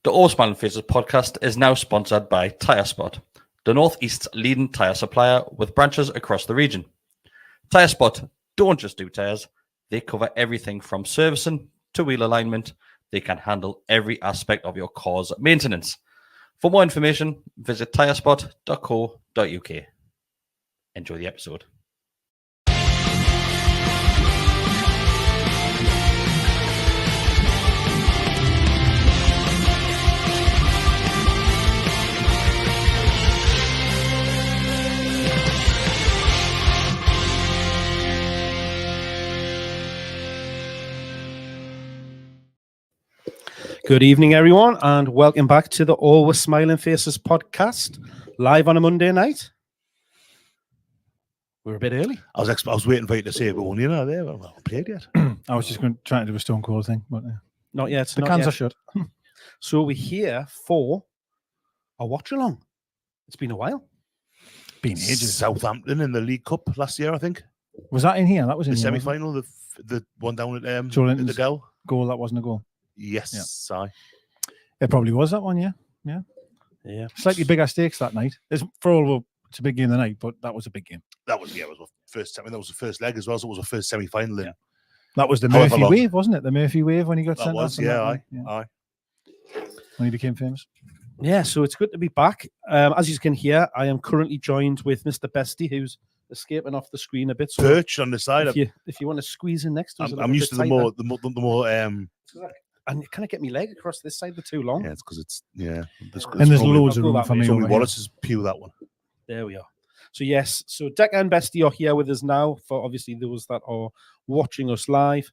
The All Smiling Faces podcast is now sponsored by Tyre Spot, the Northeast's leading tyre supplier with branches across the region. Tyre Spot don't just do tyres, they cover everything from servicing to wheel alignment. They can handle every aspect of your car's maintenance. For more information, visit tyrespot.co.uk. Enjoy the episode. Good evening, everyone, and welcome back to the Always Smiling Faces podcast, live on a Monday night. We're a bit early. I was waiting for you to say it, but only there. Well, not played yet. I was just trying to do a Stone Cold thing, but Not yet. the cans are shut. So we're here for a watch along. It's been a while. Been ages. Southampton in the League Cup last year, I think. Was that in here? That was in The here, semi-final, the one down at in Joelinton's the Dell. goal. That wasn't a goal. Yes, aye. It probably was that one. Yeah. Slightly bigger stakes that night. It's a big game of the night, but that was a big game. That was our first. I mean, that was the first leg as well. So it was the first semi-final. Yeah. That was the However Murphy long. wave, wasn't it? The Murphy wave when he got That sent was, off. aye. When he became famous. Yeah, so it's good to be back. As you can hear, I am currently joined with Mr. Bestie, who's escaping off the screen a bit. So Perch on the side. if you want to squeeze in next to us, I'm used to the more. And can I get my leg across this side for too long? Yeah, it's because it's And there's loads of room for me. It's only over here. Wallace's pew, that one. There we are. So yes, so Decca and Bestie are here with us now for obviously those that are watching us live.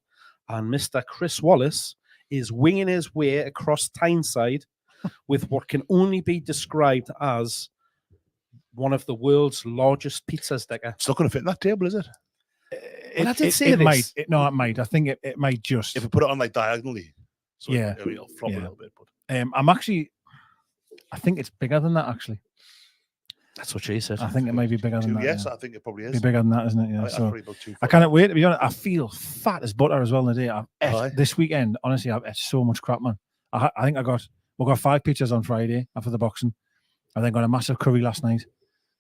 And Mr. Chris Wallace is winging his way across Tyneside with what can only be described as one of the world's largest pizzas, Decca. It's not going to fit in that table, is it? Well, I did say it this. might. It might. I think it might just. If we put it on like diagonally, so Yeah. it'll flop a little bit. But I think it's bigger than that, actually. That's what she said. I think it might be bigger than that. yes, yeah. I think it probably is. Be bigger than that, isn't it? Yeah. I So probably about 2 I foot. cannot wait, to be honest. I feel fat as butter as well today. I've Aye. ate this weekend, honestly, I've ate so much crap, man. I think we got 5 pizzas on Friday after the boxing. I then got a massive curry last night.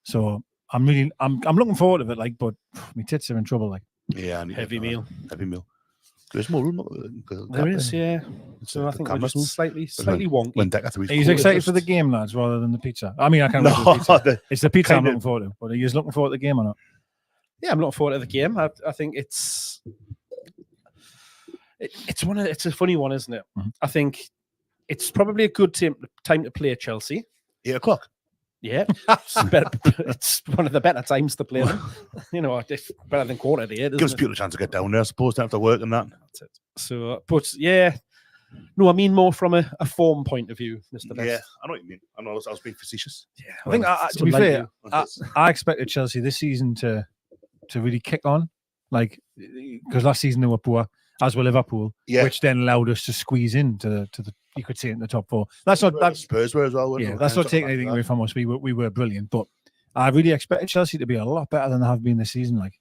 So I'm looking forward to it, like, but my tits are in trouble, like. Yeah, I need Heavy meal. Heavy meal. There's more room. There is, yeah. So I think we're just slightly wonky. When Decker threw his He's goal, excited just- for the game, lads, rather than the pizza. I mean, I can't wait for the pizza. It's the pizza I'm kind of- looking forward to. But are you looking forward to the game or not? Yeah, I'm looking forward to the game. I think it's a funny one, isn't it? Mhm. I think it's probably a good time to play Chelsea. 8 o'clock. Yeah, it's one of the better times to play them. It's better than quarter to 8. Gives people a chance to get down there, I suppose, to have to work and that. That's it. So, but yeah, no, I mean more from a form point of view, Mr. Best. Yeah, I know what you mean. I know I was being facetious. Yeah, I think, to be like fair, you. I expected Chelsea this season to really kick on, like, because last season they were poor, as were Liverpool, Yeah. which then allowed us to squeeze into the you could say in the top 4. That's Spurs were as well. weren't yeah, they? that's not Something taking anything like away from us. We were brilliant, but I really expected Chelsea to be a lot better than they have been this season. Like,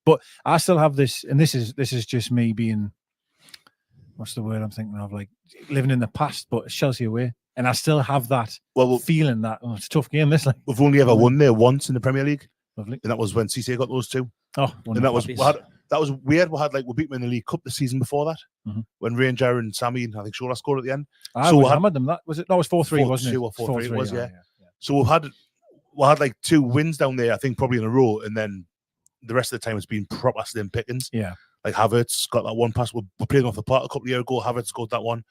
but I still have this, and this is just me being, what's the word I'm thinking of? Like living in the past, but it's Chelsea away, and I still have that feeling that it's a tough game. This, like, We've only ever won there once in the Premier League, lovely. and that was when CC got those 2. Oh, And that was weird. We beat them in the League Cup the season before that, Mhm. when Ranger and Sammy and I think Shola scored at the end. I so we we had- hammered them. That was it. That was 4-3, wasn't it? 4-2 or 4-3 it was, yeah. yeah. So we had like 2 wins down there, I think probably in a row, and then the rest of the time it's been proper slim pickings. Yeah. Like Havertz got that one pass. We played off the park a couple of years ago. Havertz scored that one.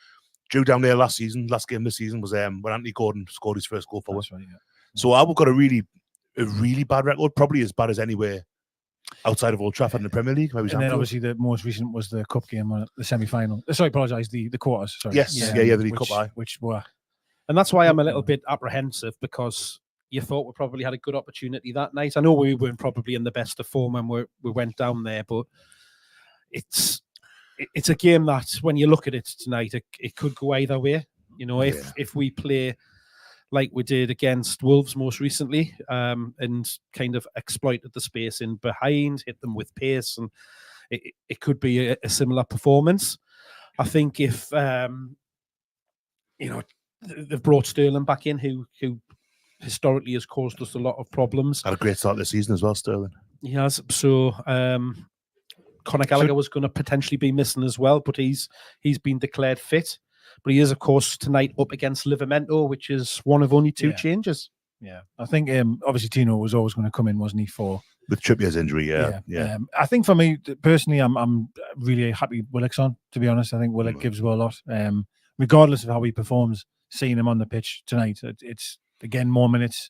Drew down there last game this season was when Anthony Gordon scored his first goal for us. That's right, yeah. So I've got a really bad record, probably as bad as anywhere outside of Old Trafford in the Premier League. Maybe And then obviously the most recent was the cup game, the semi-final. Sorry, apologise, the quarters. Sorry. Yes, the League Cup, aye. which were. And that's why I'm a little bit apprehensive, because you thought we probably had a good opportunity that night. I know we weren't probably in the best of form when we went down there, but it's a game that when you look at it tonight, it could go either way. If we play like we did against Wolves most recently, and kind of exploited the space in behind, hit them with pace, and it could be a similar performance. I think if they've brought Sterling back in, who historically has caused us a lot of problems. Had a great start this season as well, Sterling. He has. So Conor Gallagher was going to potentially be missing as well, but he's been declared fit. But he is, of course, tonight up against Livramento, which is one of only two changes. Yeah, I think obviously Tino was always going to come in, wasn't he? With Trippier's injury, yeah. I think for me personally, I'm really happy Willock's on. To be honest, I think Willock gives well a lot. Regardless of how he performs, seeing him on the pitch tonight, it's again more minutes.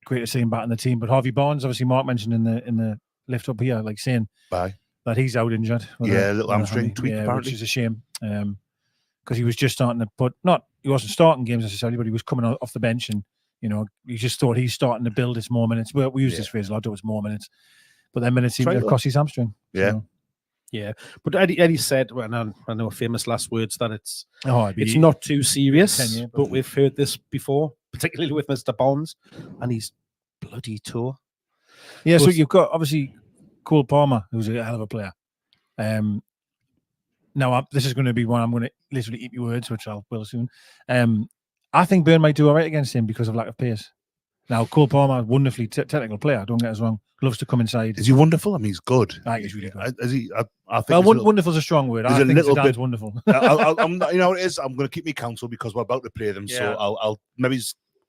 Great to see him back in the team. But Harvey Barnes, obviously, Mark mentioned in the lift up here, like saying that he's out injured. Yeah, a little hamstring tweak apparently, which is a shame. Because he was just starting to he wasn't starting games necessarily, but he was coming off the bench and, you know, you just thought he's starting to build his more minutes. We use this phrase a lot, it was more minutes. But then minutes seemed to cost his hamstring. Yeah. So. Yeah. But Eddie said, well, I know famous last words, that it's it's not too serious, but we've heard this before, particularly with Mr. Bonds, and he's bloody tour. Yeah, so you've got, obviously, Cole Palmer, who's a hell of a player. Now, this is going to be one I'm going to literally eat your words, which I will soon. I think Burn might do all right against him because of lack of pace. Now, Cole Palmer, wonderfully technical player, don't get us wrong. Loves to come inside. Is he wonderful? I mean, he's good. I think he's really good. Is he? I think wonderful's a strong word. I think Zidane's wonderful. I'm, you know, it is. I'm going to keep me counsel because we're about to play them. Yeah. So I'll maybe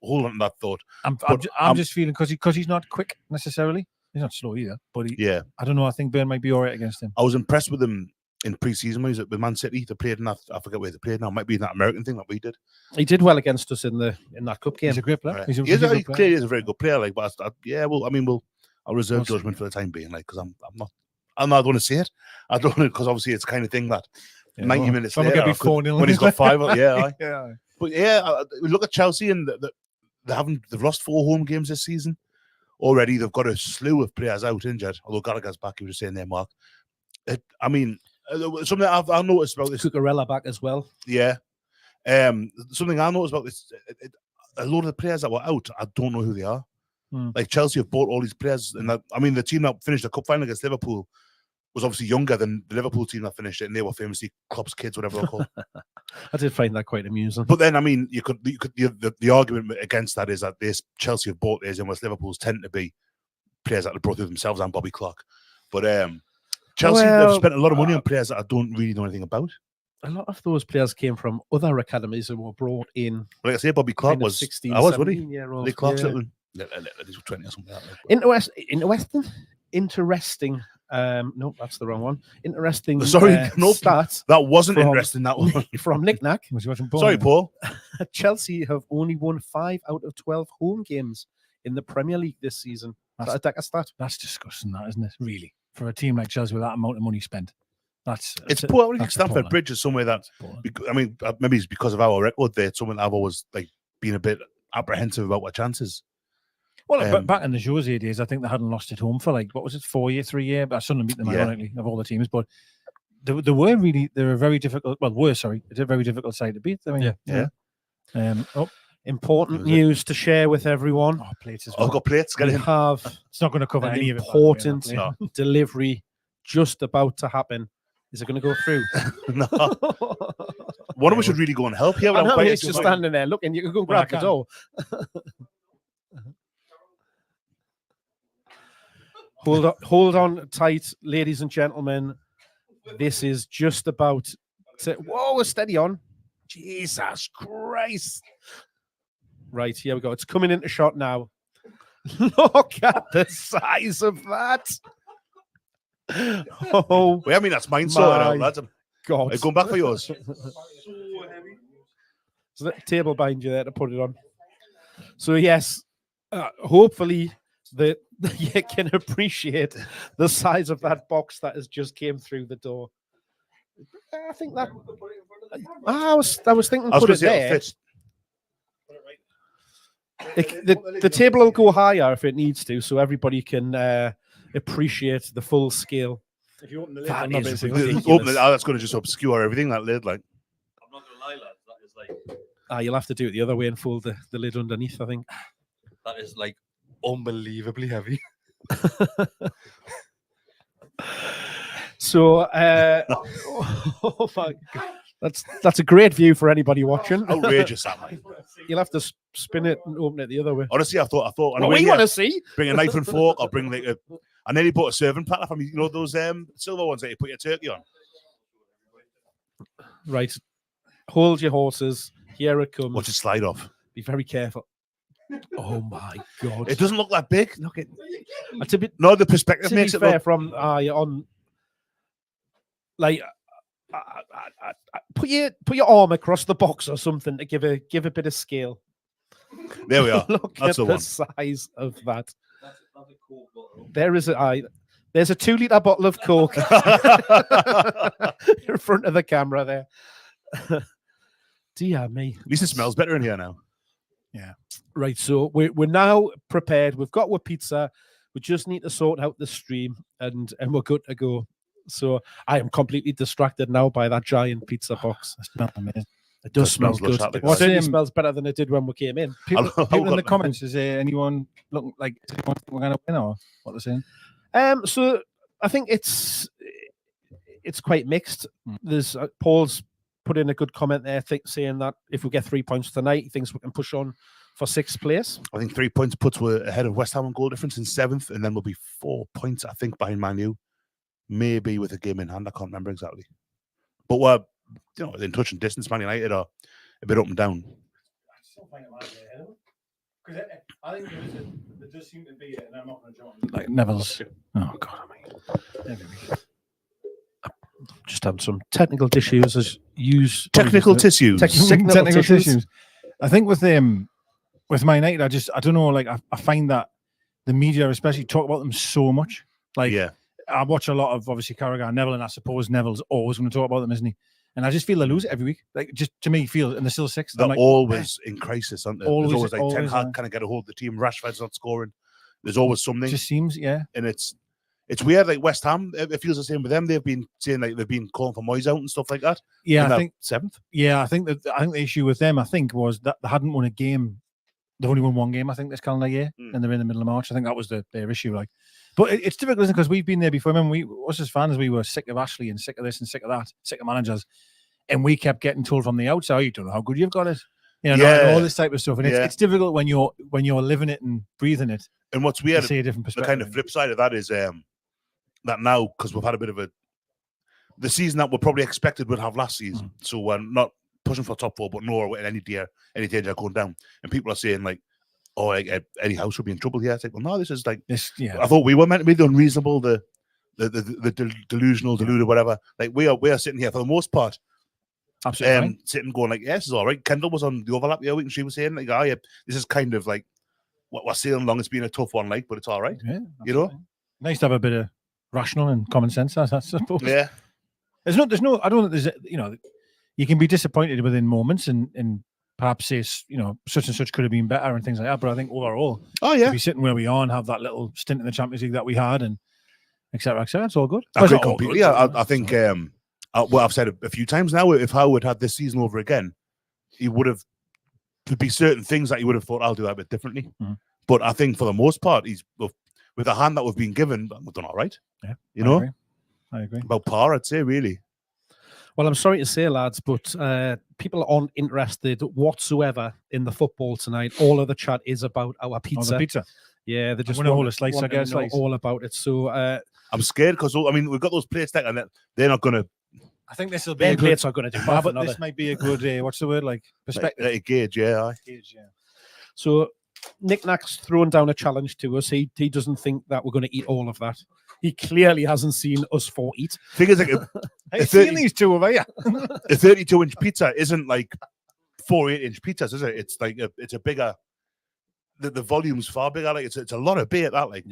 hold on to that thought. I'm just feeling because he's not quick necessarily. He's not slow either. But I don't know. I think Burn might be all right against him. I was impressed with him in pre-season when he was at Man City. They played in that, I forget where they played now. It might be in that American thing that we did. He did well against us in that cup game. He's a great player. Right. He clearly is a very good player. Like, but I'll reserve judgment for the time being, like, because I'm not going to say it. I don't know, because obviously it's the kind of thing that 90 minutes later when he's got 5. Yeah. But we look at Chelsea and they've lost 4 home games this season already. They've got a slew of players out injured. Although Gallagher's back, you were just saying there, Mark. Something I've noticed about this. Cucurella back as well. Yeah. Something I noticed about this. A lot of the players that were out, I don't know who they are. Like Chelsea have bought all these players, and the team that finished the cup final against Liverpool was obviously younger than the Liverpool team that finished it, and they were famously Klopp's kids, whatever they're called. I did find that quite amusing. But then, the argument against that is that this Chelsea have bought theirs, and West Liverpool's tend to be players that have brought through themselves and Bobby Clark. But Chelsea have spent a lot of money on players that I don't really know anything about. A lot of those players came from other academies and were brought in. Like I say, Bobby Clark was 16, wasn't he? Lee Clark's 20 or something like that. Interesting. No, that's the wrong one. Interesting. Stats. That wasn't interesting. That one from Nick Nack. Sorry, Paul. Chelsea have only won 5 out of 12 home games in the Premier League this season. That's disgusting, that, isn't it? Really, for a team like Chelsea with that amount of money spent. It's poor. I think Stamford Bridge is somewhere that, maybe it's because of our record there. It's something I've always been a bit apprehensive about our chances. Well, back in the Jose days, I think they hadn't lost at home for 3 years. I shouldn't beat them ironically of all the teams, but they're a very difficult. It's a very difficult side to beat. Important news to share with everyone. Plates as well. I've got plates. It's not going to cover any of it. Important delivery just about to happen. Is it going to go through? No. One of us should really go and help here. He's just standing there looking. You can go grab the door. Hold on tight, ladies and gentlemen. This is just about to... Whoa, steady on. Jesus Christ. Right, here we go. It's coming into shot now. Look at the size of that. Oh, that's mine sorted out, lads. God. Are you going back for yours? So heavy. So that table behind you there to put it on. So yes, hopefully you can appreciate the size of that box that has just came through the door. I think that I was thinking put it there. The table will go higher if it needs to, so everybody can appreciate the full scale. If you open the lid, that's going to just obscure everything, that lid. Like, I'm not going to lie, lads. That is like. You'll have to do it the other way and fold the lid underneath, I think. That is like unbelievably heavy. So, oh my God. That's a great view for anybody watching. Outrageous, that man. You'll have to spin it and open it the other way. Honestly, I thought. What do you want to see? Bring a knife and fork, or bring like a. I nearly bought a serving platter from those silver ones that you put your turkey on. Right, hold your horses. Here it comes. Watch it slide off. Be very careful. Oh my God! It doesn't look that big. Look at. It's a bit. No, the perspective To makes be it fair, look. from on. Like, put your arm across the box or something to give a bit of scale. There we are. Look That's at the the one. size of that. There's a 2 litre bottle of Coke in front of the camera there. Dear me. At least it smells better in here now. Yeah. Right. So we're now prepared. We've got our pizza. We just need to sort out the stream and we're good to go. So I am completely distracted now by that giant pizza box. That smells amazing. It does smell smells good. lush, It certainly smells better than it did when we came in. People in the comments, is there anyone looking like we're going to win or what they're saying? So I think it's quite mixed. There's Paul's put in a good comment there, saying that if we get 3 points tonight, he thinks we can push on for 6th place. I think 3 points puts we're ahead of West Ham on goal difference in 7th, and then we'll be 4 points, I think, behind Man U. Maybe with a game in hand, I can't remember exactly. But we're, in touch and distance. Man United are a bit up and down. I still think it might be ahead of them. Because I think there does seem to be, and I'm not going to join. Like Neville's. Oh, God, I mean. Just having some technical issues as use Technical tissues. Technical tissues. I think with Man United, I don't know, like I find that the media especially talk about them so much. Like, yeah. I watch a lot of, obviously, Carragher and Neville, and I suppose Neville's always going to talk about them, isn't he? And I just feel they lose it every week. Like, just to me, and they're still 6th. They're always in crisis, aren't they? Always, There's always like Ten Hag kind of get a hold of the team. Rashford's not scoring. There's always something. It just seems, yeah. And it's weird. Like West Ham, it feels the same with them. They've been saying like they've been calling for Moyes out and stuff like that. Yeah, I think 7th. Yeah, I think the issue with them, was that they hadn't won a game. They've only won one game, I think, this calendar year, and they're in the middle of March. I think that was their issue. Like, but it's difficult, isn't it? Because we've been there before. Remember, us as fans, we were sick of Ashley and sick of this and sick of that, sick of managers, and we kept getting told from the outside, "You don't know how good you've got it," and all this type of stuff. And it's difficult when you're living it and breathing it. And what's weird, see a different perspective. The kind of flip side of that is that now, because we've had a bit of the season that we probably expected would have last season, so we're not pushing for top 4, but nor in any danger going down. And people are saying like, "Oh, like, Eddie Howe should be in trouble here." It's like, well, no, this is like this. Yeah, I thought we were meant to be the unreasonable, the delusional, deluded, whatever. Like we are sitting here for the most part, absolutely sitting going like, "Yes, it's all right." Kendall was on the overlap the other week, and she was saying like, "Oh yeah, this is kind of like what we're sailing along. It's been a tough one, like, but it's all right." Yeah, nice to have a bit of rational and common sense. I suppose. Yeah, there's no. I don't think there's you can be disappointed within moments and perhaps say, such and such could have been better and things like that. But I think overall, to be sitting where we are and have that little stint in the Champions League that we had and et cetera, it's all good. I agree completely. I think, what I've said a few times now, if Howe had had this season over again, he would have, there'd be certain things that he would have thought, I'll do that a bit differently. But I think for the most part, he's, with the hand that we've been given, we've done all right. Yeah, I agree. About par, I'd say, really. Well, I'm sorry to say, lads, but people aren't interested whatsoever in the football tonight. All of the chat is about our pizza. The pizza. Yeah, they just want to hold a slice. I guess all about it. So I'm scared because we've got those plates there, and they're not going to. I think this will be. Their plates are going to do. But this might be a good. What's the word? Like perspective. Like a gauge, yeah. Gauge, yeah. So Nick Nack's throwing down a challenge to us. He doesn't think that we're going to eat all of that. He clearly hasn't seen us 4 eat. Figures like I've seen these two over here. A 32-inch pizza isn't like 4 8-inch pizzas, is it? It's like it's a bigger. The volume's far bigger. Like it's a lot of beer. That like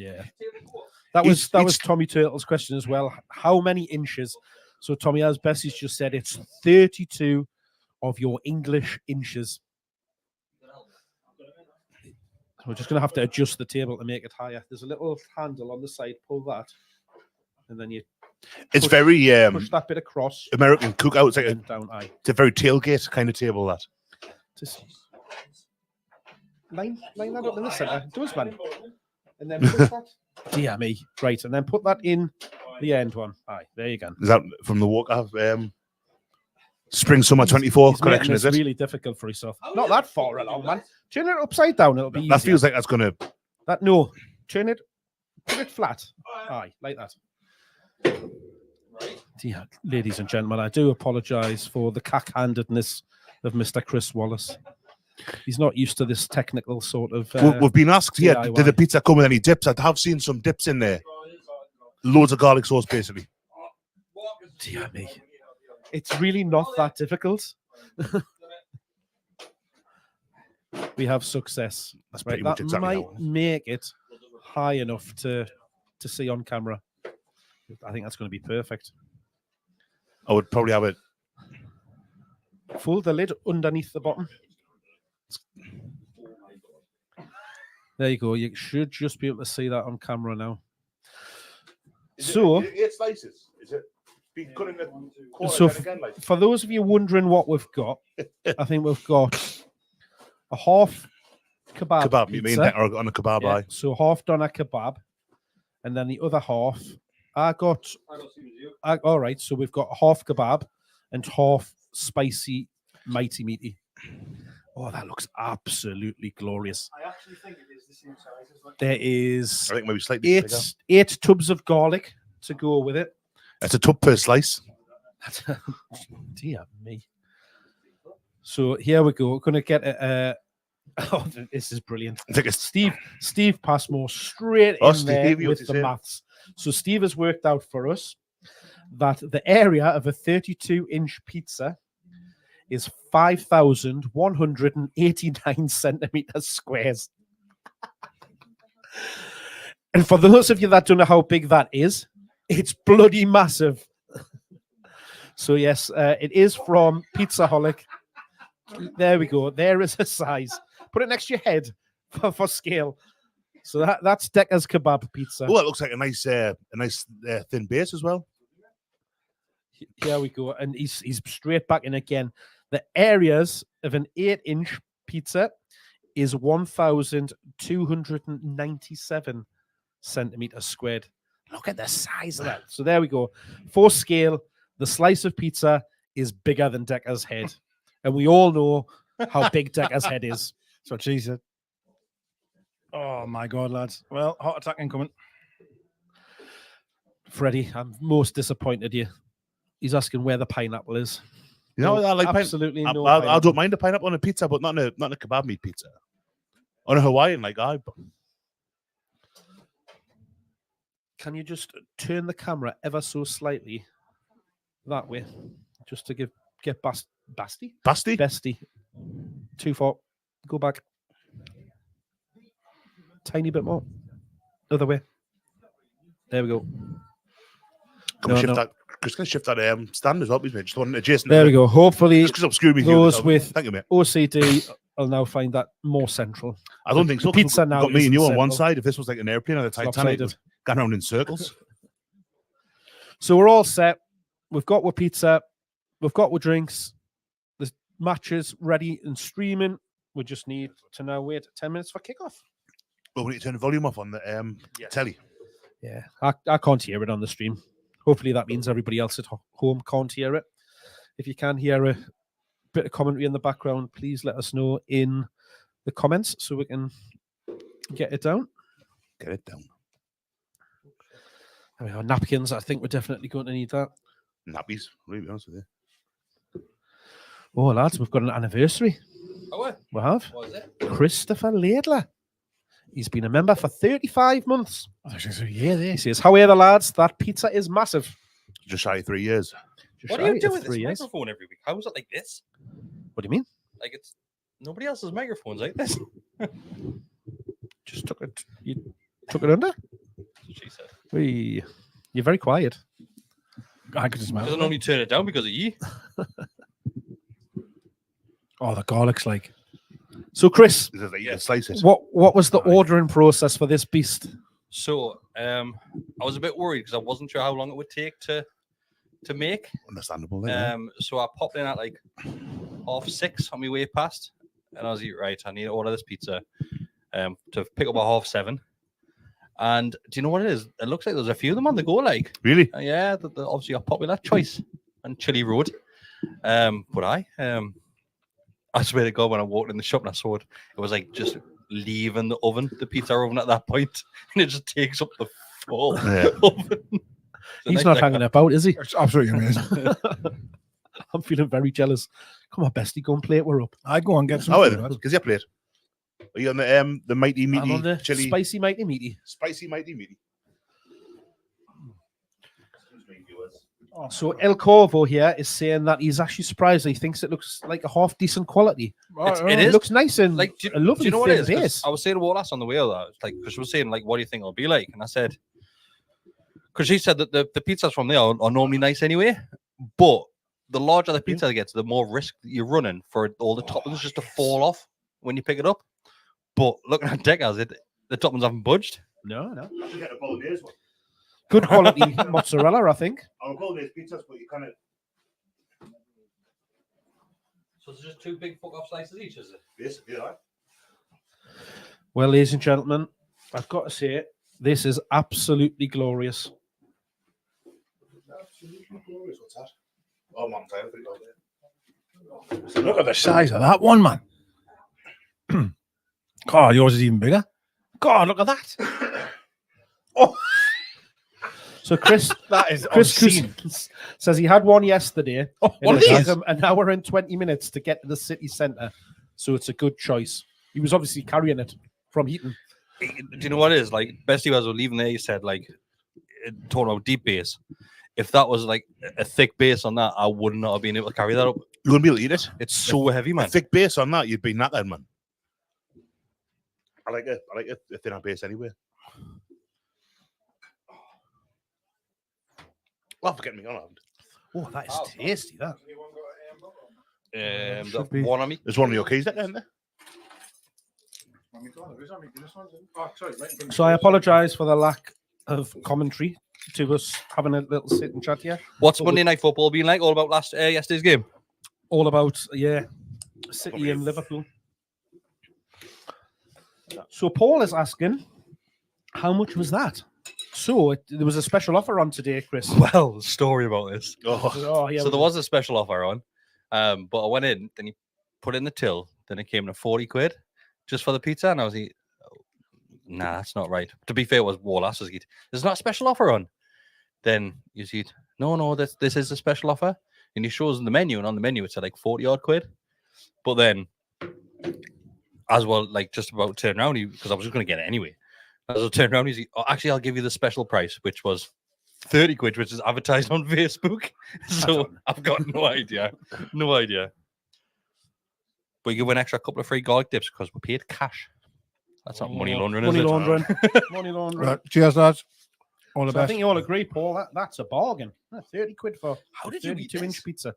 that was Tommy Turtle's question as well. How many inches? So Tommy, as Bessie's just said, it's 32 of your English inches. We're just going to have to adjust the table to make it higher. There's a little handle on the side. Pull that, and then you. It's very push that bit across. American cookout. It's like down. It's a very tailgate kind of table. That. Just line that up in the center. It does, man. And then put that. Dear me. Right, and then put that in the end one. Aye, there you go. Is that from the walk? Spring Summer 24 he's collection, making is this it? really difficult for yourself. Not that far along, man. Turn it upside down. It'll be That easier. feels like that's going to... No. Turn it. Put it flat. Aye, like that. Dear, ladies and gentlemen, I do apologise for the cack-handedness of Mr. Chris Wallace. He's not used to this technical sort of. We've been asked, DIY. did the pizza come with any dips? I have seen some dips in there. Loads of garlic sauce, basically. Dear me. It's really not that difficult. We have success. That's pretty Right, much that exactly might make it high enough to see on camera. I think that's going to be perfect. I would probably have it. Fold the lid underneath the bottom. There you go. You should just be able to see that on camera now. So, 8 slices? Is it? Be cut in the quarter so again, like? for those of you wondering what we've got, I think we've got a half kebab You mean pizza. that or on a kebab Yeah, eye? so half doner kebab, and then the other half. All right, so we've got half kebab and half spicy mighty meaty. Oh, that looks absolutely glorious. I actually think it is the same size as like. There is I think maybe slightly bigger. eight tubs of garlic to go with it. It's a tub per slice. Dear me. So here we go. We're going to get a. Oh, this is brilliant. I think it's Steve Passmore straight Oh, in Steve, there what's with he the saying? maths. So Steve has worked out for us that the area of a 32-inch pizza is 5,189 centimeters squares. And for those of you that don't know how big that is, it's bloody massive. So yes, it is from Pizzaholic. There we go. There is a size. Put it next to your head for scale. So that's Decker's kebab pizza. Oh, it looks like a nice thin base as well. Here we go. And he's straight back in again. The areas of an 8-inch pizza is 1,297 centimeters squared. Look at the size of that. So there we go. For scale, the slice of pizza is bigger than Decker's head. And we all know how big Decker's head is. That's what she said. Oh my God, lads. Well, heart attack incoming. Freddie, I'm most disappointed you. He's asking where the pineapple is. You know, I like absolutely pineapple. no I pineapple. don't mind a pineapple on a pizza, but not in a kebab meat pizza. On a Hawaiian, like I. Can you just turn the camera ever so slightly that way, just to get Bestie? Too far. Go back. Tiny bit more. Other way. There we go. Just going to shift that stand as well, please, mate. Just one adjacent. There we go. Hopefully, just because I'm screwing with those you. with Thank you, mate. OCD will now find that more central. I don't think so. The pizza now got me and you isn't on one central. side. If this was like an airplane on the Titanic, lopsided. going around in circles. So we're all set. We've got our pizza. We've got our drinks. The matches ready and streaming. We just need to now wait 10 minutes for kickoff. Well, we need to turn the volume off on the telly. Yeah, I can't hear it on the stream. Hopefully that means everybody else at home can't hear it. If you can hear a bit of commentary in the background, please let us know in the comments so we can get it down. Get it down. I mean, our napkins, I think we're definitely going to need that. Nappies, really be honest with you. Oh, lads, we've got an anniversary. Oh, We have. what is it? Christopher Laidler. He's been a member for 35 months. Yeah, He says, how are the lads? That pizza is massive. Just shy of 3 years. Just What shy do you of do with 3 this years. microphone every week? How is it like this? What do you mean? Like it's nobody else's microphone's like this. Just took it. You took it under? That's what she said. You're very quiet. I could just smell Doesn't it. only turn it down because of you. Oh, the garlic's like. So, Chris, Is it like you can slice it? what was the ordering process for this beast? So I was a bit worried because I wasn't sure how long it would take to make. Understandable. Then, So I popped in at like 6:30 on my way past, and I was like, right, I need to order this pizza to pick up at 7:30. And do you know what it is? It looks like there's a few of them on the go. Like, really? yeah, they're obviously a popular choice on Chile Road. But I swear to God, when I walked in the shop and I saw it, it was like just leaving the oven, the pizza oven at that point, and it just takes up the full oven. He's not hanging about, is he? It's absolutely amazing. I'm feeling very jealous. Come on, bestie, go and play it. We're up. I go and get some. Because you play it. Are you on the mighty meaty I'm on the chili? spicy mighty meaty. Spicy mighty meaty. So El Corvo here is saying that he's actually surprised. He thinks it looks like a half decent quality. It It looks nice and like a lovely do you know what it is? 'Cause base. I was saying to Wallace on the way that like because she was saying like, what do you think it'll be like? And I said, because she said that the pizzas from there are normally nice anyway, but the larger the pizza gets, the more risk you're running for all the toppings just to fall off when you pick it up. But looking at Decker's, the toppings haven't budged. No. I should get a bolognese one. Good quality mozzarella, I think. I'll bolognese pizzas, but you kind of. So it's just 2 big fuck off slices each, is it? Basically, right. Well, ladies and gentlemen, I've got to say it. This is absolutely glorious. Absolutely glorious. What's that? Oh, man, time for it all day. Look at the size of that one, man. God, yours is even bigger. God, look at that. Oh. So Chris, That is Chris obscene. says he had one yesterday. Oh, and what it is took this? him an hour and 20 minutes to get to the city centre. So it's a good choice. He was obviously carrying it from Heaton. Do you know what it is? Like, Bestie was leaving there, you said, like, talking about deep base. If that was like a thick base on that, I would not have been able to carry that up. You wouldn't be able to eat it. It's so heavy, man. A thick base on that, you'd be knackered, man. I like a thinner base anyway. Well, forget me on hand. Oh, that is tasty, that. The one on me. There's one of your keys there, isn't there? So I apologise for the lack of commentary to us having a little sit and chat here. What's Monday Night Football been like? All about yesterday's game? All about, City and Liverpool. So Paul is asking, how much was that? So there was a special offer on today, Chris. Well, story about this. Oh, yeah, So there was a special offer on, but I went in, then you put in the till, then it came to 40 quid just for the pizza, and I was like, nah, that's not right. To be fair, it was Wallace's. There's not a special offer on. Then you see, no, this is a special offer, and he shows in the menu, and on the menu it's at like 40 odd quid. But then, as well, like just about turn around, because I was just going to get it anyway. As I turned around, he's like, oh, actually, I'll give you the special price, which was 30 quid, which is advertised on Facebook. So I've got no idea. No idea. But you give an extra couple of free garlic dips because we paid cash. That's not money laundering, money is it? laundering. Money laundering. Right, cheers, lads. All the So I best. think you all agree, Paul, that's a bargain. 30 quid for How did you eat 32-inch this? pizza.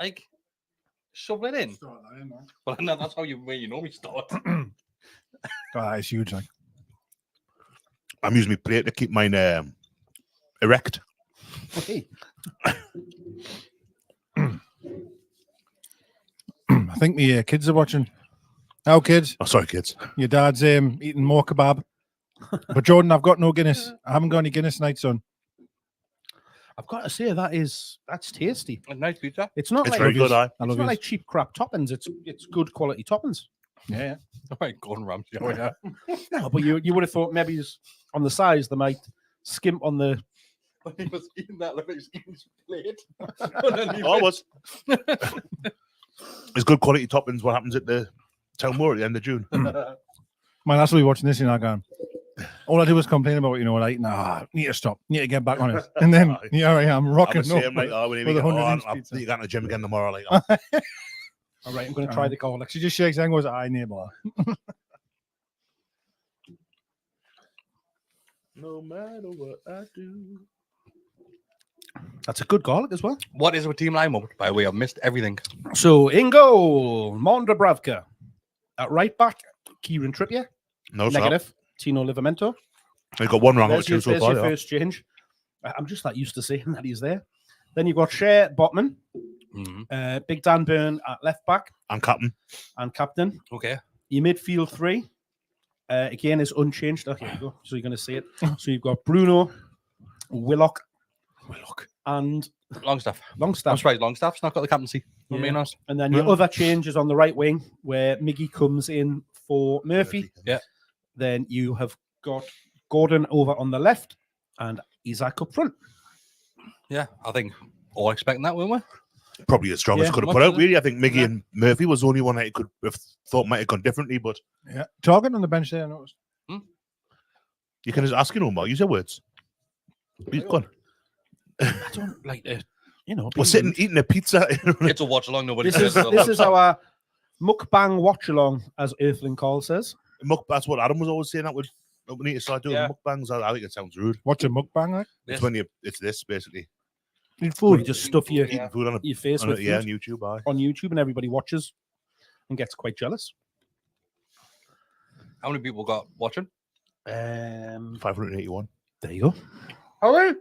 Like, shove it in. Well, no, that's where you normally start. That is huge. Like. I'm using my plate to keep mine erect. Okay. I think the kids are watching. How kids? Oh, sorry, kids. Your dad's eating more kebab. But Jordan, I've got no Guinness. I haven't got any Guinness night, son. I've got to say that's tasty. A nice pizza. It's not It's like very good, I it's love not yours. like cheap crap toppings. It's good quality toppings. Yeah. All right, Gordon Ramsay. Oh, yeah. No, but you would have thought maybe on the size they might skimp on the. When he was eating that, like he was eating his plate. Oh, it was. It's good quality toppings. What happens at the Town Moor at the end of June? Man, that's what we're watching this in our game. All I do is complain about, like, need to stop, need to get back on it. And then, I'm rocking I'm the same, like, with when a you 100-inch I'll pizza. you got to the gym again tomorrow. Like, All right, I'm going to try the garlic. She just shakes and goes, I neighbour. no matter what I do. That's a good garlic as well. What is a team lineup? By the way, I've missed everything. So in goal, Mon Dubravka. At right back, Kieran Trippier. No, it's not. Negative. Tino Livramento. I got one wrong out of There's two your, so there's far. your Yeah. first change. I'm just that used to saying that he's there. Then you've got Shea Botman, Big Dan Byrne at left back I'm captain. and captain. Okay. Your midfield three, again, is unchanged. Oh, here we go. So you're going to see it. So you've got Bruno, Willock, and Longstaff. I'm Longstaff. surprised Longstaff's not got the captaincy. I'm being honest. And then your other changes on the right wing, where Miggy comes in for Murphy. Yeah. Then you have got Gordon over on the left and Isaac up front. Yeah, I think all expecting that, weren't we? Probably the strongest could have put out, really. I think Miggy and Murphy was the only one I could have thought might have gone differently, but Target on the bench there, I noticed. You can just ask him more. Use your words. He's gone. I don't like to, we're sitting eating a pizza. It's a watch along. Nobody this is our mukbang watch along, as Earthling Call says. That's what Adam was always saying. That we need to start doing mukbangs. I think it sounds rude. What's a mukbang like? It's when it's this basically. Eat food. You just stuff your food on your face with food on YouTube. On YouTube, and everybody watches and gets quite jealous. How many people got watching? 581. There you go. How many?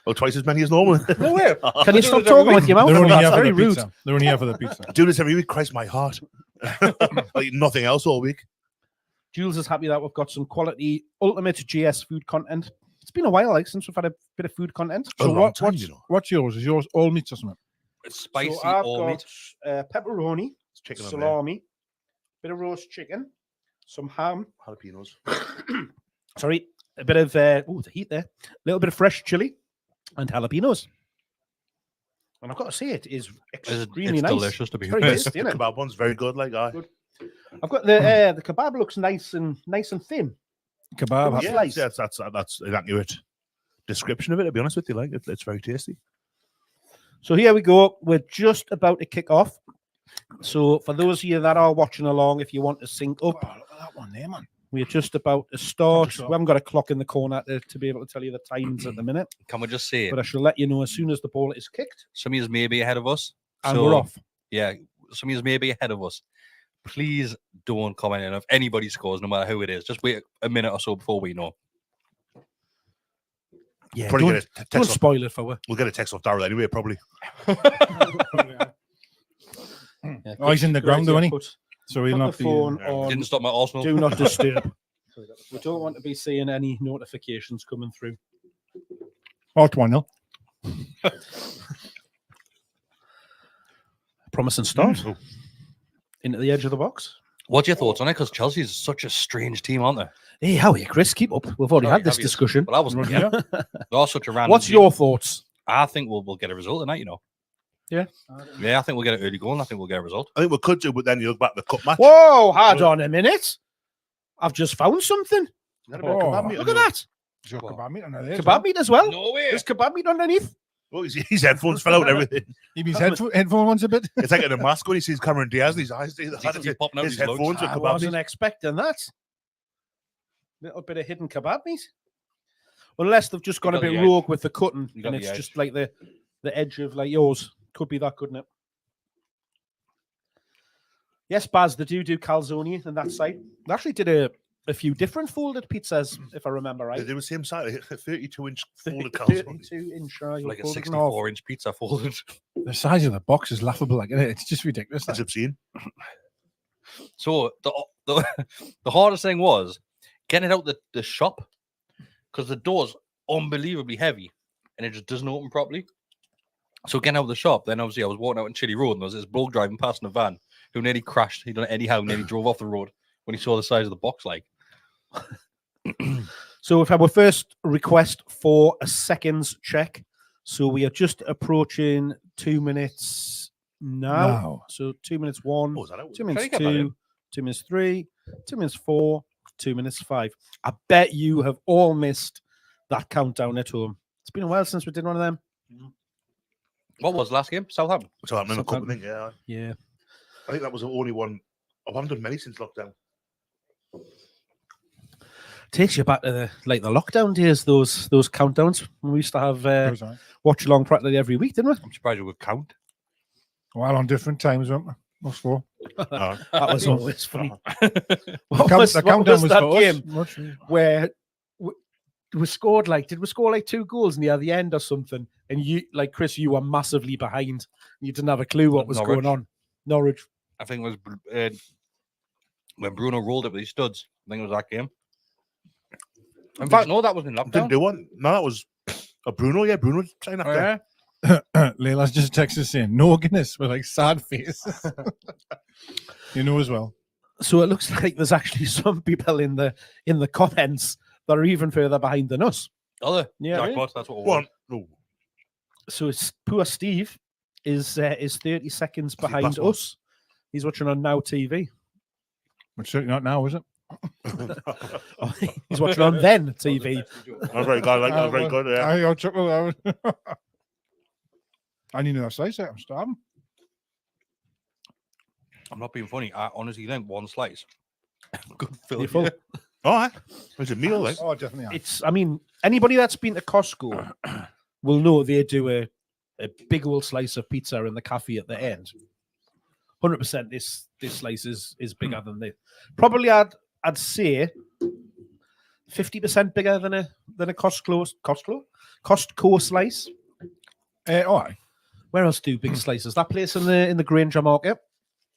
Well, twice as many as normal. No way. Can you stop talking with your mouth? That's very rude. They're only here for the pizza. Do this every week. Christ, my heart. Like nothing else all week. Jules is happy that we've got some quality ultimate GS food content. It's been a while, since we've had a bit of food content. So what's yours? Is yours all meat or something? It's spicy, so I've all got, meat. Pepperoni, Chicken salami, bit of roast chicken, some ham, jalapenos. Sorry, a bit of the heat there, a little bit of fresh chili, and jalapenos. And I've got to say, it is extremely nice. Delicious to be very honest. tasty, isn't it? Kebab one's very good. Like Good. I've got the kebab looks nice and thin. Kebab. Yeah, that's an accurate description of it. To be honest with you, like it's very tasty. So here we go. We're just about to kick off. So for those of you that are watching along, if you want to sync up, look at that one there, man. We're just about to start. We haven't got a clock in the corner to be able to tell you the times at the minute. Can we just say? But I shall let you know as soon as the ball is kicked. Some of you may be ahead of us. And we're off. Yeah, some of you may be ahead of us. Please don't comment in if anybody scores, no matter who it is. Just wait a minute or so before we know. Yeah, don't spoil it for us. We'll get a text off Darryl anyway, probably. Oh, he's in the ground, isn't he? So he'll not be. Didn't stop my Arsenal. Do not disturb. We don't want to be seeing any notifications coming through. Oh, 1-0. Promising start. Into the edge of the box. What's your thoughts on it? Because Chelsea's such a strange team, aren't they? Hey, how are you, Chris? Keep up. We've already had this discussion. Well, I wasn't here. They're such a random. What's your thoughts? I think we'll get a result tonight, Yeah. Yeah, I think we'll get an early goal and I think we'll get a result. I think we could do, but then you look back at the cup match. Whoa, hold on a minute. I've just found something. Look at that. Kebab meat on there. Kebab meat as well. No way. There's kebab meat underneath. Oh, his headphones fell out and everything. He means headphone ones a bit. It's like in a mask when he sees Cameron Diaz and his eyes. His headphones with I kebab wasn't meat. expecting that. Little bit of hidden kebab meat. Unless they've just gone a bit rogue with the cutting and it's just like the edge of like yours. Could be that, couldn't it? Yes, Baz, they do calzone on that side. They actually did a few different folded pizzas, if I remember right. They were the same size, 32-inch folded 32-inch, like a 64-inch pizza folded. The size of the box is laughable. Like it's just ridiculous. It's obscene. So the hardest thing was getting it out the shop because the door's unbelievably heavy and it just doesn't open properly. So getting out of the shop, then obviously I was walking out in Chile Road and there was this bloke driving past in a van who nearly crashed. He done it anyhow, nearly drove off the road when he saw the size of the box. Like, so we've had our first request for a seconds check. So we are just approaching 2 minutes now. So 2 minutes 1, 2 minutes 2, 2 minutes 3, 2 minutes 4, 2 minutes 5. I bet you have all missed that countdown at home. It's been a while since we did one of them. What was the last game? Southampton. Southampton, a couple, I think, yeah. Yeah. I think that was the only one. I haven't done many since lockdown. Takes you back to the lockdown days, those countdowns. We used to have watch along practically every week, didn't we? I'm surprised you would count. Well, on different times, weren't we? Us four. That was always funny. The countdown was that for game us. where we scored did we score 2 goals near the end or something? And you, Chris, you were massively behind. You didn't have a clue what was going on. Norwich. I think it was when Bruno rolled it with his studs. I think it was that game. In fact, no, that was in lockdown. Didn't do one. No, that was Oh, Bruno, yeah, Bruno trying after. yeah. Layla's just texted saying no Guinness with like sad faces. You know as well. So it looks like there's actually some people in the comments that are even further behind than us. Are they? Yeah. Jackpot, that's what we One. want. No. So it's poor Steve is 30 seconds behind Password. us. He's watching on Now TV. But certainly not now, is it? Oh, he's watching on Then TV. That's very good. That's very good. Yeah. I'll chuckle out. I need another slice. I'm starving. I'm not being funny. I honestly think one slice. Good You're filling. full. All right. It's a meal, like. Oh, definitely. I mean, anybody that's been to Costco will know they do a big old slice of pizza in the cafe at the end. 100% this slice is bigger than this. Probably I'd say 50% bigger than a Costco slice. All right. Where else do big slices? That place in the Granger Market.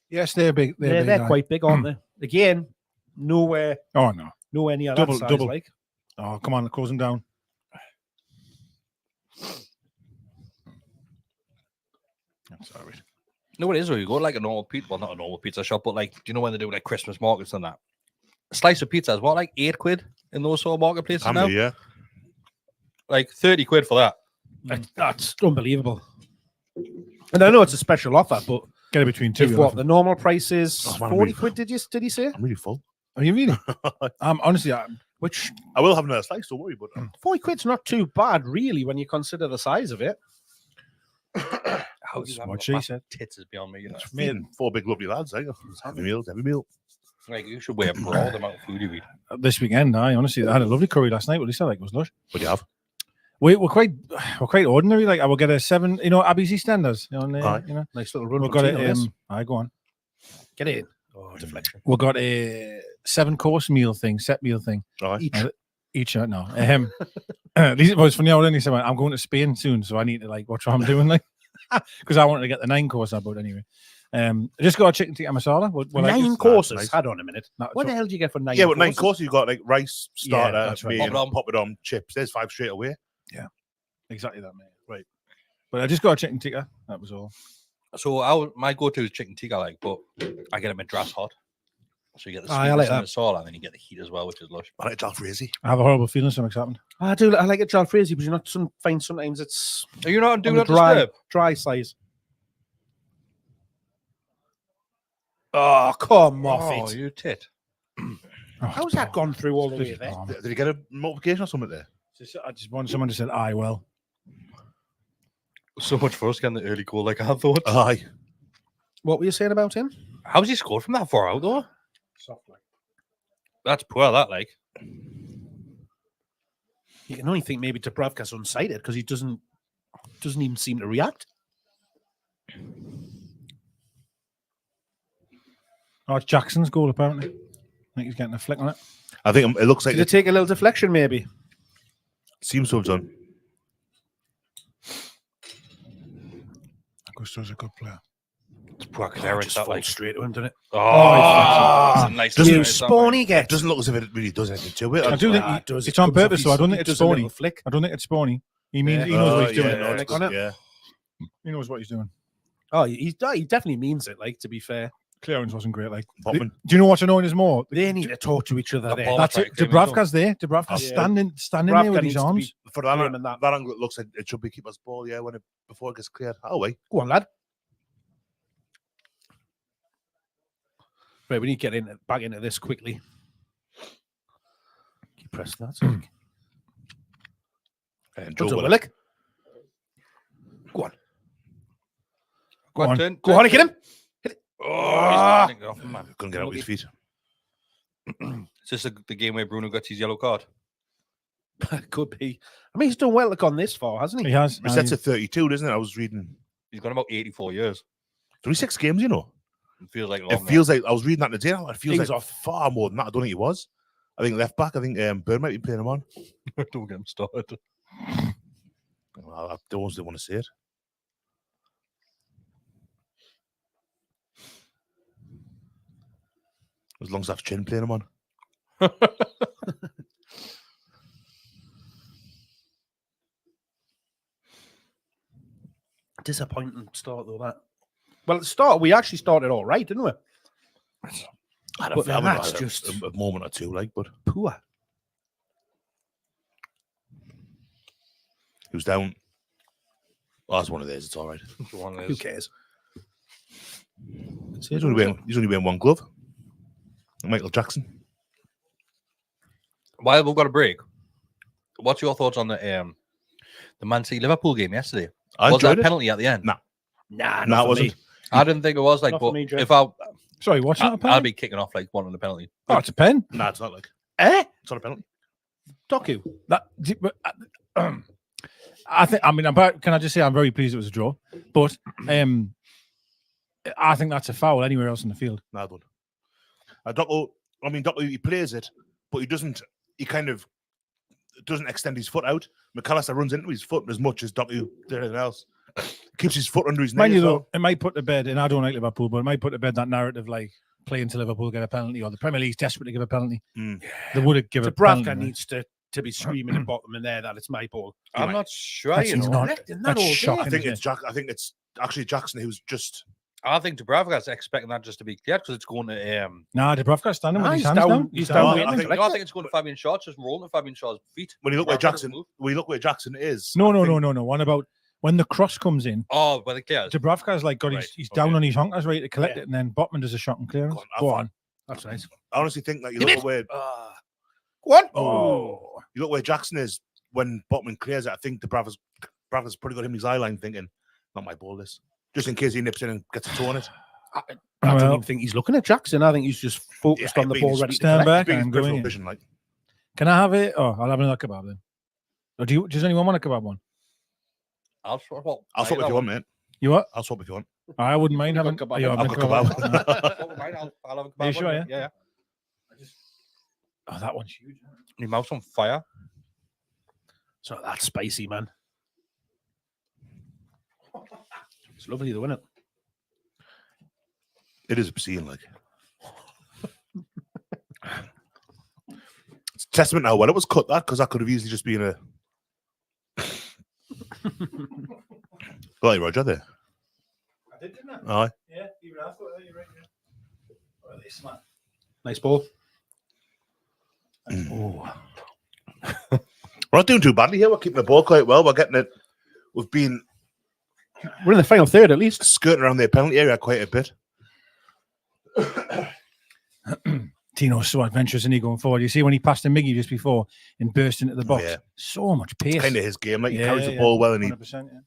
Yes, they're big. They're quite big, aren't they? Again, nowhere Oh no. near Double- that size. double. Like Oh, come on, close them down. I'm sorry. No, what it is where you go to like a normal pizza, well, not a normal pizza shop, but like, do you know when they do like Christmas markets and that? A slice of pizza is what, like £8 in those sort of marketplaces How now? many, yeah. Like 30 quid for that. that's unbelievable. And I know it's a special offer, but Get it between two. if you'll what have the normal price is Oh, man, 40 really- quid, did he say? I'm really full. Are you really? Honestly, Which I will have another slice, don't worry, but 40 quid's not too bad, really, when you consider the size of it. How That's what she said. Tits is beyond me, you know. feeding four big lovely lads, eh? Every meal. Like, you should weigh a broad amount of food you eat. this weekend, I honestly had a lovely curry last night. What Lisa like was lush. What do you have? We're quite ordinary. Like I will get a 7. You know, Abby's EastEnders. You know, Aye. you know. Nice little run. We've from got Tino, it. this. I go on. Get it in. Oh, deflection. We've got a 7-course meal thing, set meal thing. All right. Each no. Lisa, well, it's funny. I only said I'm going to Spain soon, so I need to like watch what I'm doing, like, because I wanted to get the 9-course I bought anyway. I just got a chicken tikka masala. 9 courses. nice. Hold on a minute. No, What the hell do you get for 9 Yeah, courses? but 9 courses, you've got like rice, starter, that's right. main, Pop it on. chips. There's 5 straight away. exactly that, mate. Right. But I just got a chicken tikka. That was all. So my go-to is chicken tikka, like, but I get it Madras hot. So you get the I sweetness like and that. the salt, and then you get the heat as well, which is lush. I like jalfrezi. I have a horrible feeling something's happened. I like it jalfrezi, but you not find sometimes it's Are you not doing on that the dry size. Oh, come off Oh, it. you tit. How's that gone through all the way there? Did you get a multiplication or something there? I just wanted someone to say, "Aye, well." So much for us getting the early goal, like I thought. Aye. What were you saying about him? How's he scored from that far out, though? That's poor, that, like. You can only think maybe Dubravka's unsighted because he doesn't even seem to react. Oh, it's Jackson's goal apparently. I think he's getting a flick on it. I think it looks like Did it take a little deflection, maybe? seems to have done. Augusto's a good player. It's poor clearance, Just that, fall like. straight to him, didn't it? Oh, it's a nice You clearance, that, spawn like. he It gets. doesn't look as if it really does anything to it. I do think it does. it's on Comes off purpose, so I don't think he it's does a little spawny. flick. I don't think it's spawny. He means he knows what he's doing. No, Flick on it. yeah. He knows what he's doing. Oh, he definitely means it. Like, to be fair, Clearance wasn't great. Like, Botman. do you know what's annoying is more? they need to talk to each other. The There. ball- That's it. Strike, Dubravka's there. Dubravka's Yeah. standing Dubravka there with needs his to be arms. For that, claiming that. that angle, it looks like it should be keeper's ball, yeah, before it gets cleared. Oh, wait. Go on, lad. Right, we need to get back into this quickly. Keep pressing that. And Joe Joe Willock. Willock. Go on. Go on, on. turn. Go on, hit him. Oh, he's off him, man. Couldn't get out with his feet. Is this the game where Bruno got his yellow card? Could be. I mean, he's done well to gone this far, hasn't He he? has. It sets at 32, doesn't it? I was reading He's got about 84 years. 26 games, you know. It feels like It long. feels like I was reading that today. It feels Things like are- far more than that. I don't think he was. I think left back. I think Bird might be playing him on. Don't get him started. Well, I don't want to say it. As long as I've Chin playing him on. disappointing start though. That. Well, at the start we actually started all right, didn't we? But then that's had just a moment or two, like, but poor. he was down. Oh, that's one of theirs. It's all right. Who cares? He's only wearing one glove. Michael Jackson. While we've got a break, what's your thoughts on the Man City Liverpool game yesterday? Was that a penalty at the end? Nah, it wasn't. I didn't think it was. Like, but if I sorry, what's not a penalty? I'd be kicking off like one on the penalty. Oh, it's a pen. Nah, it's not like. It's not a penalty. Doku. I think. I mean, can I just say I'm very pleased it was a draw, but I think that's a foul anywhere else in the field. Nah, I don't. Doku, he plays it, but he doesn't. He kind of doesn't extend his foot out. McAllister runs into his foot as much as Doku did anything else. Keeps his foot under his knee. Mind you, though, it might put to bed, and I don't like Liverpool, but it might put to bed that narrative like playing to Liverpool get a penalty, or the Premier League's desperate to give a penalty. They would have given a penalty. Dubravka needs to be screaming at bottom in there that it's my ball. I'm not sure. That's shocking. I think it's actually Jackson who's just. I think Dubravka's expecting that just to be cleared because it's going to. Nah, Dubravka's standing with his hands down. He's down. I think it's going to Fabian Schwarz, just rolling Fabian Schwarz's feet. When you look where Jackson is. No. What about when the cross comes in? Oh, when it clears. Dubravka's like he's down on his honkers ready to collect it, and then Botman does a shot and clearance. Go on. That's nice. I honestly think that you look at where. What? Oh. You look where Jackson is when Botman clears it. I think Dubravka's pretty got him in his eye line thinking, not my ball, this. Just in case he nips in and gets a toe on it. I don't even think he's looking at Jackson. I think he's just focused on the ball ready to stand back. I'm going vision, like. Can I have it? Oh, I'll have another kebab then. Or does anyone want a kebab one? I'll swap if you want, mate. You what? I'll swap if you want. I wouldn't mind having a kebab. I'll have a kebab. I'll have a kebab. Are you sure? Yeah. Oh, that one's huge. Your mouth's on fire. So that's spicy, man. It's lovely though, isn't it? It is obscene, like. It's a testament to how well it was cut, that, because that could have easily just been a. Like Roger there. I did, didn't I? Aye. Yeah, even I thought you're right. Yeah. Oh, this man. Nice ball. Oh. We're not doing too badly here. We're keeping the ball quite well. We're getting it. We're in the final third at least. Skirting around the penalty area quite a bit. Tino's so adventurous, isn't he, going forward? You see when he passed to Miggy just before and burst into the box. Yeah. So much pace. It's kind of his game. Like, he carries the ball well and he. 100%, yeah.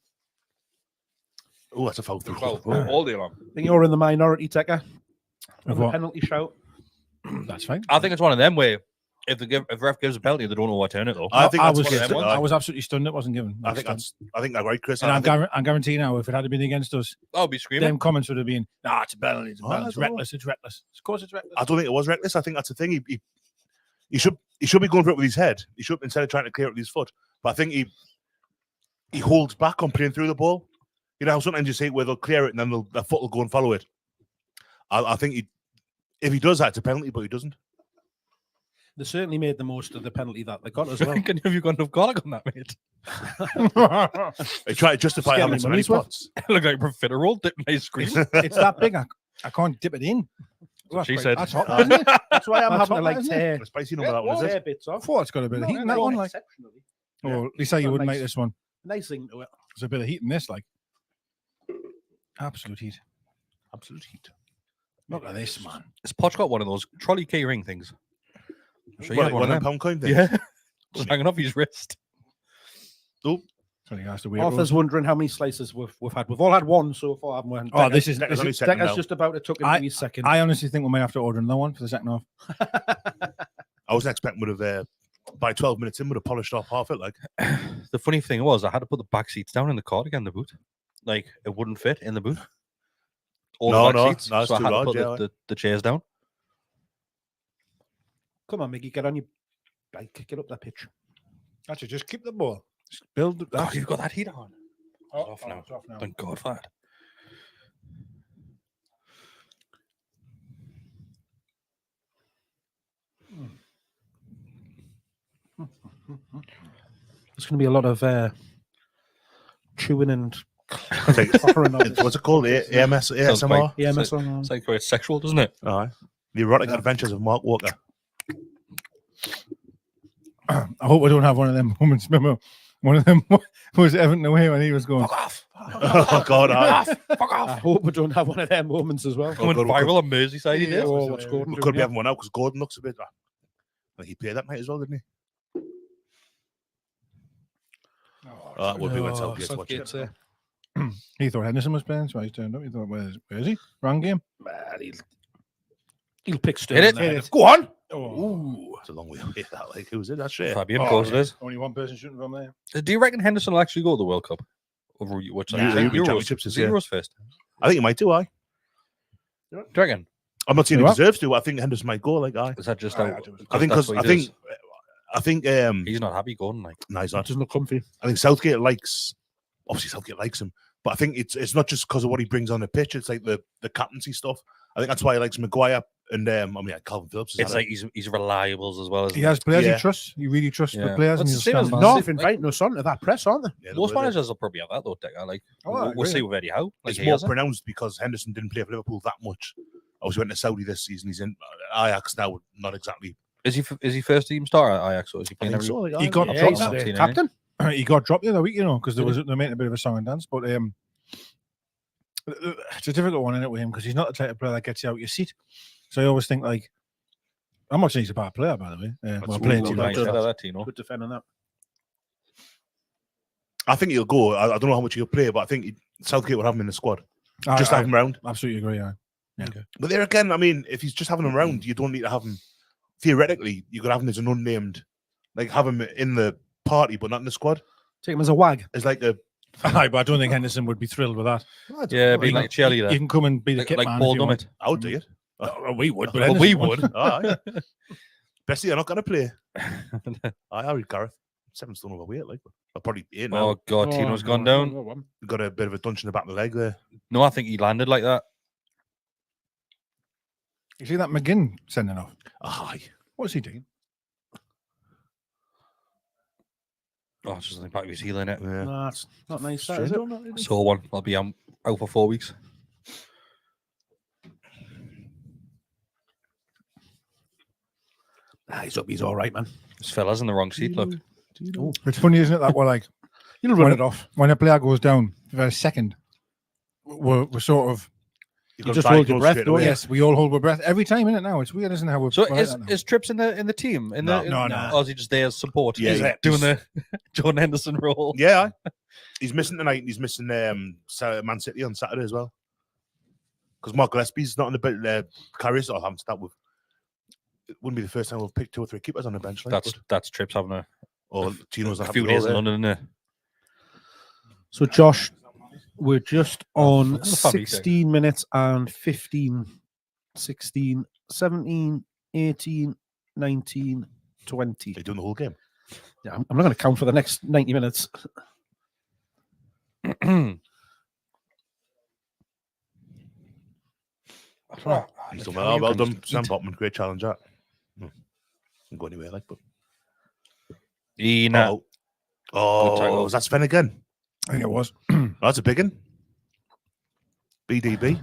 Oh, that's a foul through. All day long. I think you're in the minority, Tekker. Of what? Penalty shout. That's fine. I think it's one of them where if ref gives a penalty, they don't know what to turn it though. I think I was absolutely stunned it wasn't given. I think that's right, Chris. And I'm guaranteeing now, if it had been against us, I'll be screaming. them comments would have been, it's a penalty. It's reckless. It's reckless. Of course, it's reckless. I don't think it was reckless. I think that's the thing. He should be going for it with his head. He should, instead of trying to clear it with his foot. But I think he holds back on playing through the ball. You know how sometimes you say where they'll clear it and then the foot will go and follow it. I think if he does that, it's a penalty, but he doesn't. They certainly made the most of the penalty that they got as well. Have you got enough garlic on that, mate? They try to justify having so many spots. Look like a profiterole dipping ice cream. It's that big. I can't dip it in. She said. That's hot, isn't it? That's why I'm That's having to hot, like isn't tear. The spicy number that one, is tear it? bits off. I thought it's got a bit of heat in that one. Like, or at least how you wouldn't make this one. Nice thing to it. There's a bit of heat in this, like. Absolute heat. Absolute heat. Look at this, man. Has Poch got one of those trolley key ring things? I'm sure you had one of them. £1 coin thing. Yeah. Just hanging off his wrist. Oh. Arthur's wondering how many slices we've had. We've all had one so far, haven't we? Oh, this is Decker's just about to tuck into his second. I honestly think we may have to order another one for the second half. I wasn't expecting would have by 12 minutes in would have polished off half it. Like, the funny thing was I had to put the back seats down in the car to get in the boot. Like, it wouldn't fit in the boot. All the back seats, no, so I had to put the chairs down. Come on, Mickey, get on your bike, kick it up that pitch. Actually, just keep the ball. Just build that. Oh, you've got that heater on. It's off now. Thank God for that. There's going to be a lot of chewing and What's it called? AMS, ASMR? AMSR. It's like quite sexual, doesn't it? Aye. The Erotic Adventures of Mark Walker. I hope I don't have one of them moments. Remember, one of them was Everton away when he was going, Fuck off. Oh, God. Fuck off. I hope we don't have one of them moments as well. Going viral on Merseyside, he did. What's Gordon Could be having one out because Gordon looks a bit. I think he played that night as well, didn't he? We went Southgate to watch it. He thought Henderson was playing, so he turned up. He thought, where is he? Wrong game. He'll pick Sterling. Hit it. Go on. Ooh, it's a long way away. Like, who's it? That's right. Fabian, of course it is. Only one person shooting from there. Do you reckon Henderson will actually go to the World Cup? Over which Championships is Euros first. I think he might do. Do you reckon? I'm not saying he deserves to. I think Henderson might go. Like, Is that just how? I think he's not happy going. Like, no, he's not. Doesn't look comfy. I think Southgate likes him, but I think it's not just because of what he brings on the pitch. It's like the captaincy stuff. I think that's why he likes Maguire and Calvin Phillips. It's like he's reliable as well. He has players he trusts. He really trusts the players. That's And the same as North inviting us on to that press, aren't they? Yeah, most managers will probably have that though. Like, we'll see with Eddie Howe. Like, it's more pronounced because Henderson didn't play for Liverpool that much. Obviously went to Saudi this season. He's in Ajax now. Not exactly. Is he first team starter at Ajax or is he playing every? So, he got dropped. Captain. He got dropped the other week, because they're making a bit of a song and dance. But it's a difficult one, isn't it, with him, because he's not the type of player that gets you out your seat. So I always think, like, I'm not saying he's a bad player, by the way. Playing Good defending that. I think he'll go. I don't know how much he'll play, but I think Southgate will have him in the squad. Just have him around. Absolutely agree. Yeah. Okay. But there again, I mean, if he's just having him around, you don't need to have him. Theoretically, you could have him as an unnamed, like have him in the party, but not in the squad. Take him as a wag. It's like a. But I don't think Henderson would be thrilled with that. Yeah, being like a cheerleader. You can come and be the kit like man Paul if you want. Dummett. I would do it. We would, but we would. Bessie, you're not going to play. I read Gareth. 7 stone overweight, like. I'll probably 8 now. Oh, God, Tino's gone down. Got a bit of a dunch in the back of the leg there. No, I think he landed like that. You see that McGinn sending off? Aye. What's he doing? Oh, it's just on the back of his heel, innit? Yeah. No, it's not nice. That, is it? So one. I'll be out for 4 weeks. He's all right, man. This fella's in the wrong seat, look. It's funny, isn't it, that we're like, you'll run it off. When a player goes down for a second, we're sort of. You just hold your breath, don't you? Yes, we all hold our breath every time, isn't it? Now it's weird, isn't it? How we're So is Trips in the team? No. Or is he just there as support? Yeah, doing the Jordan Henderson role. Yeah, he's missing tonight. He's missing Man City on Saturday as well. Because Mark Gillespie's not on the bench. Carriers or haven't started with. It wouldn't be the first time we've picked 2 or 3 keepers on the bench. Like, that's Trips having a Tino's a few days in London, isn't it? So Josh, we're just on 16 minutes and 15, 16, 17, 18, 19, 20. They're doing the whole game. Yeah, I'm not going to count for the next 90 minutes. He's done well. Well done, Sam Botman. Great challenge, that. Can go anywhere, like, but. Oh, was that Sven again? I think it was. That's a big one. BDB.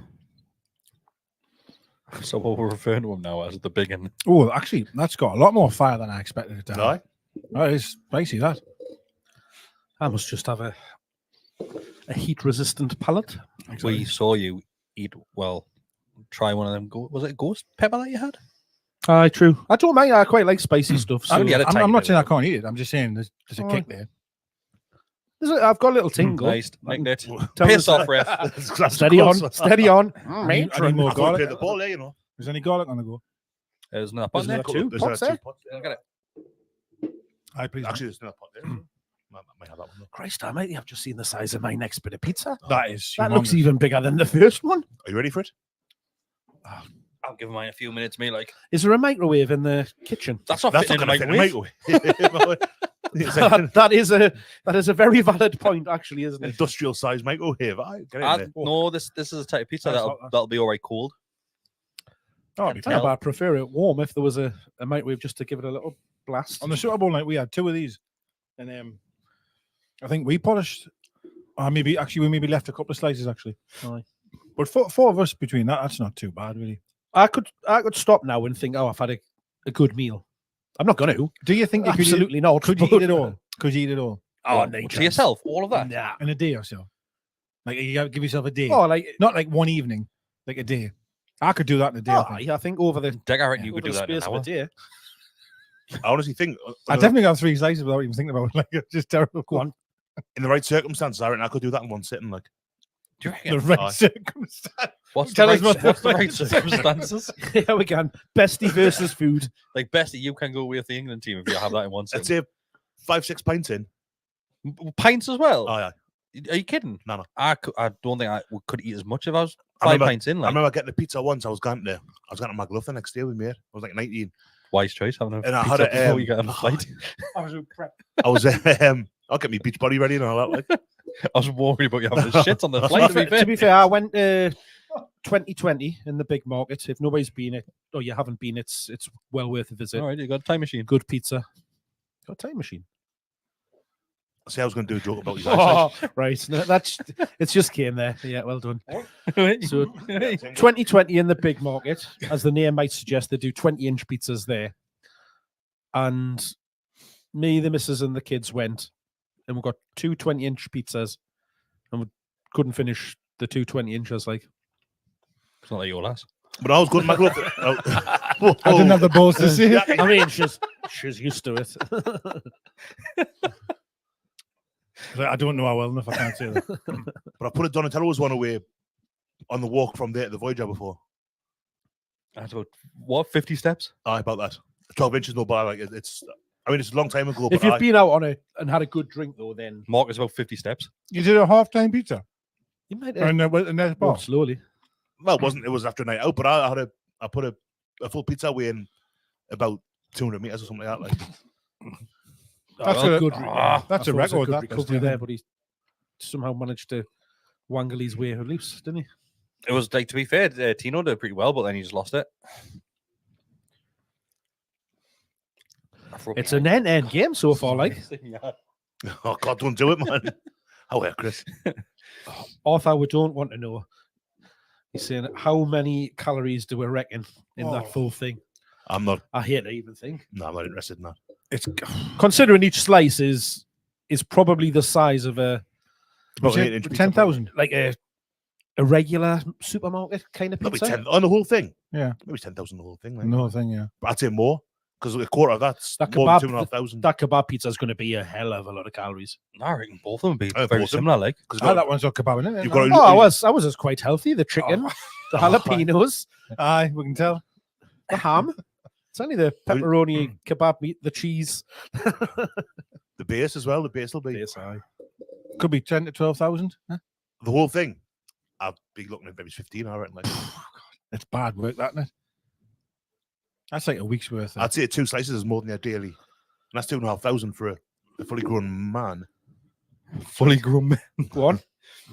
So what we're referring to him now as the big one. Oh, actually, that's got a lot more fire than I expected it to have. Aye. That is spicy, that. I must just have a heat-resistant palate. We saw you eat, try one of them. Was it ghost pepper that you had? Aye, true. I don't mind. I quite like spicy stuff. So I'm not saying I can't eat it. I'm just saying there's a kick there. I've got a little tingle. Nice. Like that. Piss off, ref. Steady on. Steady on. I need more garlic. The ball there, you know. Is any garlic on the go? There's no pot there. Two pots there. Look at it. Aye, please. Actually, there's no pot there. Might have that one. Christ, I might have just seen the size of my next bit of pizza. That looks even bigger than the first one. Are you ready for it? I'll give mine a few minutes, mate. Like, is there a microwave in the kitchen? That's not fitting in the microwave. That is a very valid point, actually, isn't it? Industrial size microwave. No, this is a type of pizza that'll be all right cold. But I prefer it warm if there was a microwave just to give it a little blast. On the Super Bowl night, we had 2 of these, and I think we polished Maybe actually we maybe left a couple of slices actually. Aye. But four of us between that's not too bad really. I could stop now and think, oh, I've had a good meal. I'm not going to. Do you think you Absolutely not. Could you eat it all? Could you eat it all? Oh, Well, no to yourself, all of that. Nah. In a day or so? Like you gotta give yourself a day. Oh, like Not like one evening, like a day. I could do that in a day. I think over the Dick, I reckon you over could do the that in an space of hour. a day. I honestly think I definitely got 3 slices without even thinking about it. Like it's just terrible. Go on. in the right circumstances, I reckon I could do that in one sitting. Like, Do you reckon? The right Aye. circumstance. What's Tell the us right, what- what's the right circumstances? Here we can. Bestie versus food. Like, Bestie, you can go with the England team if you have that in one I'd sitting. say 5-6 pints in. Pints as well? Oh yeah, Are you kidding? No. I don't think I could eat as much if I was I 5 remember- pints in. I Like, remember getting a pizza once. I was going to McLaughlin the next day with me. I was like 19. wise choice having a And I pizza had a, before you get on the flight. I was I'll get my beach body ready and all that. Like, I was worried about you having the shit on the flight. To be fair, I went 2020 in the big market. If nobody's been it or you haven't been, it's well worth a visit. All right, you got a time machine. Good pizza. Got a time machine. I was going to do a joke about his eyesight. Oh, right. No, it's just came there. Yeah, well done. So Hey. 2020 in the big market, as the name might suggest, they do 20-inch pizzas there. And me, the missus, and the kids went, and we got 2 20-inch pizzas, and we couldn't finish the 2 20-inches. Like, It's not like your lass. But I was going to McLaughlin. I didn't have the balls to see it. I mean, she's used to it. I don't know how well enough I can't say that. But I put a Donatello's one away on the walk from there to the Voyager before. That's about, what, 50 steps? Aye, about that. 12 inches, no bar. Like it's. I mean, it's a long time ago. If but you've been out on it and had a good drink, though, then Mark is about 50 steps. You did a half-time pizza you might and there's walk bar. slowly. well, it wasn't. It was after a night out. But I put a full pizza away in about 200 meters or something like that. Like, That's Well, a good. That's a I thought it was record. good That recovery there, but he somehow managed to wangle his way loose, didn't he? It was, like, to be fair, Tino did pretty well, but then he just lost it. It's an end game so far. Like, oh God, don't do it, man. How are Chris? Arthur, we don't want to know. He's saying, how many calories do we reckon in that full thing? I'm not. I hate to even think. No, I'm not interested in that. It's considering each slice is probably the size of a About an 8-inch pizza. 10,000. like a regular supermarket kind of Maybe pizza. 10 on the whole thing. Yeah. Maybe 10,000 the whole thing. Like. Another thing, yeah. But I'd say more because a quarter of that's That more kebab- than 2,500. That kebab pizza is going to be a hell of a lot of calories. I reckon both of them would be Both very of them. similar, like. That one's got kebab in it. You've got to- Oh, I was quite healthy. The chicken, the jalapenos, Aye, we can tell. the ham. It's only the pepperoni kebab meat, the cheese. the base as well. The base will be Yes, aye. Could be 10 to 12,000. Huh? the whole thing. I'd be looking at maybe 15. I reckon. Like, It's bad work, that, isn't it? That's like a week's worth. I'd say 2 slices is more than your daily. And that's 2,500 for a fully grown man. Fully grown man. Go on.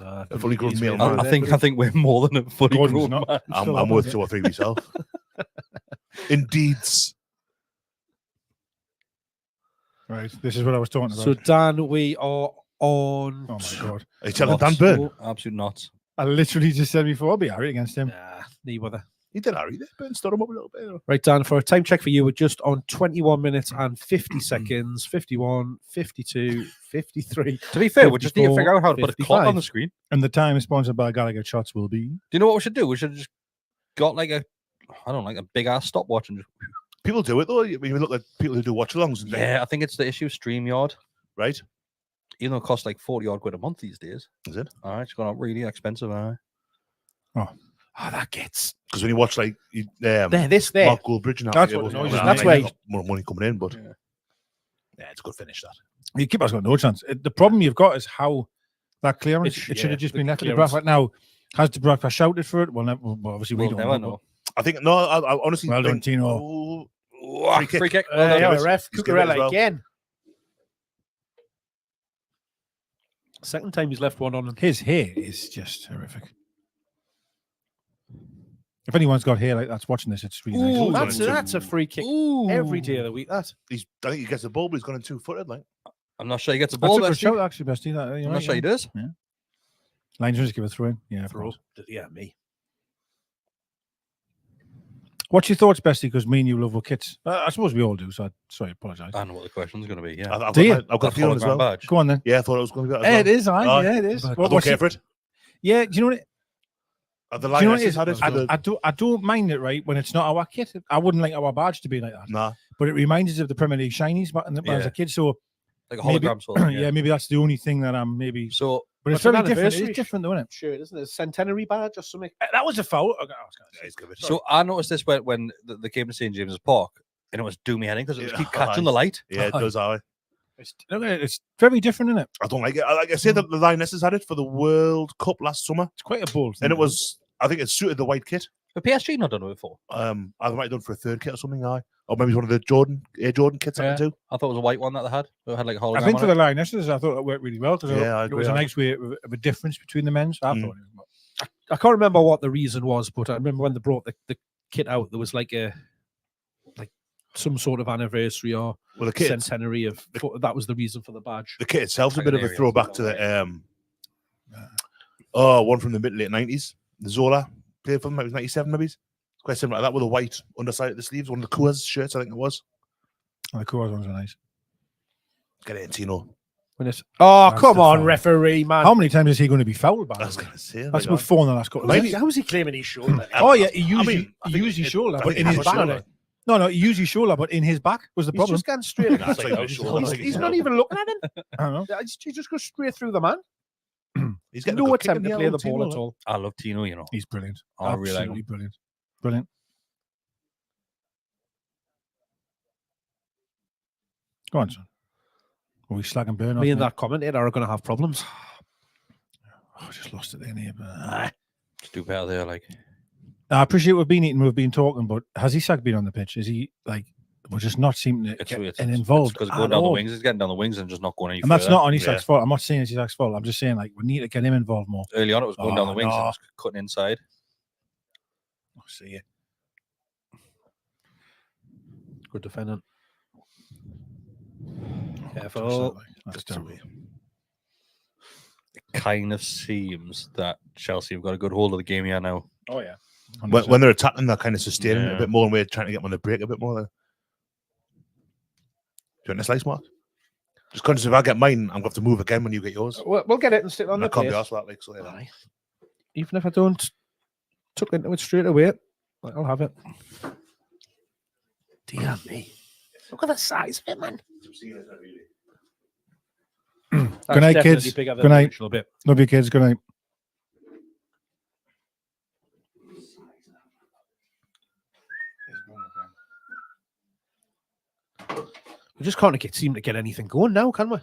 A fully grown male I, man. I think we're more than a fully Gordon's grown not. man. I'm worth 2 or 3 myself. Indeed. Right, this is what I was talking about. So, Dan, we are on. Oh my God. Are you telling Dan Nuts. Burn? Absolute nuts. I literally just said before, I'll be Harry against him. Nah, neither. He did Harry. Burn stirred him up a little bit. Right, Dan, for a time check for you, we're just on 21 minutes and 50 seconds, 51, 52, 53. To be fair, we just need to 54, figure out how to put a clock 55. on the screen. And the time is sponsored by GallowgateShots will be. Do you know what we should do? We should have just got like a, I don't know, like a big ass stopwatch and just, People do it though. I mean, you look at people who do watch alongs and yeah, I think it's the issue. StreamYard, right? even though it costs like 40 odd quid a month these days. Is it? All right, it's gone up really expensive. All right. Oh, that gets. Because when you watch like There, this there. Mark Goldbridge and that, That's yeah, what well, noises well, That's I where got more money coming in, but Yeah. yeah, it's a good finish that. The keeper's got no chance. The problem you've got is how that clearance. It's- It should yeah, have just the been left to clearance. Debrakar. Now, has Debrakar shouted for it? Well, obviously we We'll don't never know. know. I think no. I honestly Well done, think, Tino. oh, Oh, Free kick. Well done, Yeah, Davis. ref, He's given it as Cucurella well. again. Second time he's left one on. His hair is just horrific. If anyone's got hair like that's watching this, it's really Ooh, nice. That's a free kick Ooh. every day of the week. That. I think he gets the ball, but he's gone in 2-footed. Like I'm not sure he gets a That's ball. a good Actually. shout, actually, Bestie. I'm not sure he does. Linesman just give a throw in. Yeah, Throw. Yeah, me. What's your thoughts, Bestie? Because me and you love our kits. I suppose we all do. So I apologise. I know what the question's going to be. Yeah, I've got a feeling as well. Badge. Go on then. Yeah, I thought it was going to be that. Yeah, it is. Yeah, it is. I don't care for it. Yeah, do you know what? The Do you know what it is? I don't mind it, right, when it's not our kit. I wouldn't like our badge to be like that. Nah. But it reminds us of the Premier League shinies back when I was a kid. So like a hologram sort of, yeah, maybe that's the only thing that I'm maybe. So, but it's very different. It's different, though, isn't it? Sure, isn't it? A centenary badge or something? That was a foul. So I noticed this when they came to St James's Park, and it was doomy heading because it was keep catching the light. Yeah, it does. It's very different, isn't it? I don't like it. Like I said, the Lionesses had it for the World Cup last summer. It's quite a bold thing. And it was, I think it suited the white kit. But PSG not done it before. I might have done for a third kit or something. Or maybe it's one of the Air Jordan kits I can do. I thought it was a white one that they had. It had like a hologram. I think for the Lionesses, I thought it worked really well because I it was a nice way of a difference between the men's. I thought it was. I can't remember what the reason was, but I remember when they brought the kit out, there was like some sort of anniversary or centenary of that was the reason for the badge. The kit itself's a bit of a throwback to the one from the mid-late 90s. The Zola played for them. It was 97 maybe. It's quite similar to that with a white underside of the sleeves. One of the Coors shirts, I think it was. Oh, the Coors ones are nice. Get it in, Tino. Come on, referee, man. How many times is he going to be fouled by? I was going to say. That's about 4 in the last couple of How was he claiming his shoulder? He used his shoulder, but in his back. No, he used his shoulder, but in his back was the problem. He's just going straight. He's not even looking at him. I don't know. He just goes straight through the man. He's getting no attempt to play the ball at all. I love Tino, you know. He's brilliant. Absolutely brilliant. Brilliant. Go on, son. Are we slagging burn off? Me and that commentator are going to have problems. I just lost it there. Just do better there, like. I appreciate we've been eating, we've been talking, but has Isak been on the pitch? Is he like we're just not seeming to get involved? Because going down the wings, he's getting down the wings and just not going any further. And that's not on Isak's fault. I'm not saying it's Isak's fault. I'm just saying like we need to get him involved more. Early on, it was going down the wings and cutting inside. I'll see you. Good defendant. Careful. That's terrible. It kind of seems that Chelsea have got a good hold of the game here now. Oh yeah. When they're attacking, they're kind of sustaining it a bit more, and we're trying to get them on the break a bit more. Do you want a slice, Mark? Just conscious if I get mine, I'm going to have to move again when you get yours. We'll get it and stick it on the plate. I can't be asked for that, like, so yeah. Even if I don't tuck into it straight away, I'll have it. Dear me. Look at the size of it, man. Good night, kids. Good night. Love you, kids. Good night. We just can't seem to get anything going now, can we?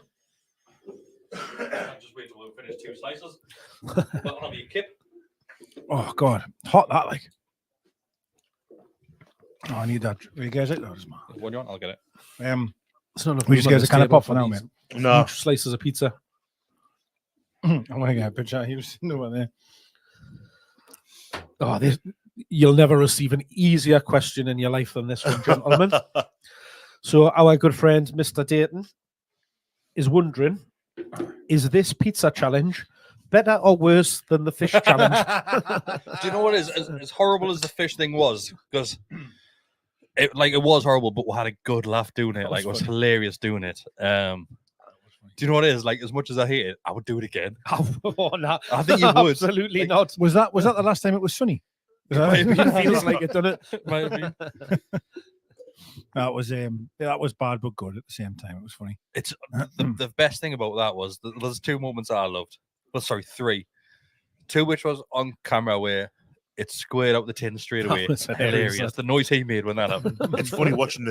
Just wait till we finish 2 slices. That'll have your kip. Oh God, hot that like. Oh, I need that. Will you guys it? What do you want? I'll get it. It's not we just get a kind of pop for now, man. No slices of pizza. I'm gonna get a picture. He was sitting over there. Oh, you'll never receive an easier question in your life than this one, gentlemen. So our good friend, Mr. Dayton, is wondering, is this pizza challenge better or worse than the fish challenge? Do you know what is as horrible as the fish thing was? Because it was horrible, but we had a good laugh doing it. It was hilarious doing it. Do you know what it is? Like, as much as I hate it, I would do it again. Oh, no. I think you would. Absolutely not. Was that the last time it was sunny? It feels like it, doesn't it? Might have been. That was bad but good at the same time. It was funny. It's the best thing about that was there's 2 moments that I loved. Well, sorry, 3. 2 which was on camera where it squared out the tin straight away. Hilarious. The noise he made when that happened. It's funny watching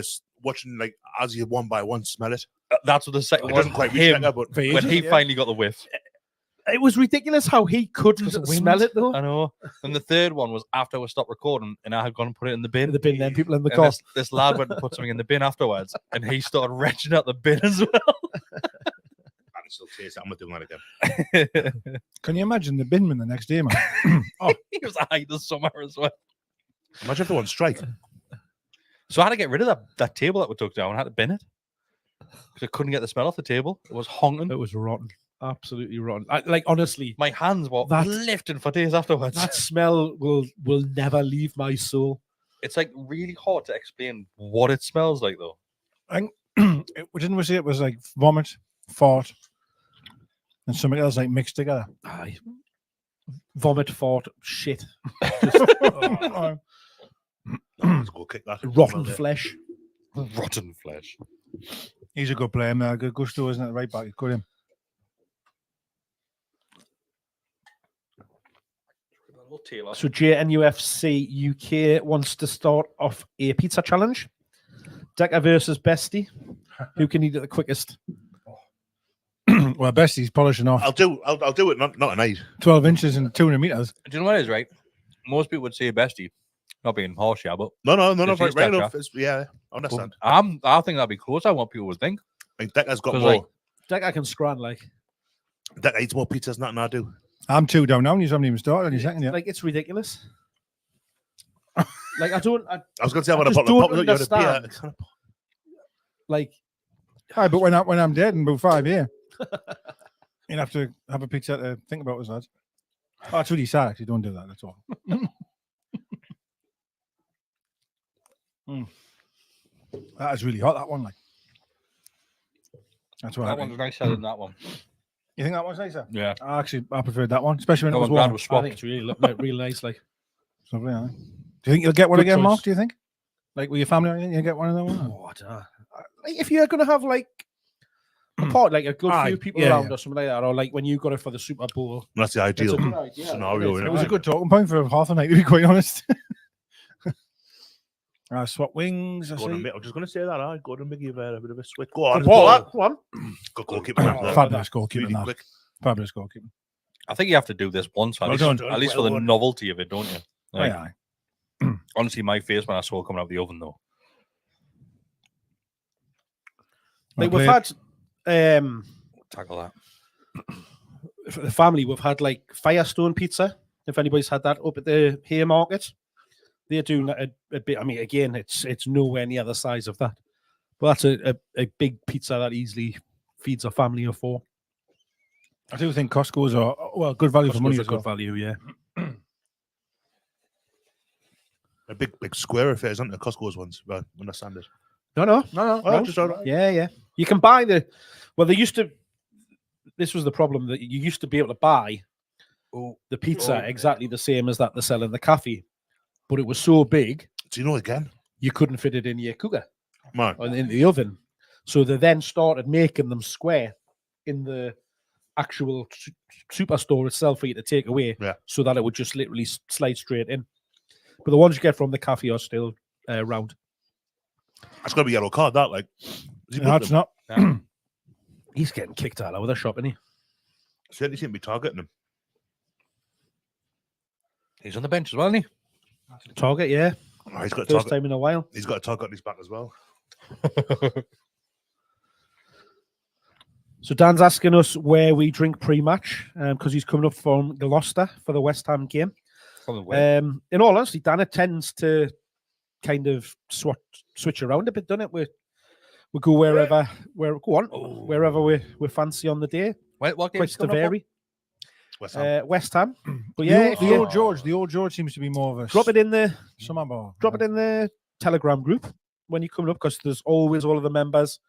like as you one by one smell it. That's what the second one. Doesn't quite reach that, but when he finally got the whiff. It was ridiculous how he couldn't smell it, though. I know. And the third one was after we stopped recording, and I had gone and put it in the bin. Then people in the car. This lad went and put something in the bin afterwards, and he started wrenching out the bin as well. I still taste it. I'm not doing that again. Can you imagine the binman the next day, man? He was high this summer as well. Imagine if they want strike. So I had to get rid of that table that we took down. I had to bin it because I couldn't get the smell off the table. It was honking. It was rotten. Absolutely rotten. Honestly, My hands were That- lifting for days afterwards. that smell will never leave my soul. It's like really hard to explain what it smells like, though. Didn't we say it was like vomit, fart, and something else like mixed together? Aye. Vomit, fart, shit, Let's go kick that. rotten flesh. Rotten flesh. He's a good player, man. Good Gusto, isn't it? Right back, you got him. So NUFC UK wants to start off a pizza challenge. Decker versus Bestie. Who can eat it the quickest? Well, Bestie's polishing off I'll do it. Not tonight. 12 inches and 200 meters. Do you know what it is, right? Most people would say Bestie, not being harsh, yeah, but No. It's Right texture. enough. Yeah, I understand. I think that'd be close. I want people would think. I think Decker's got 'Cause, more. like, Decker can scran Decker eats more pizzas than I do. I'm 2 down now, and you haven't even started any second yet. it's ridiculous. I don't. I was going to say I want to just bottle of don't pop. You had a understand. beer. Aye, but when I'm dead in about 5 years, you'll have to have a pizza to think about us, lads. Oh, it's really sad, actually. Don't do that. That's all. That is really hot, that one. That's what that I think. one's nicer than that one. You think that one's nicer? Yeah. I preferred that one, especially when That it was one glad warm. was I swapped. think it's really really nice. It's lovely, aye. Do you think you'll get one Good again, choice. Mark? Do you think? Like with your family or anything, you get one of them? Oh, I don't know. If you're gonna have a part, a good Aye, few people yeah, around yeah. or something like that, or when you got it for the Super Bowl. That's the It's ideal a good idea. scenario. It It innit? was a good talking point for half a night, to be quite honest. Swap wings. I Gordon see. Mick- I'm just going to say that. Gordon Mick gave a bit of a switch. Go on. Go on. Good goalkeeper. that. Fabulous goalkeeper. Really that. quick. Fabulous goalkeeper. I think you have to do this once, at Well least, done. at least for Well the done. novelty of it, don't you? Like, Aye. honestly, my face when I saw it coming out of the oven, though. We've play had Tackle that. for the family. We've had Firestone pizza. If anybody's had that up at the Haymarket, they're doing a bit. I mean, again, it's nowhere near the size of that, but that's a big pizza that easily feeds a family of 4. I do think Costco's are good value for money. Costco's a As well. good value, yeah. A big square affair, isn't it? Costco's ones. Well, I understand it. No. Oh, just all right. Yeah. You can buy they used to. This was the problem that you used to be able to buy the pizza exactly the same as that they sell in the cafe, but it was so big Do you know again? you couldn't fit it in your cooker Man, or in the oven. So they then started making them square in the actual superstore itself for you to take away, so that it would just literally slide straight in. But the ones you get from the cafe are still round. that's got to be a yellow card, that. Is he No, it's not. He's getting kicked out of the shop, isn't he? Certainly seem to be targeting him. He's on the bench as well, isn't he? Target, yeah. Oh, he's got a First target. time in a while. He's got a target on his back as well. So Dan's asking us where we drink pre-match because he's coming up from Gloucester for the West Ham game. From the way. In all honesty, Dan, it tends to kind of switch around a bit, doesn't it? We go wherever we fancy on the day. What Quite game's to coming up? vary. West Ham. But yeah, The old George seems to be more of a drop it in the summer ball. Telegram group when you're coming up because there's always all of the members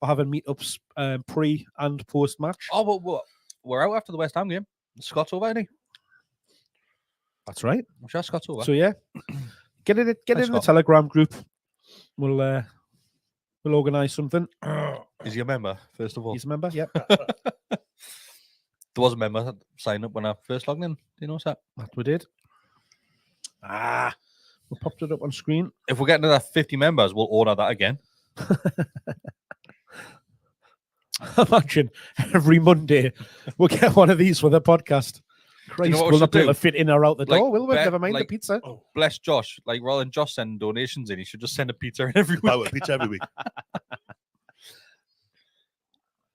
are having meetups pre and post match. Oh, but we're out after the West Ham game. Scott's over, isn't he? That's right. I'm sure Scott's over. So yeah, get it in the Scott. Telegram group. We'll organise something. Is he a member, first of all? He's a member. Yep. There was a member that signed up when I first logged in. Do you know that? That we did. We popped it up on screen. If we're getting to that 50 members, we'll order that again. Imagine every Monday we'll get one of these for the podcast. Christ, what we we'll not should be able do? to fit in or out the Like, door, will we? bet- Never mind like- the pizza. Bless Josh. Like, rather than Josh sending donations in, he should just send a pizza in every week. Buy a pizza every week.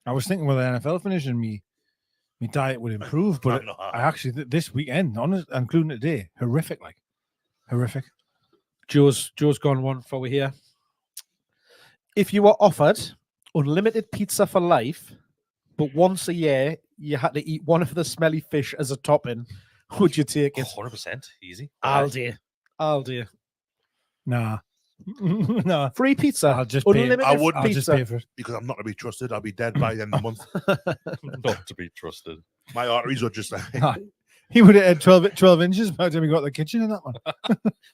I was thinking with the NFL finishing, my diet would improve, but No. I actually this weekend, honest, including today, horrific. Joe's gone one for we here. If you were offered unlimited pizza for life, but once a year you had to eat one of the smelly fish as a topping, would you take it? 100% easy. I'll do. Nah. No. Free pizza. I'll just pay. Unlimited I wouldn't. I'll just pizza. pay for it. Because I'm not to be trusted. I'll be dead by the end of the month. Not to be trusted. My arteries are just like... He would have had 12 inches by the time he got the kitchen in that one.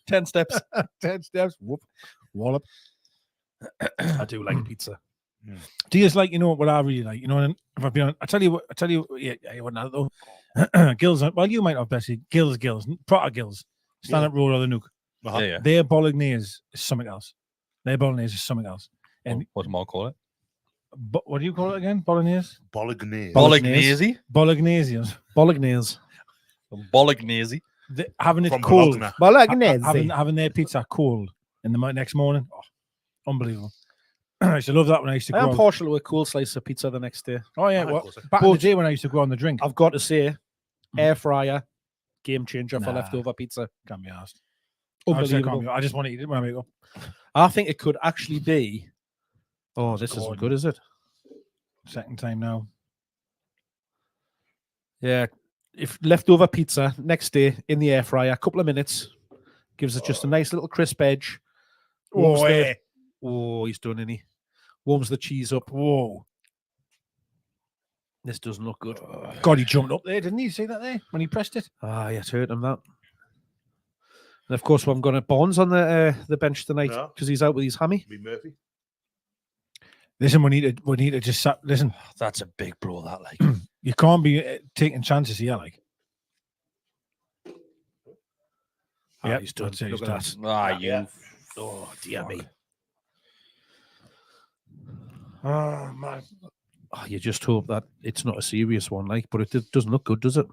10 steps. 10 steps. Whoop. Wallop. I do like pizza. Do you like, what I really like? And if I've been on, I tell you, yeah, you wouldn't have though. Gills, well, you might have Bessie. Gills, Proper Gills. Stand up roll or the Nook. Yeah. Their bolognese is something else. Their bolognese is something else. And what do Mark call it? what do you call it again? Bolognese? Bolognese. Bolognese. Bolognese. Having it From cold. Bologna. Having their pizza cold in the next morning. Oh, unbelievable. I used to love that when I used to I go. am partial to a cool slice of pizza the next day. Oh yeah, back in the day when I used to go on the drink. I've got to say, air fryer, game changer for leftover pizza. Can't be asked. Unbelievable. I just want to eat it when I wake up. I think it could actually be. Oh, this isn't good, is it? Second time now. Yeah. If leftover pizza next day in the air fryer, a couple of minutes, gives it just a nice little crisp edge. Oh, he's done, isn't he? Warms the cheese up. Whoa. This doesn't look good. God, he jumped up there, didn't he? See that there when he pressed it? Ah, yeah, it hurt him that. And of course, I'm going to Bonds on the bench tonight because he's out with his hammy. Me Murphy. Listen, we need to just listen. That's a big blow, that like. You can't be taking chances here, like. Yeah, he's done. Look at that. You. Oh, dear me. Oh man. Oh, you just hope that it's not a serious one, like, but it doesn't look good, does it?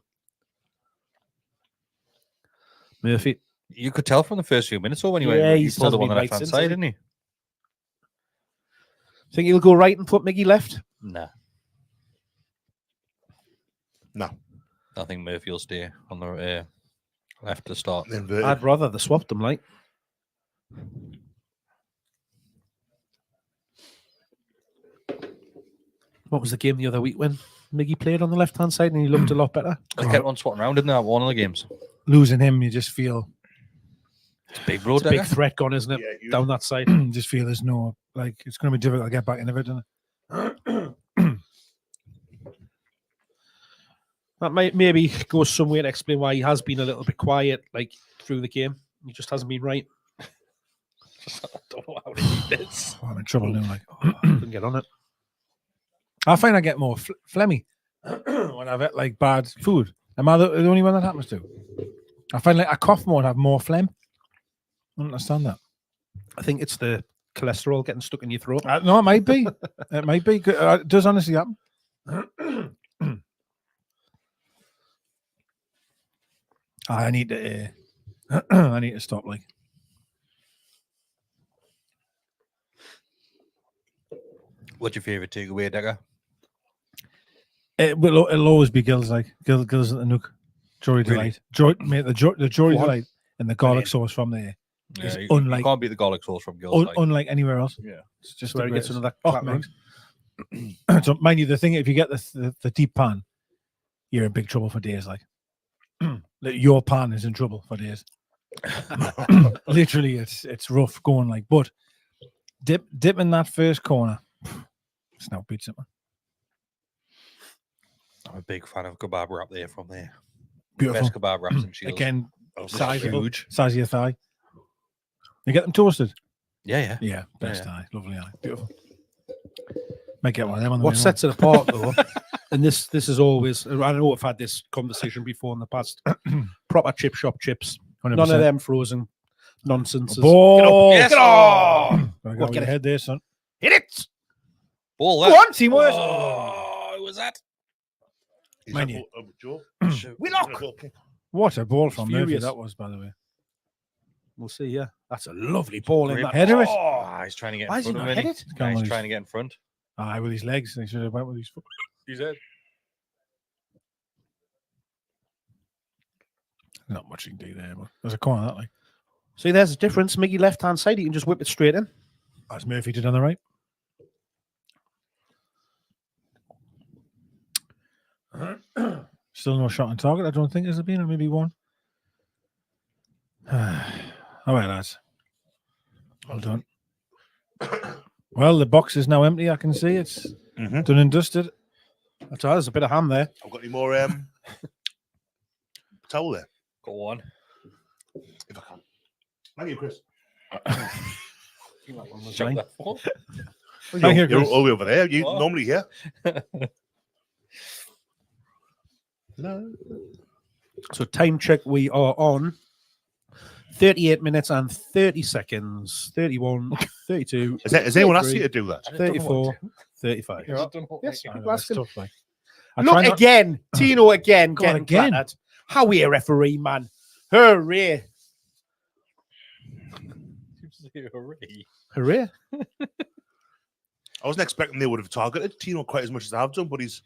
Murphy. You could tell from the first few minutes, or when you he pulled the one on the right left hand since, side, didn't he? Think he'll go right and put Miggy left? No. I think Murphy will stay on the left to start. I'd rather they swapped them, like. What was the game the other week when Miggy played on the left-hand side and he looked a lot better? They kept on swatting around, didn't they, at one of the games? Losing him, you just feel it's a big road, it's a big threat gone, isn't it? Yeah, down that side. Just feel there's no, like, it's going to be difficult to get back into it, isn't it? That might maybe go somewhere to explain why he has been a little bit quiet, like, through the game. He just hasn't been right. I don't know how to eat this. I'm in trouble now, like. Couldn't get on it. I find I get more phlegmy when I've had, like, bad food. Am I the only one that happens to? I find, like, I cough more and have more phlegm. I don't understand that. I think it's the cholesterol getting stuck in your throat. No, it might be. It might be. It does honestly happen. I need to. I need to stop. Like, what's your favorite takeaway, Decker? It'll always be Gills. Like Gills at the Nook, Jory Delight. Mate, the Jory Delight and the garlic sauce from there. Yeah, you unlike can't beat the garlic sauce from Gills. Unlike anywhere else. Yeah, it's just where it gets into that clap mix. So mind you, the thing, if you get the deep pan, you're in big trouble for days. Like your pan is in trouble for days. Literally, it's rough going. Like, but dip in that first corner. It's now pizza, man. I'm a big fan of kebab wrap there from there. Beautiful. Best kebab wraps and shields. Again, size of your thigh. You get them toasted? Yeah. Best eye. Lovely eye. Beautiful. Might get one of them on the What way sets it apart, though, and this is always, I know I've had this conversation before in the past, proper chip shop chips. 100%. None of them frozen nonsense. Ball! Get on! Get your head there, son. Hit it! Ball Go on, teamwork! Oh, who was that? We lock! What a ball from Murphy furious. that was, by the way. We'll see, yeah. That's a lovely ball in that. Head of it. Oh, he's trying to get in front of him. He's trying to get in front. Aye, with his legs. He should have went with his foot. His head. Not much you can do there, but there's a corner that like. See, there's a difference. Miggy left-hand side, you can just whip it straight in. As Murphy did on the right. Still no shot on target. I don't think there's been, or maybe one. All right, lads. Well done. Well, the box is now empty. I can see it's done and dusted. That's all. There's a bit of ham there. I've got any more towel there? Go on. If I can. Thank you, Chris. Shut that phone. You're all the way over there. You normally here. No. So time check. We are on 38 minutes and 30 seconds. 31, 32. Has anyone asked you to do that? 34, 35. Yes, Look again. Tino again. Go on Getting again. flattered. How are you, referee, man? Hooray. Hooray. Hooray. I wasn't expecting they would have targeted Tino quite as much as I've done, but he's.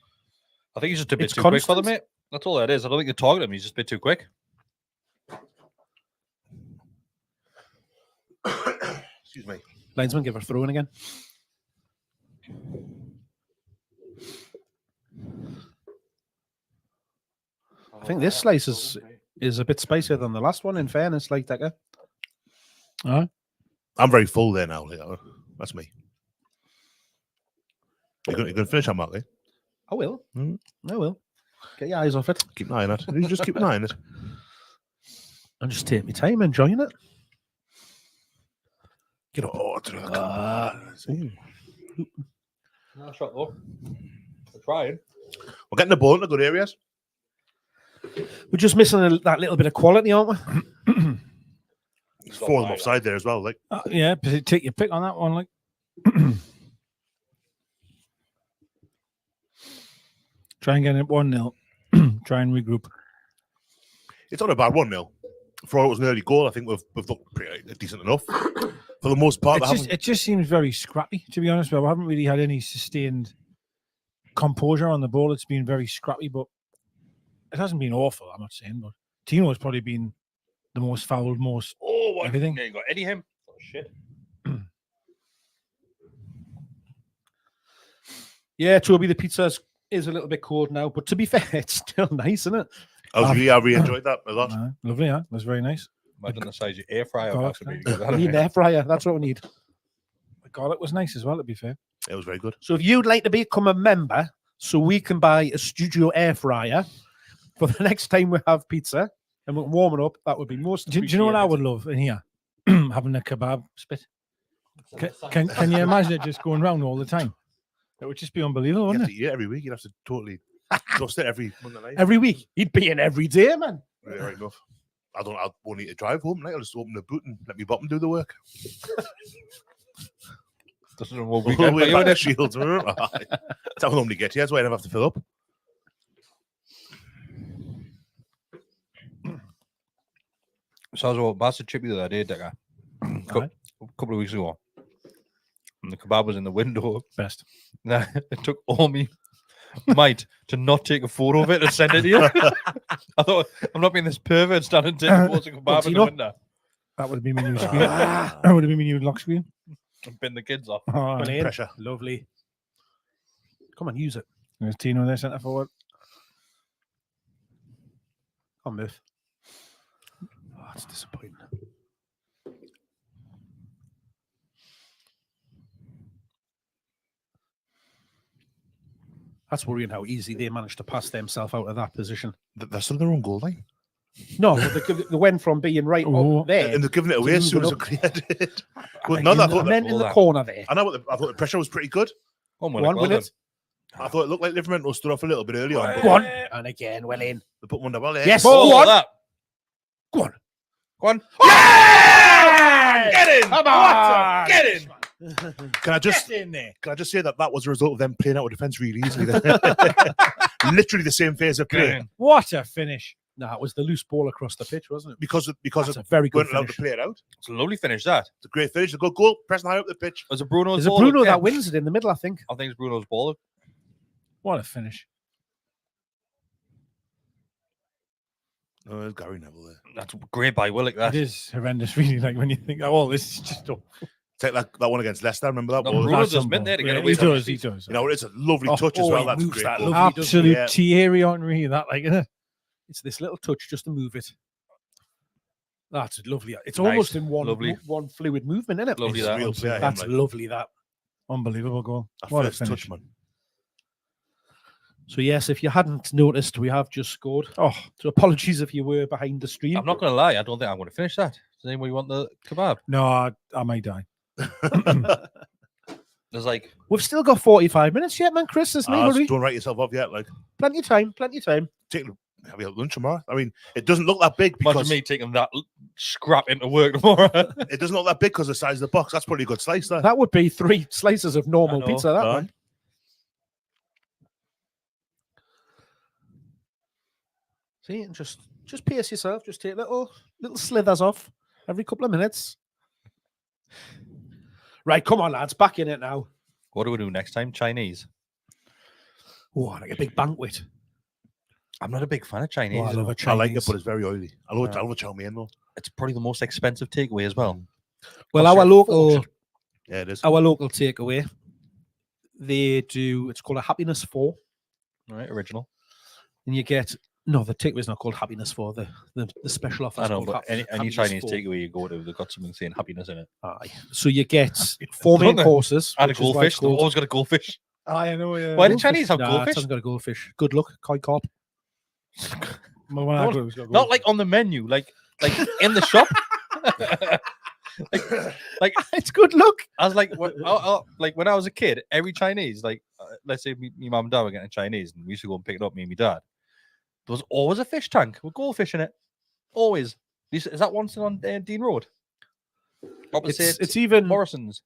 I think he's just a bit It's too quick for constant. them, mate. That's all that is. I don't think they target him. He's just a bit too quick. Excuse me. Linesman, give her throw in again. I think this slice is a bit spicier than the last one, in fairness, like Decker. I'm very full there now. That's me. You're going to finish that, Mark? I will. Mm. I will. Get your eyes off it. Keep an eye on it. You just keep an eye on it. And just take my time enjoying it. Get up. Oh, No shot though. We're trying. We're getting the ball in the good areas. We're just missing that little bit of quality, aren't we? There's four of them offside there as well. Like, yeah, take your pick on that one. Like, try and get it 1-0. Try and regroup. it's not a bad 1-0. For all it was an early goal, I think we've looked pretty decent enough. For the most part, It just seems very scrappy, to be honest. But we haven't really had any sustained composure on the ball. It's been very scrappy, but it hasn't been awful, I'm not saying. But Tino has probably been the most fouled, most everything. You got Eddie him. Oh, shit. Yeah, Toby, the pizza is a little bit cold now, but to be fair, it's still nice, isn't it? I really enjoyed that a lot. Lovely, yeah. That's very nice. Imagine the size of your air fryer. God, That's a really good. We need an air fryer. That's what we need. The garlic was nice as well, to be fair. It was very good. So if you'd like to become a member so we can buy a studio air fryer for the next time we have pizza and we'll warm it up, that would be most Do you know what I would love in here? Having a kebab spit. Can you imagine it just going round all the time? It would just be unbelievable, You wouldn't have it? to eat it every week. You'd have to totally dust it every Monday night. Every week. He'd be in every day, man. Yeah, right enough. I won't need to drive home. Like, I'll just open the boot and let me bottom do the work. Doesn't know what All the way back to Shields. That's how I normally get here. That's why I never have to fill up. So I was about Bastard Chippy the other day, Decker. A couple of weeks ago. And the kebab was in the window. Best. Now, it took all me might to not take a photo of it and send it to you. I thought, I'm not being this pervert standing taking photos of kebab in the window. That would have been my new screen. That would have been my new lock screen. And bin the kids off. Oh, Brilliant. Pressure. Lovely. Come on, use it. there's Tino there, centre forward. Come on, move. Oh, that's disappointing. That's worrying how easy they managed to pass themselves out of that position. They're still in their own goal line. No, they went from being right up there. And they're giving it away as soon as move they it cleared it. Well, I no, I thought meant in the corner there. I thought the pressure was pretty good. One Will it? I thought it looked like Livermore stood off a little bit early on. Go on. And again, well in. They put one down well there. Yes. Oh, Go on. that. Go on. Go on. Yeah! Get in! Come on! Get in! Can I just in there. Can I just say that was a result of them playing out of defence really easily? Literally the same phase of Get play in. What a finish. No, it was the loose ball across the pitch, wasn't it? because That's it a very good weren't allowed to finish. play it out. It's a lovely finish, that. It's a great finish. A good goal, pressing high up the pitch. Was it Bruno's Is it ball? Bruno Yeah. that wins it in the middle, I think? I think it's Bruno's ball. What a finish. Oh, there's Gary Neville there. That's great by Willock, that. It is horrendous, really. Like when you think, oh, this is just. Tell Take that one against Leicester. Remember that? No, was Bruno does mint there to get away. He does. He does. You know, it's a lovely touch as well. That's he moves great. that Goal. lovely, doesn't he? Absolute Thierry Henry, that like, isn't it? It's this little touch just to move it. That's lovely. It's Nice. almost in Lovely. one fluid movement, isn't it? Lovely He's a that. real player, That's him, like. lovely. That. Unbelievable goal. That What a first finish. touch, man. So yes, if you hadn't noticed, we have just scored. Oh, So apologies if you were behind the stream. I'm not going to lie. I don't think I'm going to finish that. Does anybody want the kebab? no, I may die. There's like We've still got 45 minutes yet, man. Chris, there's no hurry. Don't write yourself off yet. Like, Plenty of time. Plenty of time. have you had lunch tomorrow? I mean, it doesn't look that big imagine because me taking that scrap into work tomorrow. it doesn't look that big because of the size of the box. That's probably a good slice there. That would be 3 slices of normal I know. pizza. That Aye. one. See, and just pace yourself. Just take little slithers off every couple of minutes. Right, come on, lads, back in it now. What do we do next time? Chinese. Oh, like a big banquet. I'm not a big fan of Chinese. Oh, I love a I Chinese. like it, but it's very oily. I love Yeah. I love chow mein though. It's probably the most expensive takeaway as well. Well, Costs our you a local fortune. Yeah, it is. our local takeaway, they do. It's called a Happiness 4, All right, original. and you get no. The takeaway is not called Happiness 4. The special offer. I is know, called but any Happiness Chinese 4. takeaway you go to, they've got something saying happiness in it. Aye. So you get 4 main Don't they? courses. And a which is why goldfish. it's They've called- always got a goldfish. I know. Yeah. Why did Chinese have Nah, it goldfish? hasn't got a goldfish. Good luck, koi carp. Not like on the menu, like in the shop. like It's good luck. I was like, like when I was a kid, every Chinese, like let's say me mum and dad were getting Chinese, and we used to go and pick it up, me and my dad. There was always a fish tank with goldfish in it. Always. Is that one still on Dean Road? Opposite It's even Morrison's.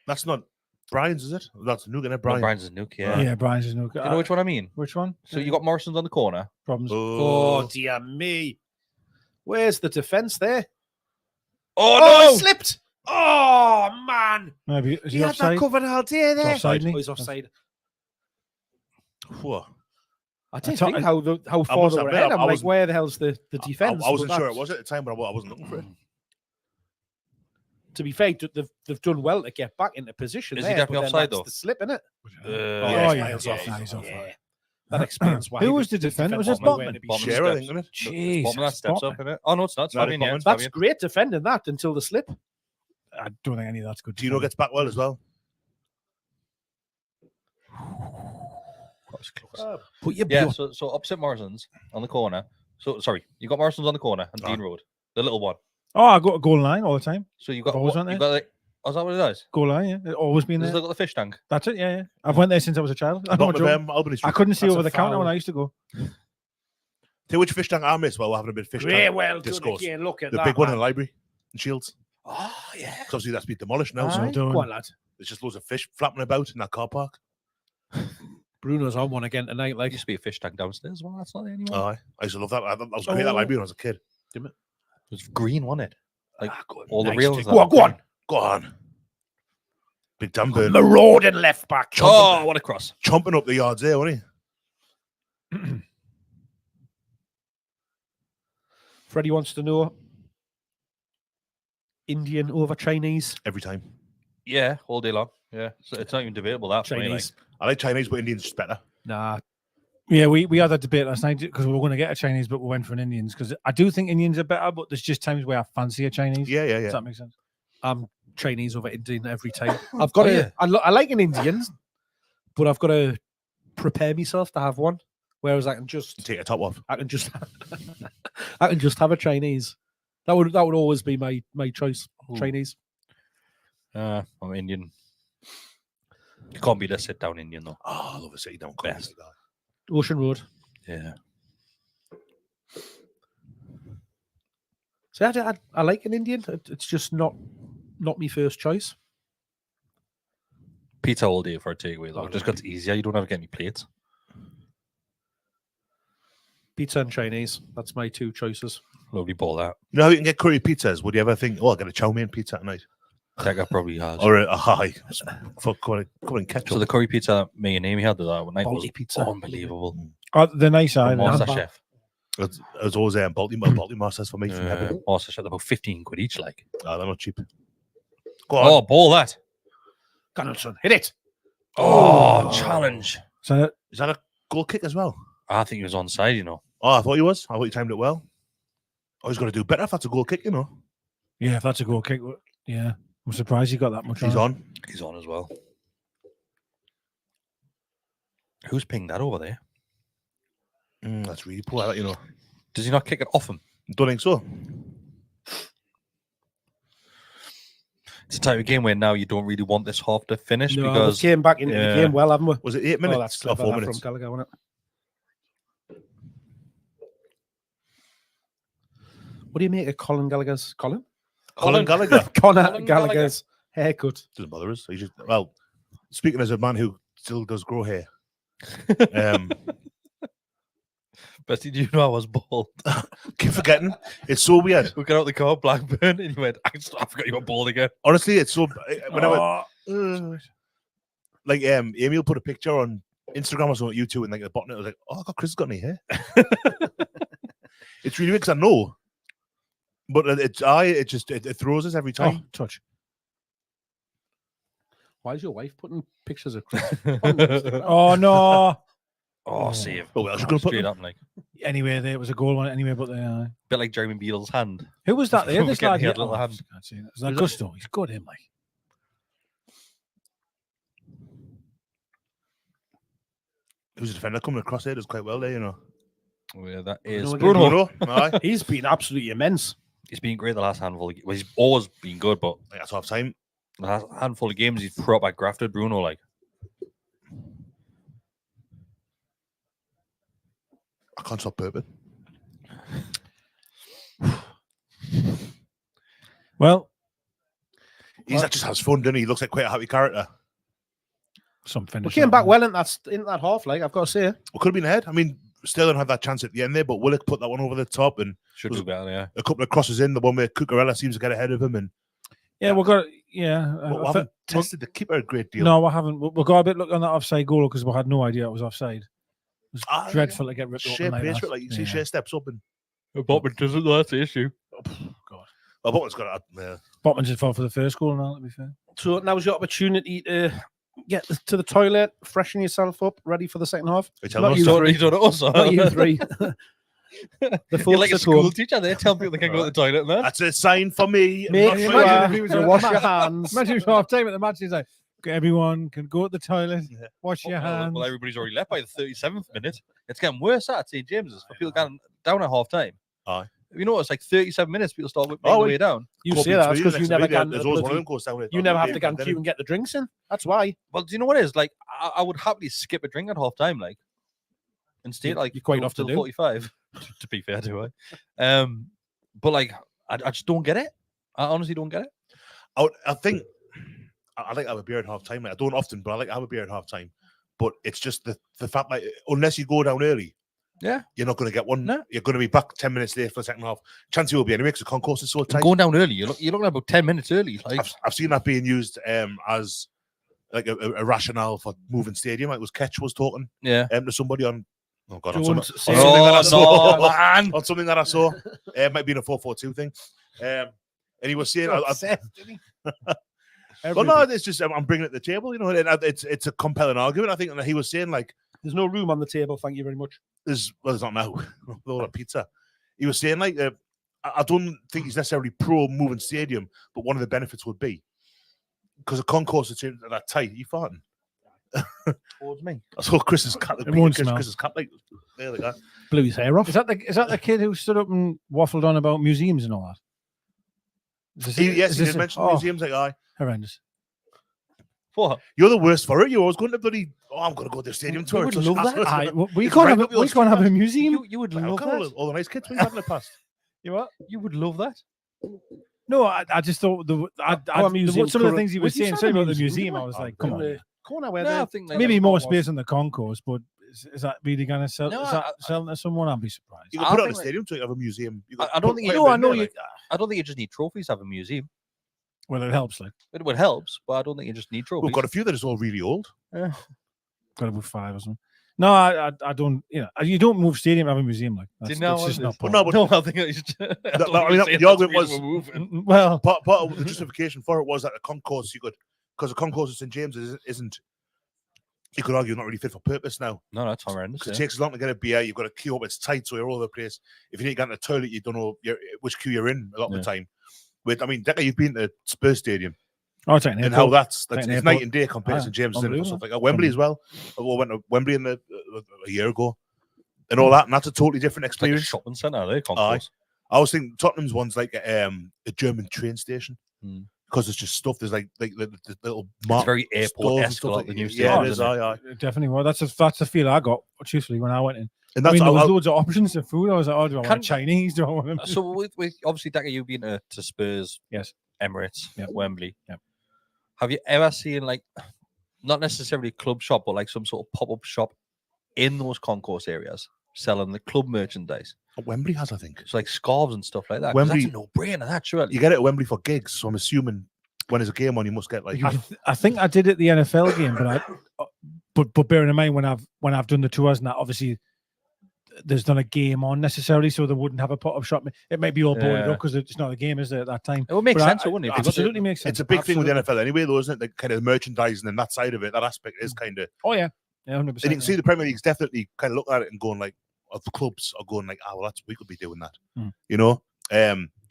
That's not Brian's, is it? That's Newcastle, No, Brian. Brian's is Nuke, yeah. Yeah, Brian's is no. Do you know which one I mean? Which one? So you got Morrison's on the corner. Problems. Oh dear me. Where's the defense there? Oh, Oh, no! it slipped. Oh man. Maybe is He he had offside? that covered all day there. Offside, isn't he? Oh, he's offside. Whoa. I didn't thought- think how far must they were admit, ahead. I I'm like, wasn't- where the hell's the defense? I wasn't But sure it that's- was at the time, but I wasn't looking for it. To be fair, they've done well to get back into position. Is he there, definitely but then offside, that's though? The slip in it. Yeah, yeah, miles yeah, off. yeah, he's off. Yeah. That explains why. Who was the defender? Was it Botman? Botman? Botman Share, I think, steps. isn't it? Jeez, Botman that steps up in it. Oh no, it's not. It's No, Fabian, yeah, Botman. it's That's Fabian. great defending that until the slip. I don't think any of that's good. Gino gets back well as well. That was close. Put your Yeah, blood- so opposite Morrison's on the corner. So sorry, you got Morrison's on the corner on Ah. Dean Road, the little one. Oh, I got a goal line all the time. So you got I've always what, went you there. got like, oh, is that what it is? Goal line, yeah. It's always been There's there. got the fish tank. That's it, yeah, yeah. I've went there since I was a child. I'm not Bottom of joking. Albany I Street. couldn't see That's over a the counter foul. when I used to go. Tell which fish tank I miss while we're having a bit of fish Very tank well done discourse. again. Look at The that. big one in man. the library in Shields. Oh yeah. 'Cause obviously that's been demolished now. Aye, So done. go on, lad. there's just loads of fish flapping about in that car park. Bruno's on one again tonight. There Like, used to be a fish tank downstairs. Well, that's not there anymore. Aye. I used to love that. That was great, that library when I was a kid. It was green, wasn't it? Like Good. all the Nice reels. tick. and go on, that. go on. Go on. Big damn bird. Marauding left back. Oh, what a cross! Chomping up the yards there, wasn't he? Freddie wants to know Indian over Chinese. Every time. Yeah, all day long. Yeah, so it's not even debatable. That for me, like. Chinese. I like Chinese, but Indians is better. Nah. Yeah, we had that debate last night because we were going to get a Chinese, but we went for an Indians because I do think Indians are better, but there's just times where I fancy a Chinese. Yeah, yeah, Does yeah. that make sense? I'm Chinese over Indian every time. I've got Oh, to. yeah. I like an Indian, but I've got to prepare myself to have one. Whereas I can just Take a top off. I can just have a Chinese. That would always be my choice. Ooh. Chinese. I'm Indian. You can't be the sit down Indian though. Oh, I love a sit down Best. like that. Ocean Road. Yeah. So I like an Indian. It's just not my first choice. Pizza all day for a takeaway though. Oh, Just 'cause it's easier. You don't have to get any plates. Pizza and Chinese. That's my two choices. Lovely ball that. You know how you can get curry pizzas? Would you ever think, oh, I'll get a chow mein pizza tonight? Tekka probably has. Or a hi. Fuck, come on, ketchup. So the curry pizza that me and Amy had that one night was Balti pizza. unbelievable. The nice From side. Master Namba. Chef. It was always Baltimore says for me from heaven. Master Chef, about 15 quid each. Like, Oh, they're not cheap. Go on. Oh, ball that. Donaldson, hit it. Oh, challenge. So Is that a goal kick as well? I think he was onside, you know. Oh, I thought he was. I thought he timed it well. Oh, he's got to do better if that's a goal kick, you know. yeah, if that's a goal kick, yeah, I'm surprised he got that much. He's on. He's on as well. Who's pinged that over there? That's really poor, you know. Does he not kick it off him? Don't think so. It's a type of game where now you don't really want this half to finish No, because we came back into the game well, haven't we? Was it 8 minutes? Oh, that's clever, 4 that minutes? from Gallagher, wasn't it? What do you make of Colin Gallagher's Colin Gallagher. Conor Gallagher's haircut? Doesn't bother us. He just, well, speaking as a man who still does grow hair. Bestie, do you know I was bald? Keep forgetting. It's so weird. We got out the car, Blackburn, and you went, I forgot you were bald again. Honestly, it's so whenever like Amy will put a picture on Instagram or something, YouTube, and like at the bottom it was like, oh, God, Chris has got any hair. It's really weird because I know, but it throws us every time. Touch. Why is your wife putting pictures of Chris? Oh no! Oh, save. Oh, well, she's gonna put straight them. up, like Anyway, there was a goal on it anyway, but a bit like Jeremy Beadle's hand. who was that there? This Forgetting lad he here. had a little Oh, hand. I can't see it. Is that Gusto? He's good, him like. Who's the defender coming across here? Does quite well there, you know. Oh, yeah, that is Bruno. Aye. He's been absolutely immense. He's been great the last handful. Well, he's always been good, but That's half time. the last handful of games he's proper grafted. Bruno, like. I can't stop burping. Well, He's just has fun, doesn't he? He looks like quite a happy character. something. We came back well in that half, like I've got to say. We could have been ahead. I mean, Sterling had that chance at the end there, but Willock put that one over the top, and Should do better, yeah. a couple of crosses in. The one where Cucurella seems to get ahead of him, and Yeah, we've got. Yeah, we haven't tested the keeper a great deal. No, we haven't. We got a bit look on that offside goal because we had no idea it was offside. It was dreadful to get ripped Shea open like pace, that. like you see, Shea steps up and Botman doesn't know that's the issue. God. well, Botman's got a Botman just fell for the first goal now, to be fair. So now's your opportunity to get to the toilet, freshen yourself up, ready for the second half. telling us you so. three. He's done it also. Not you three. The You're like a folks at school home. teacher. They tell people they can go to the toilet, man. That's a sign for me. Make Not sure for you. Imagine if he was you at wash the your match. hands. Imagine if half time at the match, he's like, everyone can go to the toilet, wash your hands. Well, everybody's already left by the 37th minute. It's getting worse at St. James's for people going down at half time. Aye. You know, it's like 37 minutes people start making Oh, the way down. You Could say be that three because the you next never week. can. There's always one of them goes down. You never have to go and queue and get the drinks in. That's why. Well, do you know what it is? Like, I would happily skip a drink at half time, like, and stay like You quite up often till do. 45. To be fair, do I? But like, I just don't get it. I honestly don't get it. I think I like to have a beer at half time. Like, I don't often, but I like to have a beer at half time. But it's just the fact that unless you go down early, Yeah. you're not going to get one. No. You're going to be back 10 minutes late for the second half. Chance you will be anyway because the concourse is so tight. Going down early, you're looking at about 10 minutes early. Like, I've seen that being used as like a rationale for moving stadium. Like, was Ketch was talking yeah. to somebody on. Oh God! On Jones something, saying- on something that I Oh, saw. no, man. On something that I saw. It might be in a 4-4-2 thing. And he was saying, well, no, it's just I'm bringing it to the table, you know, and it's a compelling argument. I think that he was saying like There's no room on the table. Thank you very much. there's not now with all that pizza. He was saying like I don't think he's necessarily pro moving stadium, but one of the benefits would be because the concourse is that tight. Are you farting? Towards me. I saw Chris's cat. It won't smell. Chris's cat like there they go. Blew his hair off. Is that the kid who stood up and waffled on about museums and all that? Yes, he did mention museums. Like, aye, horrendous. What? you're the worst for it. You're always going to bloody. Oh, I'm going to go to the stadium tour. would It's love just- that. Aye, we It's can't right have up your we can't have a museum. You would Like, love okay, that. all the nice kids we've had in the past. You what? You would love that. No, I just thought museum some of the current- things he was Was he saying, saying certainly a about the museum? museum, I was Oh, like, come on. the corner where No, I the think like Maybe the more was. space on the concourse, but is that really going to sell? No, is that selling to someone? I'd be surprised. You can I put it on the think, like- stadium to have a museum. You I could don't put think quite you- a No, bit I in know there, you. like. I don't think you just need trophies to have a museum. Well, it helps. Like, It helps, but I don't think you just need trophies. We've got a few that is all really old. got about 5 or something. No, I don't. You don't move stadium, have a museum like. That's just not. But no, but no, I think it's just, the argument was well, part of the justification for it was that the concourse because the concourse of St James's isn't. You could argue not really fit for purpose now. No, that's horrendous. It takes as long to get a beer. You've got to queue up. It's tight, so you're all over the place. If you need to get in the toilet, you don't know which queue you're in a lot of the time. Decca, you've been to Spurs Stadium. Oh, and how that's it's night and day compared to St James's and stuff like that. Wembley as well. I went to Wembley a year ago, and all that, and that's a totally different experience. Like a shopping centre, they concourse. I was thinking Tottenham's one's like a German train station. Because it's just stuff. There's like the little it's very airport-esque like the new stadium. Yeah, it is. It definitely was. That's the feel I got, truthfully, when I went in. And that's, there was loads of options of food. I was like, oh, do I want Chinese? Do I want them? So with obviously, Decker, you've been to Spurs, yes, Emirates, Wembley. Yep. Have you ever seen like not necessarily a club shop, but like some sort of pop-up shop in those concourse areas selling the club merchandise? Wembley has, I think. It's like scarves and stuff like that. Wembley, that's a no-brainer, that surely. You get it at Wembley for gigs, so I'm assuming when there's a game on, you must get like. I think I did it the NFL game, but bearing in mind when I've done the tours and that, obviously there's not a game on necessarily, so they wouldn't have a pop-up shop. It may be all boarded up because it's not a game, is there, at that time? It would make sense, wouldn't it? Absolutely makes sense. It's a big thing with the NFL anyway, though, isn't it? The kind of merchandising and that side of it, that aspect is kind of. Oh yeah, 100%. And you can see the Premier League's definitely kind of looking at it and going like, the clubs are going like, well, we could be doing that, you know.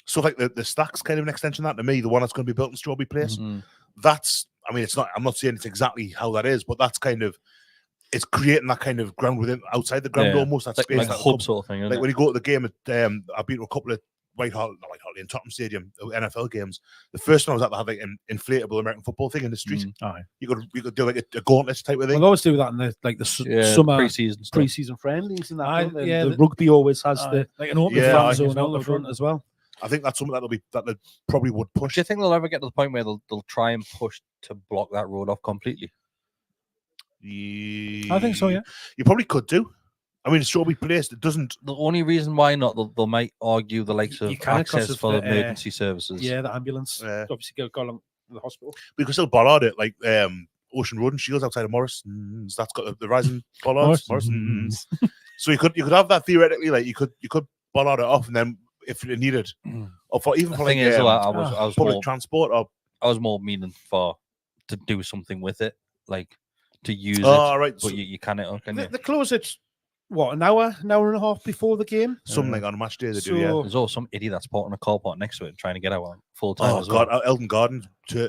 So like the Stacks kind of an extension of that to me, the one that's going to be built in Strawberry Place. That's, I mean, it's not. I'm not saying it's exactly how that is, but that's kind of. It's creating that kind of ground within, outside the ground, almost that space, like a hub sort of thing. Like when you go to the game at, I've been to a couple of White Hart in Tottenham Stadium NFL games. The first one I was at, they had like an inflatable American football thing in the street. You could do like a gauntlet type of thing. We'll always do that in the summer pre-season friendlies and that. The rugby always has like an open fan zone out the front as well. I think that's something that they probably would push. Do you think they'll ever get to the point where they'll try and push to block that road off completely? I think so, yeah. You probably could do. I mean, Strawberry Place, it doesn't. The only reason why not, they might argue the likes of access for the emergency services. Yeah, the ambulance. Obviously, go along to the hospital. We could still bollard it, like Ocean Road and Shields outside of Morrison's. That's got the rising bollards. Morrison's. So you could have that theoretically, like you could bollard it off, and then if it needed, or for even for like I was public more, transport, or I was more meaning to do something with it, like to use it. Right. But you can't. They close it. What, an hour and a half before the game? Something like on a match day they do, yeah. There's also some idiot that's parking a car park next to it and trying to get out full time. Oh, God, Elton Garden's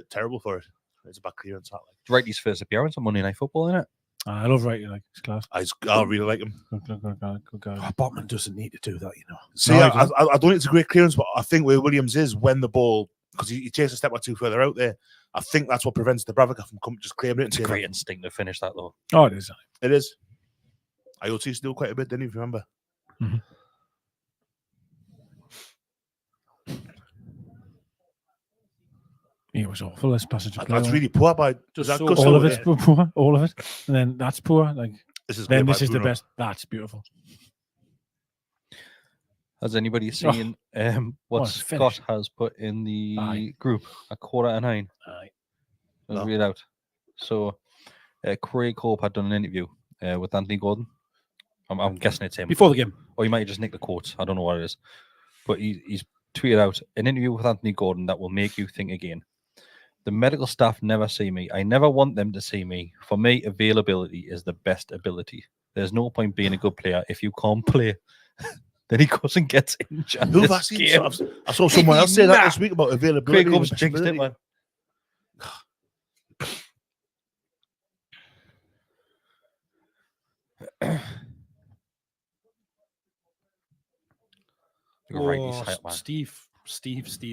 terrible for it. It's a back clearance. Wrighty's first appearance on Monday Night Football, isn't it? I love Wrighty, like, it's class. I really like him. Good guy. Botman doesn't need to do that, you know. See, I don't think it's a great clearance, but I think where Williams is when the ball, because he takes a step or two further out there, I think that's what prevents the Bravika from just claiming it. It's a great instinct to finish that, though. Oh, it is. It is. IoT still quite a bit, didn't you? Remember? It was awful. This passage. That's really poor. By all of it's poor. All of it, and then that's poor. Like this is the best. That's beautiful. Has anybody seen what Scott has put in the group at 8:45? I'll read out. So, Craig Hope had done an interview with Anthony Gordon. I'm guessing it's him. Before the game. Or you might have just nicked the quotes. I don't know what it is. But he's tweeted out an interview with Anthony Gordon that will make you think again. The medical staff never see me. I never want them to see me. For me, availability is the best ability. There's no point being a good player if you can't play. Then he goes and gets injured. Who I saw someone else say that this week about availability. Craig Hope's jinxed it, man.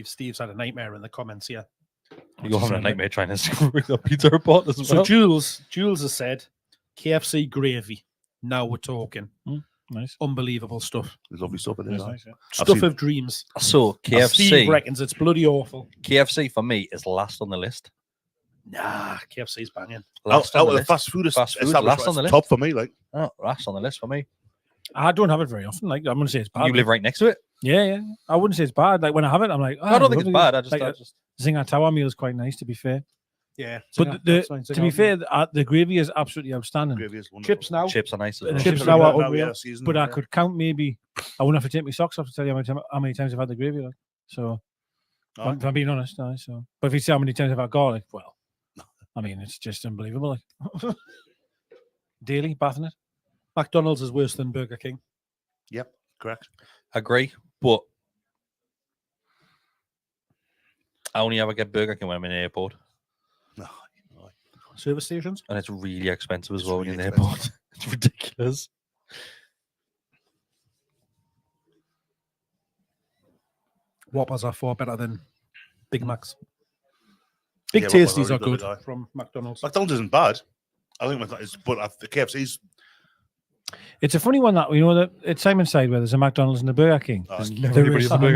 Steve's had a nightmare in the comments here. You're having a nightmare trying to screw the pizza report as well. So Jules has said KFC gravy. Now we're talking. Nice. Unbelievable stuff. There's lovely stuff in there. Nice, yeah. Stuff of dreams. So KFC. Steve reckons it's bloody awful. KFC for me is last on the list. Nah, KFC's banging. Out of the fast food last on the list. Top for me, like. Oh, last on the list for me. I don't have it very often. Like, I'm gonna say it's bad. You live right next to it. Yeah. I wouldn't say it's bad. Like when I have it, I'm like, I don't think it's bad. I just Zinger Tower meal is quite nice, to be fair. Yeah, But to be fair, the gravy is absolutely outstanding. Gravy is wonderful. chips now. Chips are nice. As well. Chips now are unreal. But I could count maybe. I wouldn't have to take my socks off to tell you how many times I've had the gravy. Like. So, if I'm being honest, so. But if you see how many times I've had garlic, well, I mean, it's just unbelievable. Like. Daily, bathing it. McDonald's is worse than Burger King. Yep, correct. Agree, but I only ever get Burger King when I'm in the airport. No. Service stations? And it's really expensive as It's well really when you're in the airport. It's ridiculous. Whoppers are far better than Big Macs. Big Yeah, Tasties are Whoppers good are from McDonald's. McDonald's isn't bad. I think McDonald's, but the KFC's. It's a funny one that that at Simonside where there's a McDonald's and a Burger King. There's There is never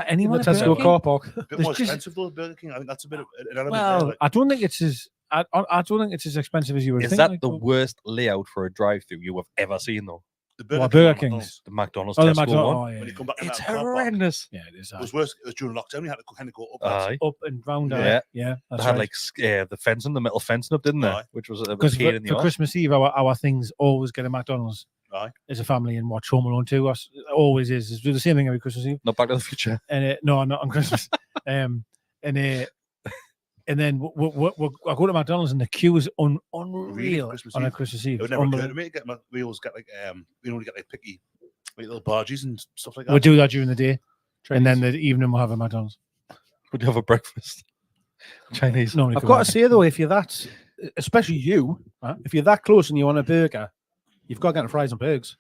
anyone in at the Burger Tesco King. car park. a bit There's more just- expensive though. Burger King. I think that's a bit of an element Well, there. Like, I don't think it's as I don't think it's as expensive as you would Is think. that like, the but- worst layout for a drive-through you have ever seen, though? the What, King or Burger King's? McDonald's. The McDonald's Oh, the Tesco McDonald's. one. Oh, yeah, When you yeah. come back in It's that car park, horrendous. Yeah, it is. it was worse. It was during lockdown. You had to kind of go up. Aye. Up and round. Yeah. Yeah, They that's had right. like the fencing, the metal fencing up, didn't they? Aye. Which was a Because pain in the for arse. Christmas Eve, our things always get a McDonald's. Aye. As a family and watch Home Alone 2. Us always is. It's do the same thing every Christmas Eve. Not Back to the Future. And no, not on Christmas. And then I go to McDonald's and the queue is unreal Christmas on a Eve? Christmas Eve. It would It's never occur to unbelievable. me. We always get like we get like picky, like little barges and stuff like that. We'll do that during the day, and then the evening we'll have a McDonald's. Would you have a breakfast? Chinese. Normally I've for got to breakfast. say though, if you're that, especially you, if you're that close and you want a burger, you've got to get the fries and burgers.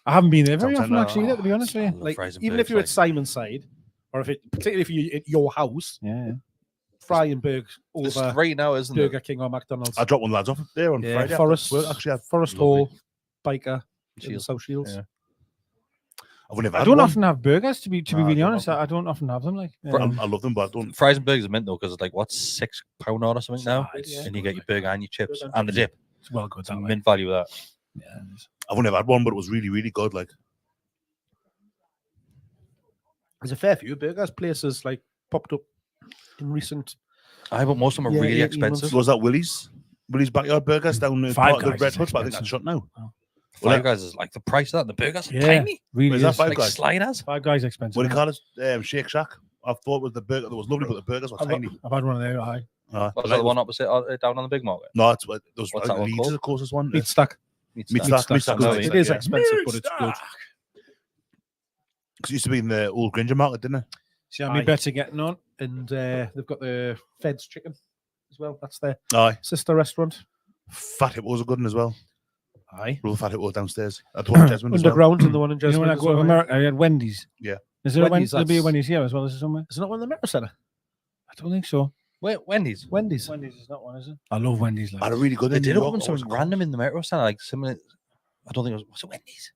I haven't been there very Sometimes often I- actually, either, to be honest with I you. love Like fries and even if burgers, you're like- at Simon's side, or particularly if you're at your house, Yeah. fry and burgers There's over 3 now, isn't Burger it? King or McDonald's. I dropped one lads off there on Yeah, Friday. after Forest, work. Actually, I've Forest lovely. Hall, Biker, in Shields. South Shields. Yeah. never I had don't one. often have burgers to be No, I really don't honest. often. I don't often have them. Like I love them, but I don't. Fries and burgers are mint, though, because it's like, what, £6 or something now? it's And you get your burger and your chips Good, and the dip. it's well good. It's That way. mint value of that. Yeah, it is. I've never had one, but it was really, really good. Like There's a fair few burgers places like popped up in recent. But most of them are Yeah, really 18 months. expensive. was that Willie's Backyard Burgers down the Five part of the Guys Red is Hut, but I think that's expensive. shut now. Five Guys is like the price of that. The burgers are Yeah, tiny. really Is that is. Five Like Guys? sliders. Five Guys expensive. What do you isn't call it? Shake Shack. I thought it was the burger that was lovely, but the burgers were it? tiny. I've had one of them. Aye. Was that the one opposite down on the big market? No, it's what those. What's I that think one Leeds called? is the closest one. Meat stack. Meat Stack. Stack. Meat Stack. No, It is expensive, but it's good. Because it used to be in the old Granger Market, didn't it? See how many Aye. bets are getting on? And they've got the Feds chicken as well. That's their Aye. sister restaurant. Fat Hippo's a good one as well. Aye. Real Fat Hippo downstairs. At the one in Desmond as well. Underground and the one in You know when Jesmond I as go to well, America, I had Wendy's. Yeah. Is there Wendy's, there'll be a that's- Wendy's here as well? Is there somewhere? Is it not one in the Metro Centre? I don't think so. Wait, Wendy's. Wendy's. Wendy's is not one, is it? I love Wendy's. I Like. had a really good They in did New York. open What was something it called? random in the Metro Centre, like similar. I don't think it was it Wendy's?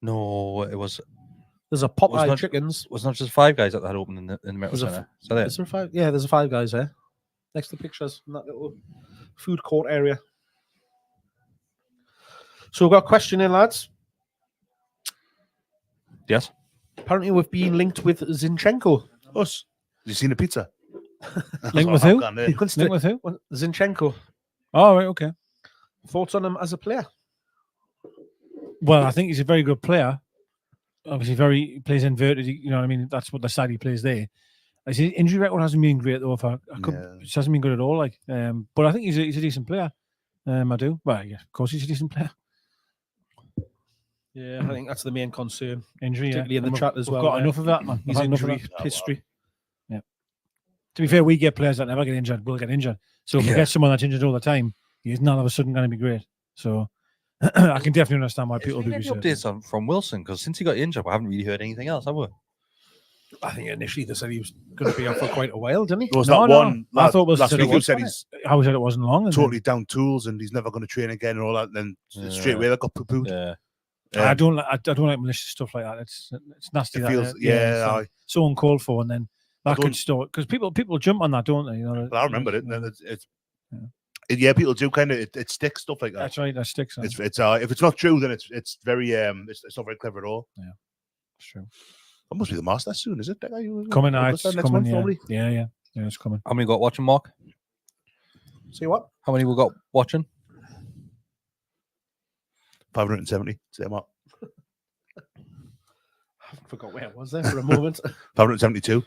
No, it was. There's a Was Popeye not- chickens. Was not just Five Guys that had opened in the Metro Was it Centre. So there. Is there a five? Yeah, there's a Five Guys there. Next to pictures in that little food court area. So we've got a question in, lads. Yes. Apparently we've been linked with Zinchenko. Us. Have you seen the pizza? Link with who? He wants Link to- with who? Zinchenko. Oh, right, okay. Thoughts on him as a player? Well, I think he's a very good player. Obviously, he plays inverted. You know what I mean? That's what the side he plays there. His injury record hasn't been great though. It hasn't been good at all. Like, but I think he's a decent player. I do. Well, yeah, of course he's a decent player. Yeah, I think that's the main concern, Injury, particularly yeah. in the And chat as we've well. got enough of that, man. We've His had enough of injury that. history. To be fair, we get players that never get injured. Will get injured. So if we Yeah. get someone that's injured all the time, he's not all of a sudden going to be great. So I can definitely understand why Has people there do been any research. updates from Wilson? Because since he got injured, we haven't really heard anything else, have we? I think initially they said he was going to be out for quite a while, didn't he? There was No, that no. one I thought Wilson last said it week who was, said he's I said it wasn't long. and then- totally down tools and he's never going to train again and all that. And then straight away they got poo-pooed. Yeah. I don't like malicious stuff like that. It's nasty. It that, feels, it's aye. so uncalled for, and then that don't- could start because people jump on that, don't they? You know, Well, I remember it. And it's Yeah. yeah, people do kind of it sticks stuff like that. That's right. That sticks. On. It's if it's not true, then it's very it's not very clever at all. It's true. That must be the master soon, is it? That guy Coming out, next coming. month, Yeah. probably. Yeah, yeah. Yeah, it's coming. How many got watching, Mark? See what? How many we got watching? 570. Say Mark. I forgot where it was there for a moment. 572.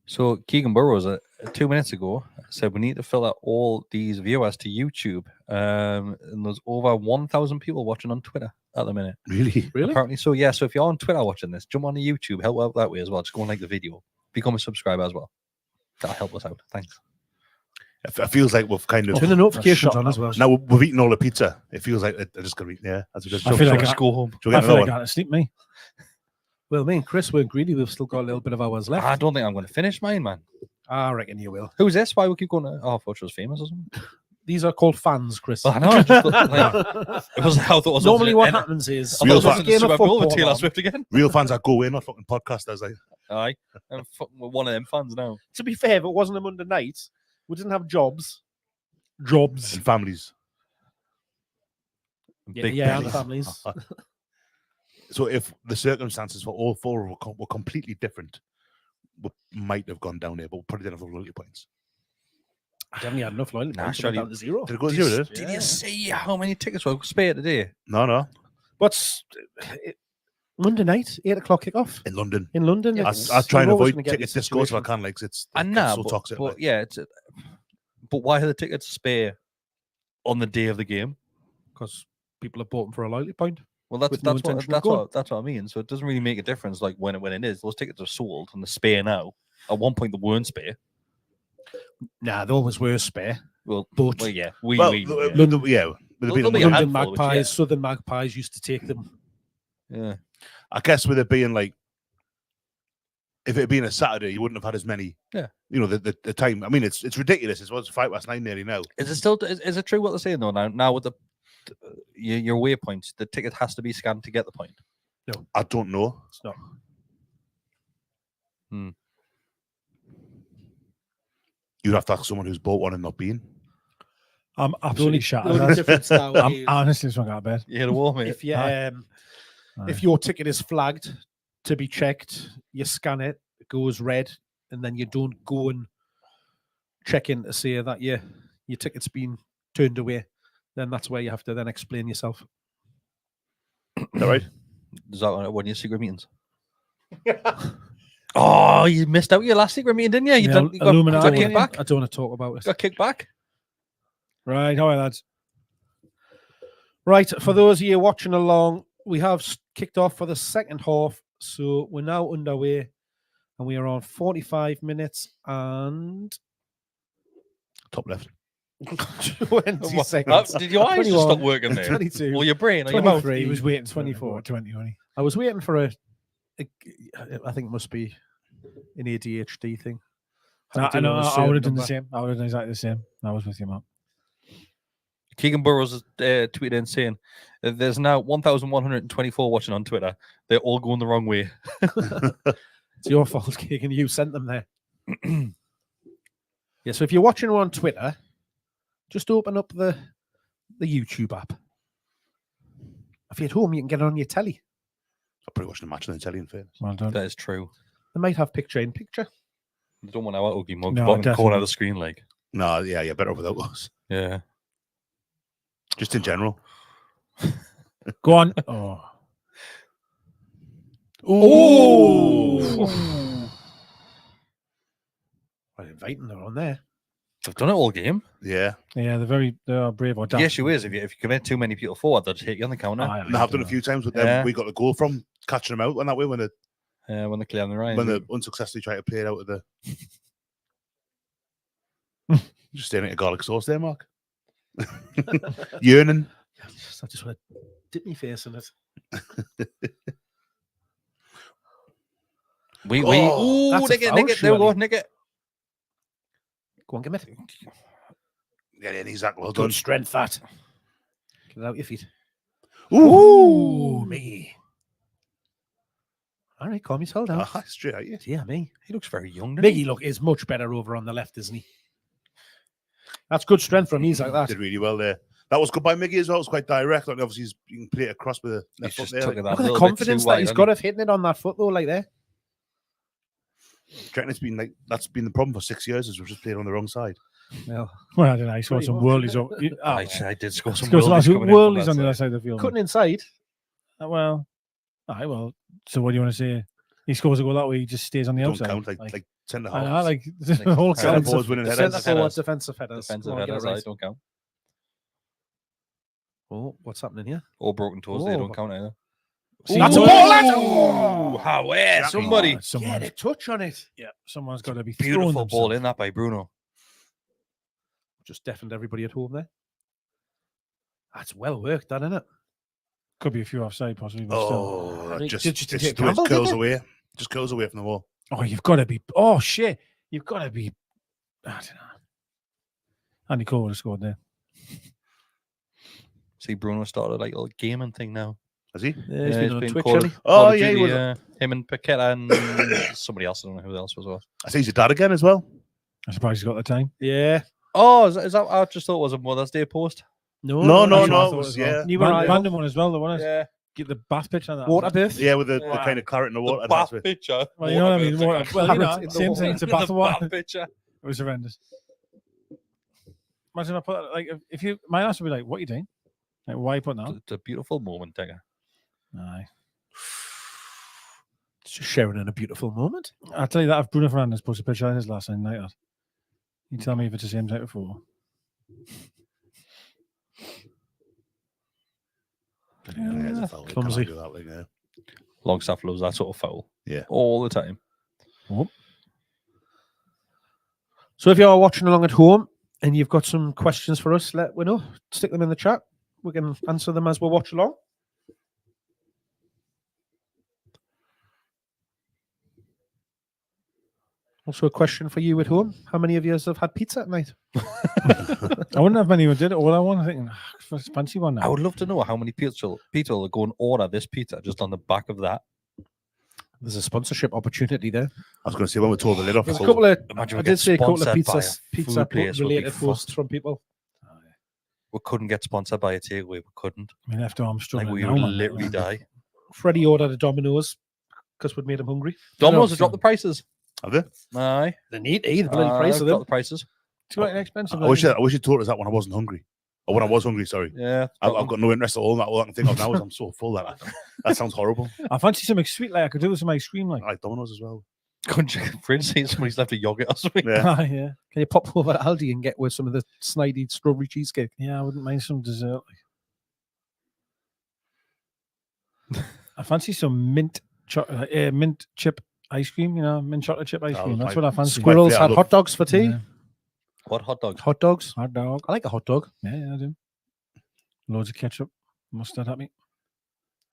So Keegan Burrows 2 minutes ago said we need to fill out all these viewers to YouTube. And there's over 1,000 people watching on Twitter at the minute. Really? Really? Apparently so, yeah. So if you're on Twitter watching this, jump on the YouTube, help out that way as well. Just go and like the video. Become a subscriber as well. That'll help us out. Thanks. It feels like we've kind of Turn the notifications on as well. now we've eaten all the pizza. It feels like they're just gonna eat. Yeah, that's a good. I feel like Just go home. Shall we I get feel another like I one? got to sleep, me. Well, me and Chris weren't greedy. We've still got a little bit of hours left. I don't think I'm going to finish mine, man. I reckon you will. Who's this? Why we keep going to... Oh, I thought she was famous or something. These are called fans, Chris. Well, I know. I just thought, like, it was how thought it was Normally, what I happens is thought it Real was fans. watching the Super Bowl with Taylor on. Swift again. Real fans that go in, not fucking podcasters. Like, Aye. I'm fucking with one of them fans now. To be fair, if it wasn't a Monday night, we didn't have jobs. Jobs. and families. Yeah, Big yeah, and bellies. families. So if the circumstances for all four were completely different, we might have gone down there, but we probably didn't have loyalty points. I definitely had enough loyalty Nah, points to surely- go down to zero. Did it go zero? Did it? Did you see how many tickets were spared today? No. What's Monday night, 8 o'clock kickoff In London. in London? Yeah, I try and you're always avoid gonna get tickets these discourse if I situations. can, like, 'cause it's I it know, gets so but, toxic. but like. yeah, but why are the tickets spare on the day of the game? Because people have bought them for a loyalty point. Well, that's With no that's what intention of going. that's what I mean. So it doesn't really make a difference, like when it is. Those tickets are sold and they're spare now. At one point, they weren't spare. Nah, they always were spare. Well, But yeah, Well, yeah. London, yeah. With There'll it being be a a Monday- London handful, which, Magpies, yeah. Southern Magpies used to take them. Yeah. I guess with it being like, if it had been a Saturday, you wouldn't have had as many. Yeah. You know, the time. I mean, it's ridiculous. It's 9:05 nearly now. Is it still? Is it true what they're saying though? Now with the your waypoints, the ticket has to be scanned to get the point. I don't know. It's not. You'd have to ask someone who's bought one and not been. I'm absolutely The shattered. only difference now I'm is honestly just want to go to bed. You hit a wall, mate. if you Aye. if your ticket is flagged to be checked, you scan it, it goes red, and then you don't go and check in to say that your ticket's been turned away. Then that's where you have to then explain yourself. Is that right? Is that one of your secret meetings? Oh, you missed out your last secret meeting, didn't you? You, Yeah, you got Illuminati. kicked back. I don't want to talk about it. Got kicked back. Right, all right, lads. Right, for those of you watching along, we have kicked off for the second half, so we're now underway, and we are on 45 minutes and Top left. 20 seconds. Did your eyes just 21, stop working there? 22, Or your brain or your mouth? 23, He was waiting 24. 20, wasn't he? I was waiting for I think it must be an ADHD thing. Had to I do know. with a I certain would have done the number. same. I would have done exactly the same. I was with you, Mark. Keegan Burrows tweeted in saying, "There's now 1,124 watching on Twitter. They're all going the wrong way." It's your fault, Keegan. You sent them there. Yeah, so if you're watching on Twitter, just open up the YouTube app. If you're at home, you can get it on your telly. I'm probably watching the match on the telly in fairness. Well done. That is true. They might have picture in picture. You don't want our ugly mug No, bottom corner definitely. of the screen, like. No, yeah, better without us. Yeah. Just in general. Go on. Oh. Oh! Well, inviting her on there. They've done it all game. Yeah. Yeah, they are brave. Or The issue is, if you commit too many people forward, they'll just hit you on the counter And I've done a few times with them. Yeah. We got a goal from catching them out on that way when when they clear on the right. they unsuccessfully try to play it out of the. Just staring at a garlic sauce there, Mark. Yearning. I just want to dip my face in it. Ooh, that's a nick it, foul, nick it. There we go, surely. nick it. Go on, give it. Yeah, exactly. Well Good done. strength, that. Get it out your feet. Ooh. Me. All right, calm yourself down. Ah, straight at you. Yeah, me. He looks very young. doesn't he? Miggy, look, is much better over on the left, isn't he? That's good strength from knees like that. Did really well there. That was good by Miggy as well. It was quite direct. Like, obviously, you can play it across with the He's left foot just there. took like- it that Look at the little bit confidence too that wide, he's hasn't got he? of hitting it on that foot, though, like there. reckon it's been like that's been the problem for 6 years is we've just played on the wrong side. Well, I don't know. He scored some worldies. I did score some worldies on the other side of the field. cutting inside. Well, well. So what do you want to say? He scores a goal that way. He just stays on the Don't outside. count like centre I know, halves. like the whole centre count. forwards winning Centre headers. forwards, defensive headers. Defensive Come on, get headers, it right. I don't count. Oh, what's happening here? Or broken toes, they don't count either. That's a Ooh. ball, lads! Ooh, how somebody Get a touch on it. Yeah, someone's got to be beautiful throwing ball themselves. in that by Bruno. Just deafened everybody at home there. That's well worked, that, isn't it? Could be a few offside, possibly. But Oh, Still. just Did you it's take the way it Campbell, curls did it? away. Just curls away from the wall. Oh, you've got to be. Oh shit, you've got to be. I don't know. Andy Cole would have scored there. See, Bruno started like a little gaming thing now. Has he? Yeah, he's been on Twitch, Call hasn't of- he? Call Oh, of yeah, he Duty, was. him and Paqueta and somebody else. I don't know who else was. I see he's your dad again as well. I'm surprised he's got the time. Yeah. Oh, is that? I just thought it was a Mother's Day post. No, that's what I no. thought It was, as well. yeah. You were right. Random one as well. The one Yeah, get the bath pitch on that. Water birth. Yeah, with the Wow. kind of claret in the water. the that's bath it. picture. Well, you know what I mean. Water, well, you know, Claret in the same thing. It's a bath The of water. bath picture. It was horrendous. Imagine I put that, like if you my answer would be like, "What are you doing? Like, why are you putting that?" It's a beautiful moment, Digger. Aye. Just sharing in a beautiful moment. I'll tell you that if Bruno Fernandes posts a picture of his last night, you tell me if it's the same type of photo. Yeah, it's a foul. You clumsy. can't do that, like, yeah. Longstaff loves that sort of foul. Yeah. all the time. So if you're watching along at home and you've got some questions for us, let we know. Stick them in the chat. We can answer them as we watch along. Also a question for you at home. How many of you have had pizza at night? I wouldn't have many who did it. All I want, thinking, fancy one now. I would love to know how many people will go and order this pizza just on the back of that. There's a sponsorship opportunity there. I was going to say when we tore the lid off. There's a couple of, Imagine I we did get see a couple of sponsored by pizza food place, we'd be related posts fucked. from people. We couldn't get sponsored by a takeaway. We couldn't. I mean, after I'm Like struggling we now, would man. literally die. Freddie ordered a Domino's because we'd made him hungry. Domino's have dropped the prices. Have they? Aye. They need the bloody price they've of dropped them. the prices. Too expensive. I wish you taught us that when I wasn't hungry. Or when I was hungry, sorry. Yeah. I've got no interest at all in that. All I can think of now is I'm so full that sounds horrible. I fancy something sweet, like I could do with some ice cream, like. I like Domino's as well. Couldn't you, for instance, somebody's left a yogurt or something? Yeah. Yeah. Can you pop over to Aldi and get with some of the snidey strawberry cheesecake? Yeah, I wouldn't mind some dessert. Like. I fancy some mint chip ice cream, mint chocolate chip ice Oh, cream. That's my what I fancy. Squirrels Yeah, I had love- hot dogs for tea. Yeah. What hot dogs? Hot dogs. Hot dog. I like a hot dog. Yeah, I do. Loads of ketchup, mustard, happy.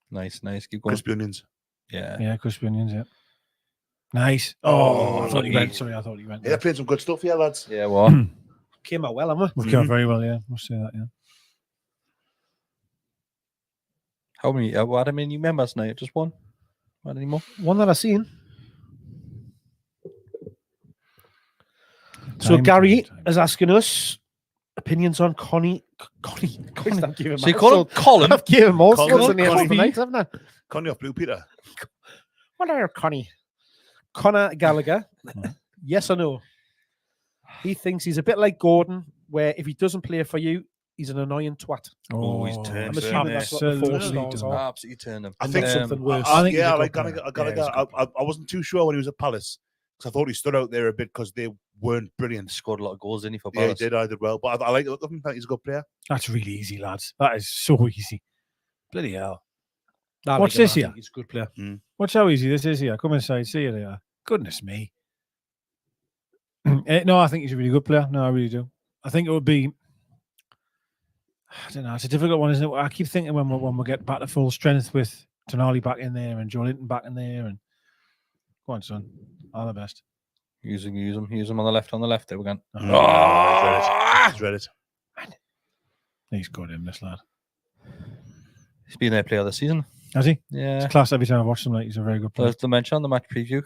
Nice. Keep going. Crispy onions. Yeah. Yeah, crispy onions, yeah. Nice. Oh, I thought you lucky. went. Sorry, I thought you went. Yeah, played some good stuff here, lads. Yeah, what? Came out well, haven't we? We've gone very well, yeah. Must say that, yeah. How many? What many members tonight? Just one? Not anymore? One that I seen. So Time, Gary time. is asking us opinions on Connie. Christ, I've given So you call him him Colin? I've given him all Colin. sorts of names Connie. tonight, haven't I? Connie off Blue Peter. What are Connie? Conor Gallagher. Yes or no? He thinks he's a bit like Gordon, where if he doesn't play for you, he's an annoying twat. Oh, he's turned. I'm assuming that's what the 4 absolutely stars done. are. Absolutely turned him. I And think not Um, something worse. I think he's yeah, a I like good player. Gallagher. Yeah, he's a good I wasn't too sure when he was at Palace because I thought he stood out there a bit because they weren't brilliant. Scored a lot of goals, didn't he, for Yeah, he Palace? did. I did well, but I like him. He's a good player. That's really easy, lads. That is so easy. Bloody hell. I What's like him. this I here? think He's a good player. Watch how easy this is here. Come inside, see you there. Goodness me. No, I think he's a really good player. No, I really do. I think it would be. I don't know. It's a difficult one, isn't it? I keep thinking when we get back to full strength with Tonali back in there and Joe Linton back in there, and go on, son, all the best. Use him on the left. There we go. He's read it. He's good in this lad. He's been their player of the season. Has he? Yeah. It's class every time I watch him. Like he's a very good player. There's the mention on the match preview.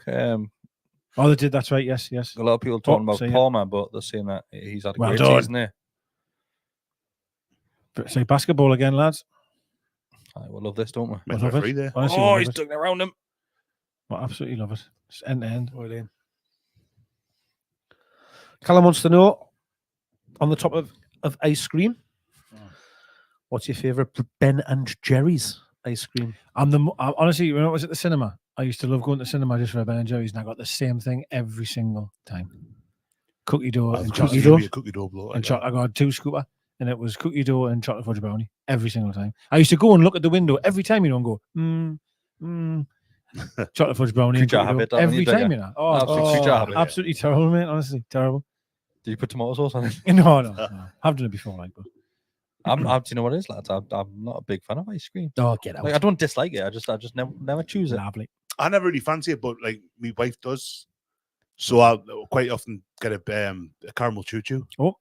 Oh, they did. That's right. Yes. A lot of people talking about so yeah. Palmer, but they're saying that he's had a Well great done. season there. But say basketball again, lads. We love this, don't we? Meant love it. referee there. Honestly, Oh, love he's it. tugging around him. I absolutely love it. It's end to end. Well, then. Callum wants to know, on the top of ice cream, what's your favourite Ben and Jerry's ice cream? Honestly, when I was at the cinema, I used to love going to the cinema just for a Ben and Jerry's, and I got the same thing every single time. Cookie dough and chocolate. Cookie dough blow. And I got 2 scooper, and it was cookie dough and chocolate fudge brownie every single time. I used to go and look at the window every time, and go, chocolate fudge brownie and cookie dough every time, absolutely terrible, mate. Honestly, terrible. Do you put tomato sauce on it? No. I've done it before, like, but do you know what it is, lads? I'm not a big fan of ice cream. Oh, get out! Like, I don't dislike it. I just never choose it. Lovely. I never really fancy it, but like my wife does, so I'll quite often get a caramel choo choo. Oh,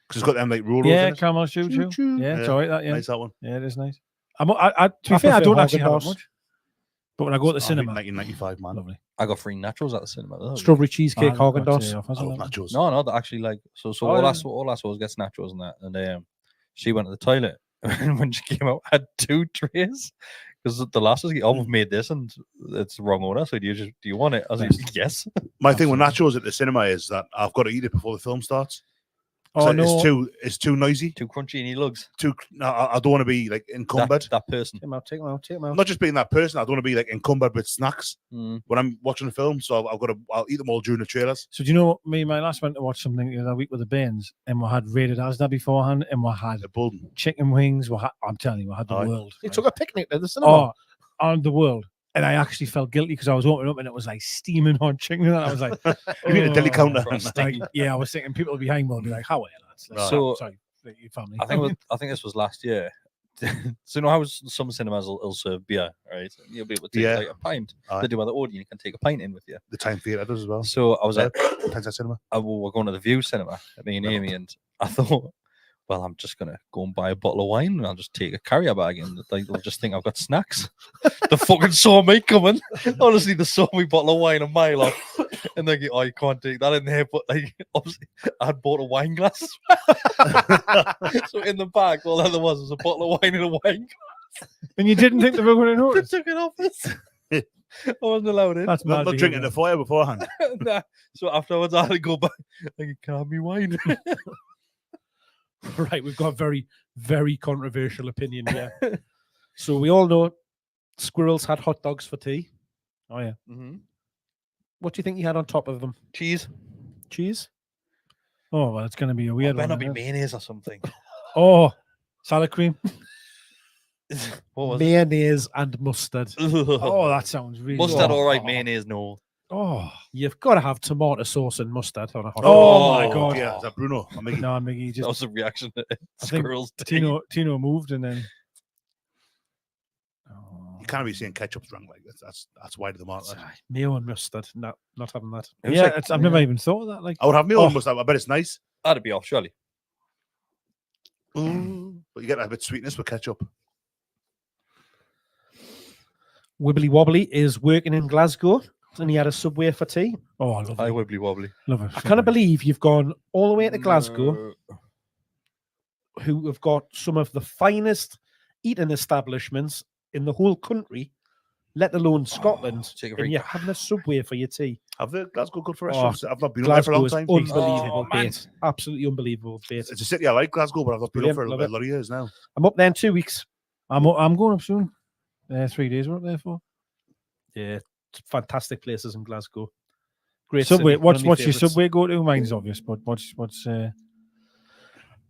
because it's got them like rollers. Yeah, in it. caramel choo choo. Yeah, it's alright. That nice that one. Yeah, it is nice. To be fair, I don't actually have it much. But when I go to the cinema, 1995, man. Lovely. I got free nachos at the cinema. Strawberry cheesecake, Haagen-Dazs. Nachos. No, that actually like all I saw was get nachos and that, and she went to the toilet and when she came out, had 2 trays because the last was we've made this and it's the wrong order. So do you want it? I was like, yes. My thing with nachos at the cinema is that I've got to eat it before the film starts. Oh, no. It's too noisy, too crunchy in your lugs. I don't want to be like encumbered. That person. Take them out. Not just being that person. I don't want to be like encumbered with snacks when I'm watching a film. So I'll eat them all during the trailers. So do you know me and my last went to watch something the other week with the Bairns, and we had rated Asda beforehand, and we had chicken wings. I'm telling you, we had the world. You took a picnic at the cinema. On the world. And I actually felt guilty because I was opening up and it was like steaming hot chicken. And I was like, you mean a deli counter? I was thinking people behind me would be like, how are you, lads? Like, so, sorry, your family. I think this was last year. So you know how some cinemas will serve beer, right? You'll be able to take like a pint. They do at the audience, you can take a pint in with you. The Time Theatre does as well. So I was at cinema. We're going to the View Cinema, me and Amy, and I thought, well, I'm just going to go and buy a bottle of wine and I'll just take a carrier bag and they'll just think I've got snacks. They fucking saw me coming. Honestly, they saw me bottle of wine a mile off and they go, oh, you can't take that in there. But like, obviously, I had bought a wine glass. So in the bag, all there was a bottle of wine and a wine glass. And you didn't think they were going to notice? They took it off us. I wasn't allowed in. That's not drinking the fire beforehand. Nah. So afterwards, I had to go back. Like, can I have me wine? Right, we've got a very, very controversial opinion here. So we all know squirrels had hot dogs for tea. Oh, yeah. Mm-hmm. What do you think you had on top of them? Cheese. Oh, well, it's going to be a weird one. It better be mayonnaise or something. Oh, salad cream. What was mayonnaise and mustard. Oh, that sounds really mustard, all right. Mayonnaise, no. Oh, you've got to have tomato sauce and mustard on a hot dog. Oh my god! Yeah, is that Bruno? No, Miggy. That was a reaction to squirrels. Tino moved and then. You can't be saying ketchup's wrong like that's wide of the mark. Mayo and mustard, not having that. Yeah, I've never even thought of that. Like, I would have mayo and mustard. I bet it's nice. That'd be off, surely. But you get a bit of sweetness with ketchup. Wibbly Wobbly is working in Glasgow. And he had a Subway for tea. Oh, I love it. Wibbly Wobbly. Love it. I can't believe you've gone all the way to Glasgow, who have got some of the finest eating establishments in the whole country, let alone Scotland, and you're having a Subway for your tea. Have the Glasgow good for restaurants? I've not been there for a long time. Unbelievable, bait. Absolutely unbelievable, bait. It's a city I like, Glasgow, but I've not been up for a lot of years now. I'm up there in 2 weeks. I'm going up soon. 3 days we're up there for. Yeah. Fantastic places in Glasgow. Great Subway. City, what's your Subway go to? Mine's obvious, but what's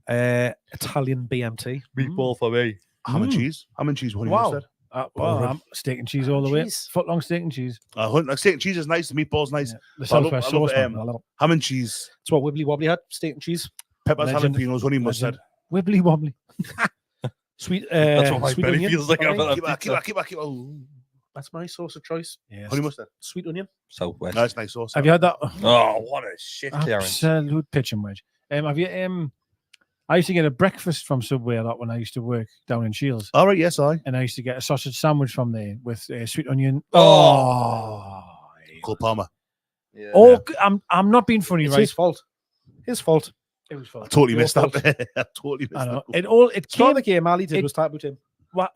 Italian BMT. Meatball for me. Ham and cheese. Wow. I'm steak and cheese all the way. Foot-long steak and cheese. Steak and cheese is nice. The meatball's nice. The Southwest sauce. Ham and cheese. That's what Wibbly Wobbly had. Steak and cheese. Peppers, jalapenos, honey mustard. Wibbly Wobbly. Sweet. That's what my belly onion. feels like. Keep. That's my sauce of choice. Yes. Honey mustard. Sweet onion. Southwest. That's nice sauce. Have you had that? Oh, what a shit clearance. Absolute pitching wedge. Have you? I used to get a breakfast from Subway a lot when I used to work down in Shields. All right, yes, And I used to get a sausage sandwich from there with sweet onion. Cole Palmer. Yeah. Oh, I'm not being funny, It's right? his fault. His fault. It was I totally missed that. I totally missed that. It came the game. Ali did was type with him. What?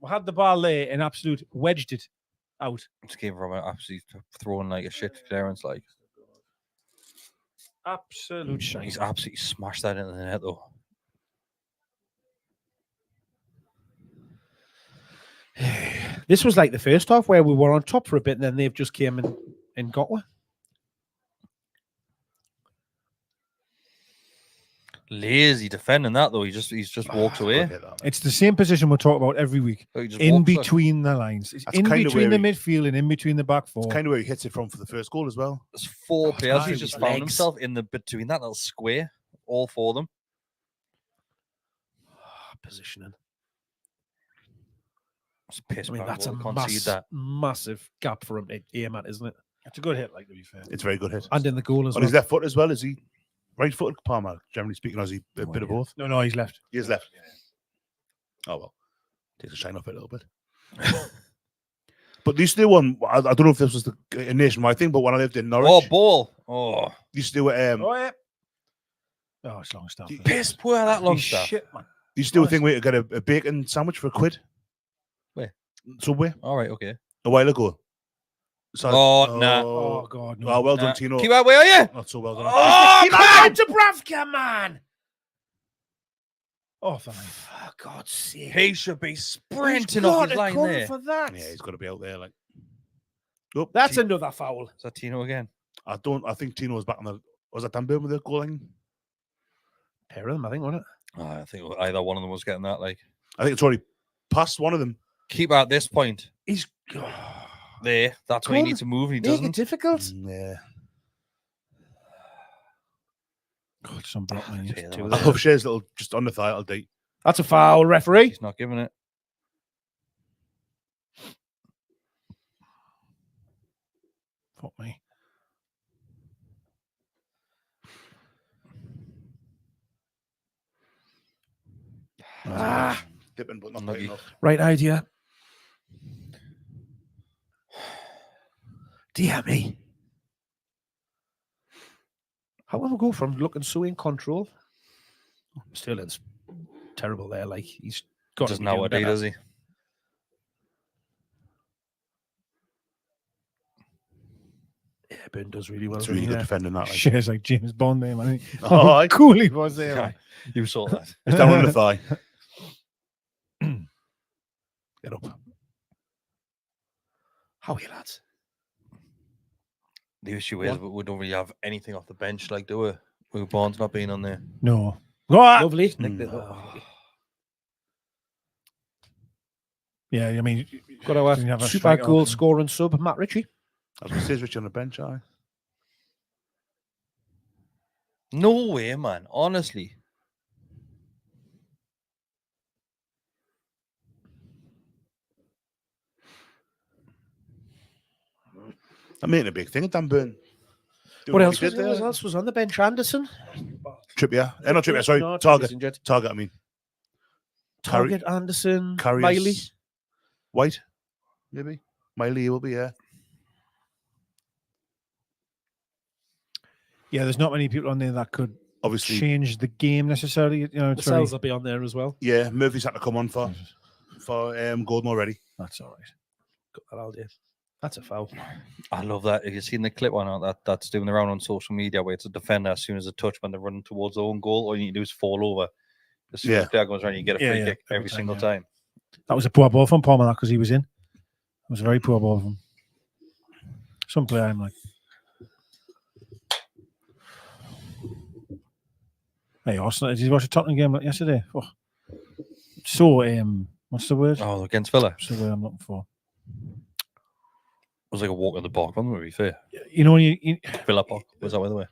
We had the ball there and absolute wedged it out. Just came from an absolute throwing like a shit clearance, like. Absolute shite. He's absolutely smashed that into the net, though. This was like the first half where we were on top for a bit, and then they've just came and got one. Lazy defending that, though. He's just walked away. It's the same position we'll talk about every week. In between the lines. It's in between the midfield and in between the back four. It's kind of where he hits it from for the first goal as well. There's 4 players. He's just found himself in the between that little square. All 4 of them. Positioning. I mean, that's a massive gap for him to aim at, isn't it? It's a good hit, like, to be fair. It's a very good hit. And in the goal as well. On his left foot as well, is he right-footed, Palmer, generally speaking, or is he a bit of both? No, he's left. He is left. Yeah. Oh, well. Takes a shine off it a little bit. But they used to do one, I don't know if this was a nationwide thing, but when I lived in Norwich. Oh, ball. Oh. They used to do it. Oh, it's long stuff. Piss poor that long stuff. Shit, man. They used to do a thing where you get a bacon sandwich for £1. Where? Subway. All right, okay. A while ago. So, nah. Oh, God, no. Well done, Tino. Keep out, where are you? Not so well done. Oh, come on! Dubravka, man! Oh, fine. For God's sake. He should be sprinting off his line there. For that. Yeah, he's got to be out there. Like, That's another foul. Is that Tino again? I think Tino was back on the. Was that Dan Burn with the goal line? Pair of them, I think, wasn't it? I think either one of them was getting that. Like, I think it's already past one of them. Keep at this point. He's there. That's where he needs to move, and he doesn't. Make it difficult. Yeah. God, some block, man. I love Shea's little just on the thigh. It'll do. That's a foul, referee. He's not giving it. Fuck me. Dipping, but not quite enough. Right idea. Dear me. How will we go from looking so in control? Sterling's terrible there. Like, he's got Doesn't know what he does, he? Yeah, Burn does really well. It's really good defending that. Like. Shea's like James Bond there, man. Oh, cool he was there. Man. You saw that. It's down on the thigh. Get up. How are you, lads? The issue is we don't really have anything off the bench, like, do we? With Barnes not being on there. No. Lovely. Yeah, I mean, got our super goal scoring sub, Matt Ritchie. I was going to say Ritchie on the bench, aye. No way, man. Honestly. I'm making a big thing at Dan Burn. What else was on the bench? Anderson? Trippier. Not Trippier, sorry. No, Target, I mean. Target, Anderson, Karius, Miley. White, maybe. Miley will be, yeah. Yeah, there's not many people on there that could obviously change the game necessarily. You know, the cells will be on there as well. Yeah, Murphy's had to come on for Gordon already. That's all right. Got that all day. That's a foul. I love that. Have you seen the clip on that's doing the round on social media where it's a defender as soon as a touch when they're running towards their own goal, all you need to do is fall over. As soon as the player goes around, you get a free kick every single time. That was a poor ball from Palmer because he was in. It was a very poor ball from some player. I'm like, hey, Arsenal, did you watch the Tottenham game yesterday? Oh. So, what's the word? Oh, against Villa. What's the word I'm looking for? It was like a walk in the park, wasn't it, to be fair? You know, when you Villa Park. Was that by the way?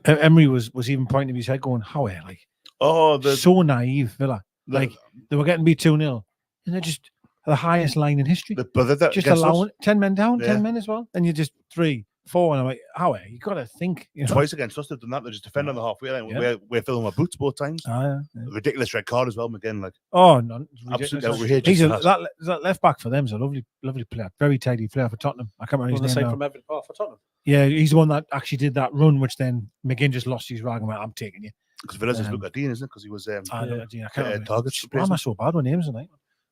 Emery was even pointing his head going, how are like? Oh, so naive, Villa. Like, they were getting beat 2-0. And they're just the highest line in history. Just allowing 10 men down, 10 men as well. And you just 3, 4. And I'm like, how are you got to think. You know? Twice against us, they've done that. They just defend on the halfway line. We're filling our boots both times. Ridiculous red card as well, McGinn. Like, oh, no. Absolutely. That left back for them is a lovely player. Very tidy player for Tottenham. I can't remember his name now. From Everton for Tottenham. Yeah, he's the one that actually did that run, which then McGinn just lost his rag and went, I'm taking you. Because Villa's is Luca Dean, isn't it? Because he was I can't targets. Why am I so bad with names tonight?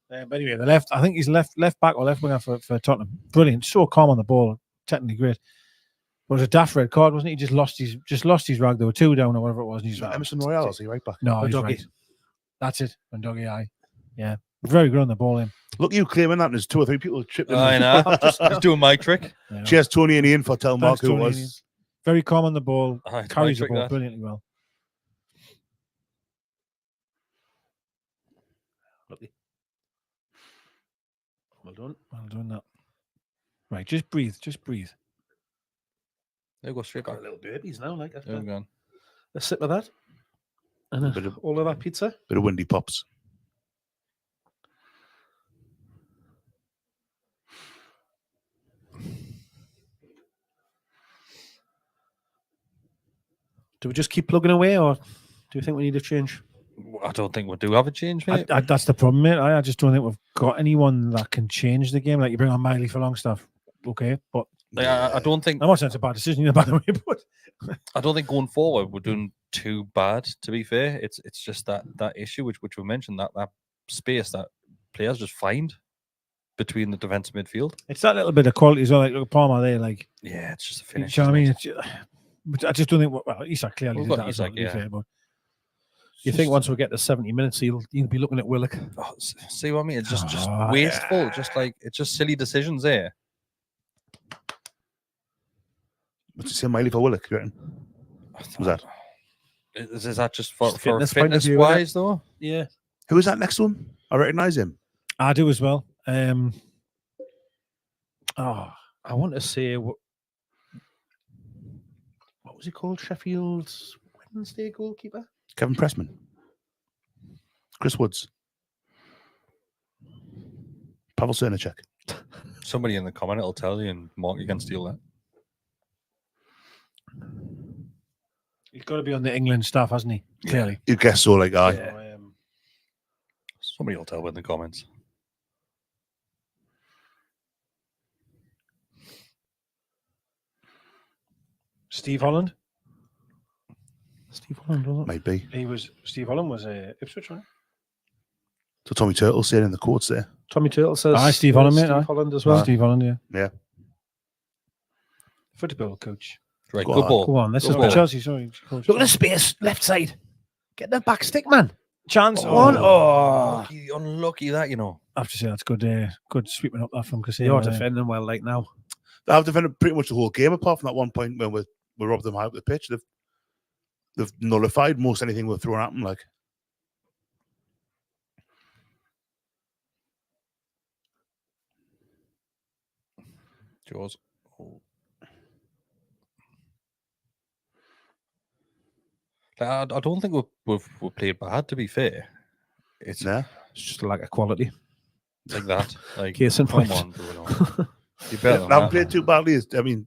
But anyway, the left, I think he's left back or left winger for Tottenham. Brilliant. So calm on the ball. Technically great. was a daft red card, wasn't he? He just lost his rag. There were 2 down or whatever it was. And he's like, Emerson Royale, is he right back? no, he's right. That's it. And Doggy Eye. Yeah. Very good on the ball in. Look, you claiming that, and there's 2 or 3 people chipping in. I know. Just doing my trick. Yeah. Cheers, Tony and Ian, for telling Mark Thanks, who it Tony and was. Ian. Very calm on the ball. It's Carries my the ball trick, brilliantly well. Lovely. Well done. Well done that. Right, just breathe. Just breathe. They'll go straight back. Got little babies now, like There we go. a sip of that. And Bit of- all of that pizza. Bit of windy pops. Do we just keep plugging away, or do you think we need a change? I don't think we do have a change, mate. That's the problem, mate. I just don't think we've got anyone that can change the game. Like, you bring on Miley for Longstaff, okay, but Like, I don't think I'm not saying it's a bad decision, by the way, but I don't think going forward we're doing too bad. To be fair, it's just that issue which we mentioned, that space that players just find between the defensive midfield. it's that little bit of quality as well. Like, look at Palmer there, like, Yeah, it's just a you finish. know what I mean? isn't it? But I just don't think. Well, Isak clearly We've did got that as well, Isak, to be yeah. fair, but You think once we get to 70 minutes, he'll be looking at Willock? Oh, see what I mean? It's just Oh, wasteful. Just like it's just silly decisions there. What's he say, Miley for Willock? You reckon? Was that? Is that just for Fitness fitness, point of view, innit? wise though? Yeah. Who was that next to him? I recognise him. I do as well. I want to say what was he called? Sheffield's Wednesday goalkeeper? Kevin Pressman. Chris Woods. Pavel Srnicek. Somebody in the comment will tell you, and Mark, you can steal that. He's got to be on the England staff, hasn't he? Clearly. You guess so, like I. Yeah. Somebody will tell in the comments. Steve Holland. Steve Holland, wasn't it? Might be. Steve Holland was Ipswich, right? So Tommy Turtle saying in the quotes there. Tommy Turtle says Aye, Steve Holland, mate, Steve aye. Holland as well. Steve Holland, yeah. Yeah. Football coach. Right, Go good on. ball. Go on, this Go is ball. what Chelsea, sorry. Coach. Look at the space, left side. Get the back stick, man. Chance. On. Oh, Unlucky that, you know. I have to say that's good. Good sweeping up that from Casino. you're defending well, like now. I've defended pretty much the whole game apart from that one point when we robbed them out of the pitch. They've nullified most anything we're throwing at them. Like, Jaws. Oh. I don't think we've played bad, to be fair. It's yeah. It's just a lack of quality. like that. Like, Case in come point. on, Bruno. You better than I haven't that, played man. too badly. I mean,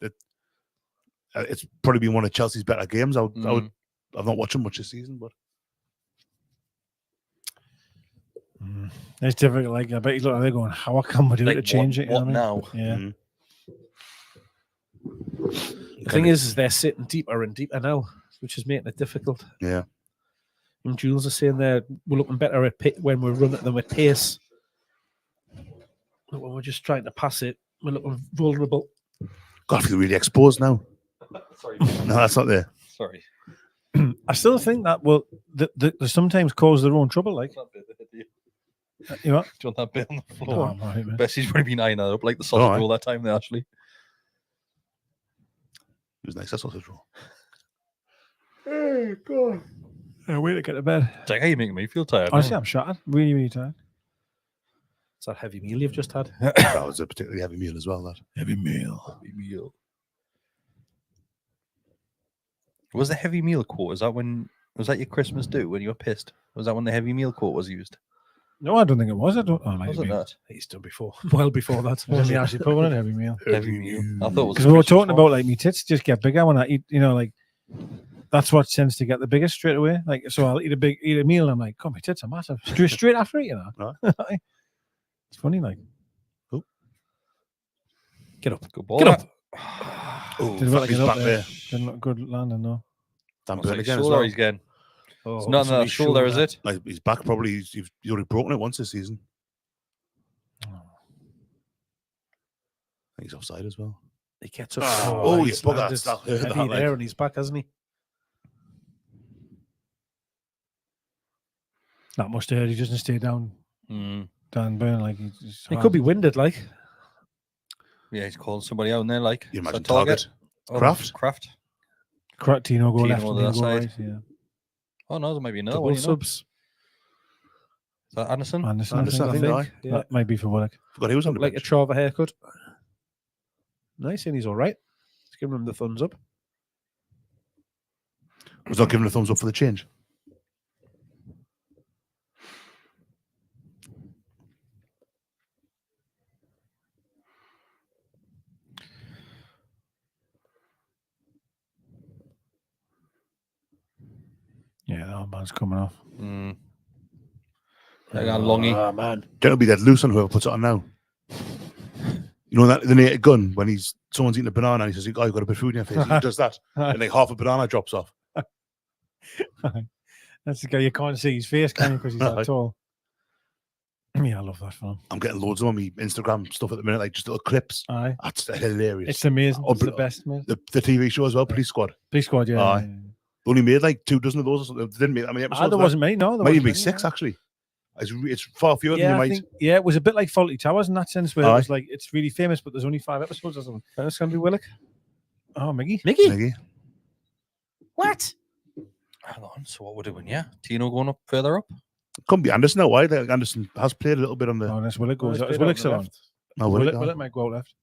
it's probably been one of Chelsea's better games. I've not watched them much this season, but It's difficult. Like, I bet you look at they're going, how can we do Like, to change what- it? You know what what I mean? now? Yeah. The thing is they're sitting deeper and deeper now, which is making it difficult. yeah. And Jules is saying there, we're looking better at when we're running than with pace. But when we're just trying to pass it, we're looking vulnerable. God, I feel really exposed now. Sorry. No, that's not there. Sorry. I still think that they sometimes cause their own trouble. Like, you know, Do you want that bit on the oh, floor? right, man. Bessie's probably been eyeing that up like the sausage Alright. roll that time there, actually. It was nice. That's sausage roll. Oh, God. Way to get to bed. It's like, how you making me feel tired? Honestly, now? I'm shattered. Really, really tired. It's that heavy meal you've just had. That was a particularly heavy meal as well. That Heavy meal. Heavy meal. Was the heavy meal quote? Was that your Christmas do when you were pissed? Was that when the heavy meal quote was used? No, I don't think it was. I don't. Oh, Was it not? He's done before. Well before that. Did he actually put one in heavy meal? Heavy meal. I thought it was Because a we were Christmas talking one. about like me tits just get bigger when I eat. You know, like that's what tends to get the biggest straight away. Like, so I'll eat a meal and I'm like, God, my tits are massive. Straight after eating that. It's funny, like. Get up. Good ball. Get up. oh, Didn't look like he's it up back there. there. Didn't look good landing, though. Damn It's good like again as shoulder well. he's getting. Oh, It's not on that somebody's shoulder, is it? Like, he's back. Probably he's already broken it once this season. I think he's offside as well. He gets up. Oh, he's you bugger, landed that hurt heavy that, there like. on his back, hasn't he? That must hurt. He doesn't stay down burn like He could be winded, like. Yeah, he's called somebody out in there, like. You imagine Is that Target? Kraft? Kraft. Tino go Tino left on and the Tino other go side. right. Yeah. Oh, no, there might be another Double one, you know. subs. Is that Anderson? Anderson, I think, aye. Yeah. That might be for Willock. Forgot he was on the Like a bench. Trava haircut. Nice, and he's all right. Let's give him the thumbs up. Was not giving a thumbs up for the change. Yeah, that man's coming off. I got Longy. Ah, man. Don't be dead loose on whoever puts it on now. You know that the naked gun when someone's eating a banana and he says, "Oh, you got a bit of food in your face." He does that, and like half a banana drops off. That's the guy you can't see his face, can you? Because he's that tall. Yeah, I love that film. I'm getting loads of them on my Instagram stuff at the minute, like just little clips. Aye, That's hilarious. it's amazing. It's the best, mate. The TV show as well, Police Squad. Police Squad, yeah. Aye. Yeah. They only made like 24 of those or something. They didn't make that many episodes. There wasn't many, no. There Might even be wasn't 6 many, actually. It's far fewer than yeah, you I might. think, yeah, it was a bit like Faulty Towers in that sense, where Aye. it was like it's really famous, but there's only 5 episodes or something. That's going to be Willock. Oh, Miggy. Miggy. What? Hang on, so what we're doing, yeah? Tino going up further up? Couldn't be Anderson now. Why? Anderson has played a little bit on the. Oh, that's Willock goes. he's Is played Willock out still on on? the left. No, Willock might go out left.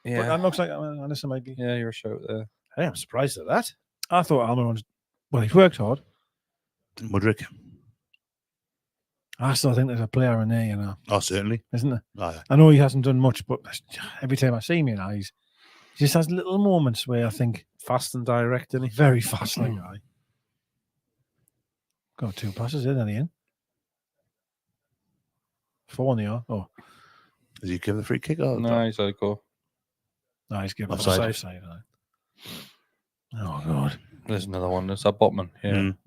But Yeah. that looks like Anderson might be. Yeah, you're a shout there. Hey, I'm surprised at that. I thought Almiron's. Well, he's worked hard. Mudrick. I still think there's a player in there, you know, Oh, certainly. isn't there? Aye. I know he hasn't done much, but every time I see him, you know, he just has little moments where I think Fast and direct, isn't he? very fast, like I got 2 passes in at the end. 4 in the yard. Oh, Is he giving the free kick? Or No, he's had a go. no, he's giving Offside. offside. Oh God. There's another one. There's that Botman. Yeah. Mm.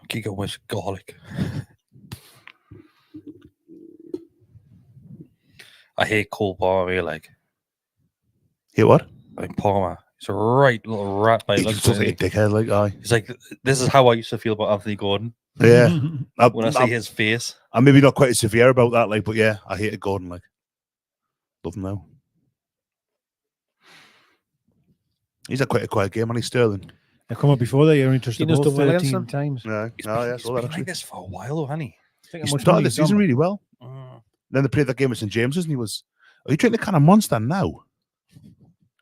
Giga with garlic. I hate Cole Palmer, like. Hear what? Like Palmer. He's a right little rat by He looks just looks at like a it. dickhead. Like, aye. He's like, this is how I used to feel about Anthony Gordon Yeah. when I see his face. I'm maybe not quite as severe about that, like, but yeah, I hated Gordon. Like, love him now. He's had quite a quiet game, and he's Sterling. They come up before they only touched the Keane's ball done well against 13 them. times. Yeah, He's oh, been, yeah, he's saw that been actually. like this for a while, though, hasn't he? He started the season really well. Then they played that game with St James's, and he was. Are you drinking the kind of Monster now?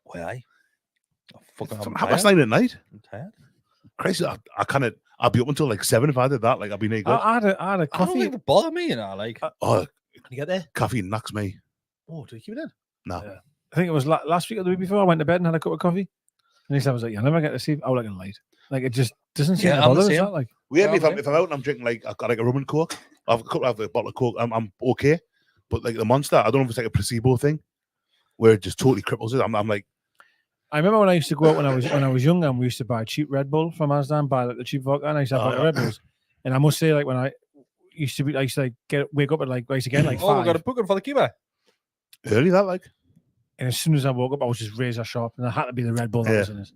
Why? Fucking From I'm 9:30 tired. at night. I'm tired. Crazy. I kind of. I'll be up until like 7 if I did that. Like, I'd be naked. I had a I don't coffee. think it bother me, you know. Like, Oh, Can you get there? caffeine knocks me. Oh, do you keep it in? No. Yeah. I think it was last week or the week before. I went to bed and had a cup of coffee. And he was like, "Yeah, I never get to sleep. I like a light. Like it just doesn't seem Yeah, to I'm the bother us. same. That, like, Weirdly, Yeah, if I'm out and I'm drinking like I've got like a rum and coke, I've a bottle of coke. I'm okay, but like the Monster, I don't know if it's like a placebo thing, where it just totally cripples it. I'm like, I remember when I used to go out when I was younger, and we used to buy cheap Red Bull from Asda, buy like the cheap vodka, and I used to have like Red Bulls. And I must say, like when I used to like wake up at like race again, like oh, we 5. got a booking for the keeper. early that like. And as soon as I woke up, I was just razor sharp, and I had to be the Red Bull that Yeah. was in it.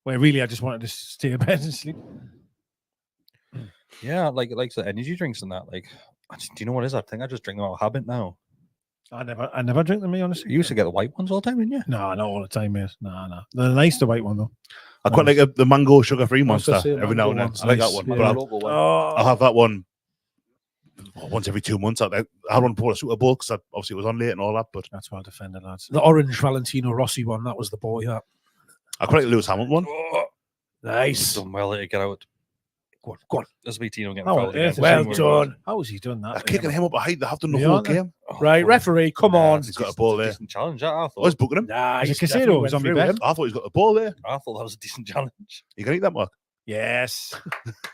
Where really, I just wanted to stay in bed and sleep. Yeah, like the energy drinks and that. Like, do you know what it is? I think I just drink them out of habit now. I never drink them. Me honestly, You used to get the white ones all the time, didn't you? no, not all the time, mate. No. They're nice, the white one though. I quite like the mango sugar-free I was Monster gonna say every now and then. mango I like that one's one. nice, But yeah. local one. I'll have that one once every 2 months. I had one before the Super Bowl because obviously it was on late and all that. But That's well defended, lads. The orange Valentino Rossi one, that was the boy. That. I quite like the Lewis Hamilton one. Nice. Done well to get out. Go on. This will be Tino getting Oh, fouled yeah, again. well We're done. How has he done that? They're kicking him up a height. They have done the Yeah, whole aren't they? game. Oh, Right, fuck. referee, come on. He's got a ball there. Decent challenge, that, I I thought. was booking him. Nah, Is it he's Casado? definitely It was went on my through bed. him. I thought he's got the ball there. I thought that was a decent challenge. You can eat that, Mark. Yes.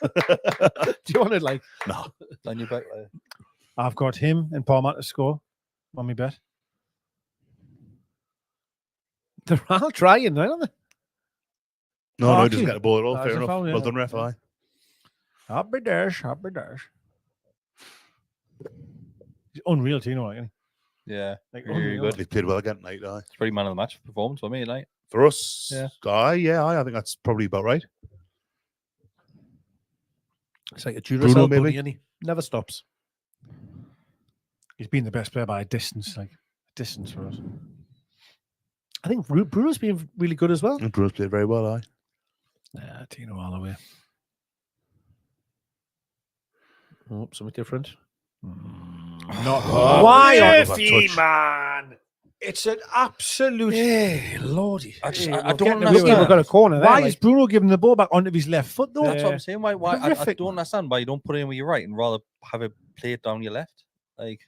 Do you want it like? No. On your back there. I've got him and Palmer to score on my bet. They're all trying, aren't they? No, he Marky. doesn't get the ball at all. That's Fair a enough. foul, yeah. Well done, ref. Aye. Happy dash. He's unreal, Tino, like, isn't Yeah, Like, really unreal. good. He played well again tonight. It's pretty man of the match performance for me tonight. For us, Yeah. I think that's probably about right. It's like a Bruno, Duracell maybe? bunny, and he never stops. He's been the best player by a distance, for us. I think Bruno's been really good as well. And Bruno's played very well, aye. Yeah, Tino all the way. Oh, something different. Not Why on earth, man? It's an absolute. Hey, lordy. I we're don't getting We've understand. got a corner there. Why is Bruno giving the ball back onto his left foot though? That's what I'm saying. Why I Horrific, don't understand why you don't put it in with your right and rather have it played down your left. Like,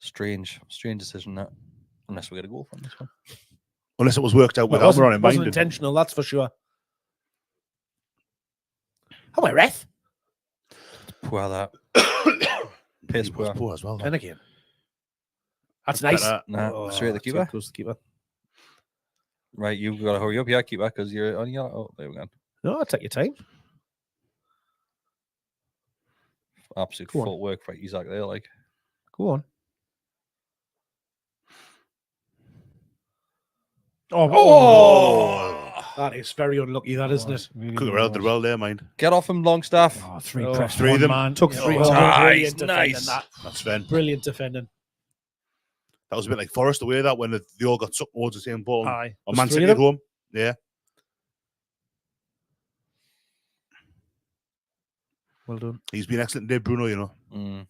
strange decision that. Unless we get a goal from this one. Unless it was worked out with Well, Almiron in mind. wasn't intentional, that's for sure. Oh, my ref. Poor that. Piss He was poor. poor as well. though. And again. That's nice. Nah, straight at the keeper. Goes to keeper. Right, you've got to hurry up, yeah, keeper, because you're on your. Oh, there we go. No, take your time. Absolute Go on. footwork for Isaac there. Like, Go on. Oh! That is very unlucky, that, isn't it? Really Could have good held it was. well there, mind. get off him, Longstaff. Oh, three Oh, press, three of one them. man. Took three. Oh, Nice, Brilliant defending, nice. That's Sven. Brilliant defending. That was a bit like Forest away, that when they all got sucked towards the same ball. aye. Or Was Man three City of at them? home. Yeah. Well done. He's been excellent today, Bruno, you know. Mm.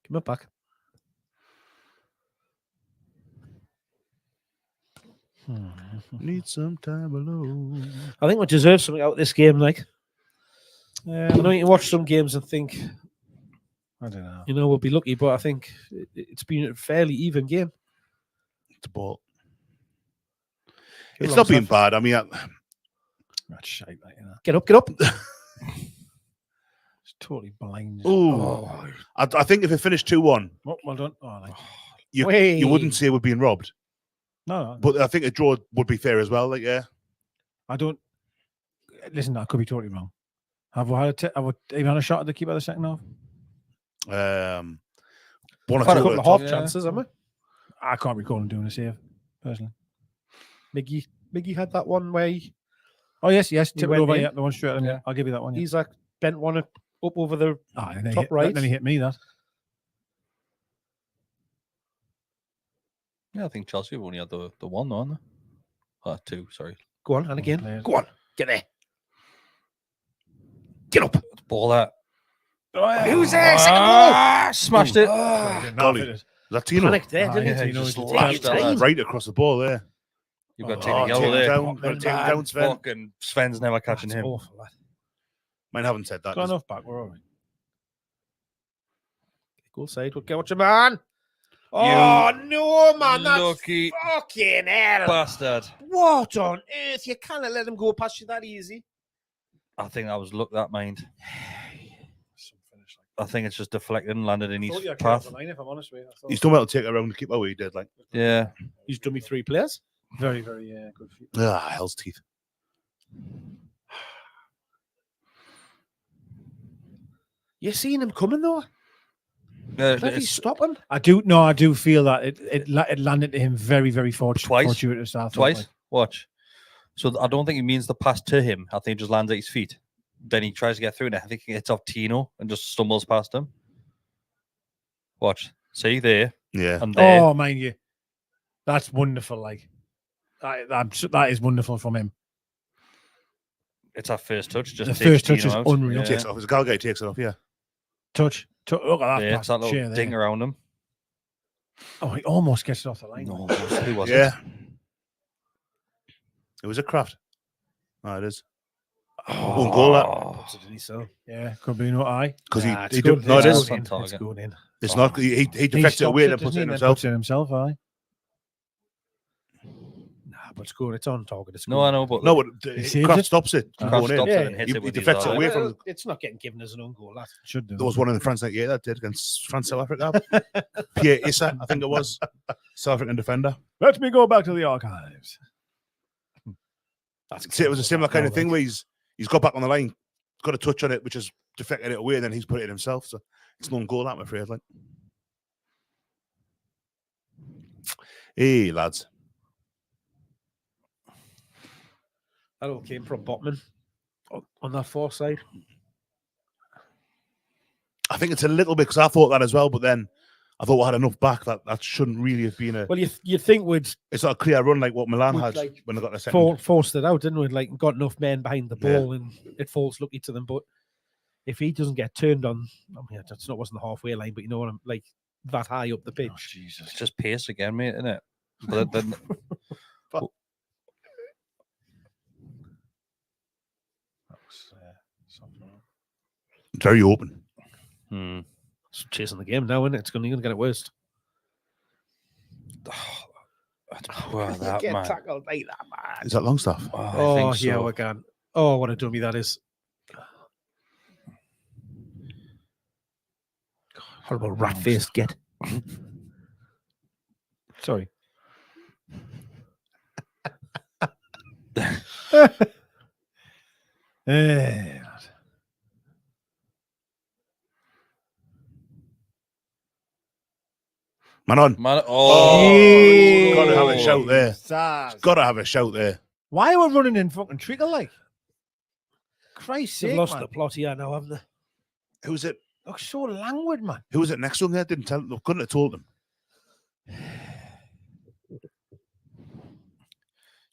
Give it back. Need some time alone. I think we deserve something out of this game, like. I know you can watch some games and think, I don't know. you know, we'll be lucky, but I think it's been a fairly even game. The ball. Good It's not been Longstaff. bad. I mean, That's shite, like, you know. Get up, get up. It's totally blind. ooh. I think if it finished 2-1, Oh, well done. Oh, like, you wouldn't say we're being robbed. no, But I think a draw would be fair as well. Like, yeah. I don't. Listen, I could be totally wrong. Have we had even had a shot at the keeper the second half? One or Quite a two. couple at of the half top. chances, haven't I can't recall him doing a save, personally. we? Miggy had that one where Oh, yes. He Tipped it went over, in. yeah, the one straight at him. Yeah. I'll give you that one. Yeah. he's like bent one up over the And then top right. Then he hit me, that. Yeah, I think Chelsea have only had the one, though, haven't they? Two, sorry. Go on, and again. Players. Go on. Get there. Get up. Ball that. Who's there? Second ball. Smashed it. Golly. Is that Tino? Panicked there, Ah, didn't yeah, he? he just Take lashed your at time. that. Right across the ball there. You've got Oh, to take take the him there. down. Gotta take him down, Sven. Fucking Sven's never catching That's him. awful, that. Mine haven't said that. Got enough back, we're all right. Goal side. Get what you man. Oh, no, man. That's lucky fucking hell. bastard. What on earth? You can't let him go past you that easy. I think that was that mind. I think it's just deflected and landed in his path. If I'm honest with you. He's done well to take it around the keeper where he did. Like, Yeah. He's done me 3 players. Very, very good. hell's teeth. You seen him coming, though? He's It's stopping. I do feel that it landed to him very, very Twice. fortuitous. I thought, twice. like. Watch. So I don't think he means the pass to him. I think it just lands at his feet. Then he tries to get through and I think he hits off Tino and just stumbles past him. Watch. See there Yeah. and there. Oh, mind you, that's wonderful. Like that is wonderful from him. It's our first touch. Just The takes first touch Tino is out. unreal. Yeah. Takes it off. His Galgate takes it off, yeah. Touch. Look at that. Yeah, it's that little chair ding there. around him. Oh, he almost gets it off the line. No, who was it? Yeah. It was a craft. Oh, it is. Oh, Goal that. Didn't he, so? yeah, could be no eye. Because Nah, it's he good. did. No, it It's is. good. It's target. going in. It's not. He deflects it away and then puts it in himself. Puts it himself, aye. Nah, but it's good. It's on target. It's No, good. I know, but No, but He saves Kraft it. stops it. from Kraft going in. stops Yeah, it and hits he it with his deflects it eye. away from. Well, it's not getting given as an own goal. That. Should do. There was one in France that that did against France South Africa. Pierre Issa, I think it was. South African defender. Let me go back to the archives. See, it was a similar kind of thing where he's got back on the line, got a touch on it, which is deflected it away, and then he's put it in himself. So It's not goal, I'm afraid. Like, hey, lads. That all came from Botman on that far side. I think it's a little bit because I thought that as well, but then I thought we had enough back that shouldn't really have been a. Well, you think it's not a clear run like what Milan had like when they got the second. Forced it out, didn't we? Like got enough men behind the ball, and it falls lucky to them. But if he doesn't get turned on, I mean, it's not wasn't the halfway line, but you know what I'm like that high up the pitch. Oh, Jesus, it's just pace again, mate, isn't it? But then. Very open. It's chasing the game now, isn't it? It's going to get it worse. Well, that get man. tackled like that, man. Is that Longstaff? Oh, yeah, we can. Oh, what a dummy that is. Horrible rat-faced get. Sorry. Man on. Oh, got to have a shout there. Got to have a shout there. Why are we running in fucking trickle like? Christ's sake, They've lost man. the plot here now, haven't they? Who's it? Looks so languid, man. Who was it next to him there? Didn't tell them. Couldn't have told them.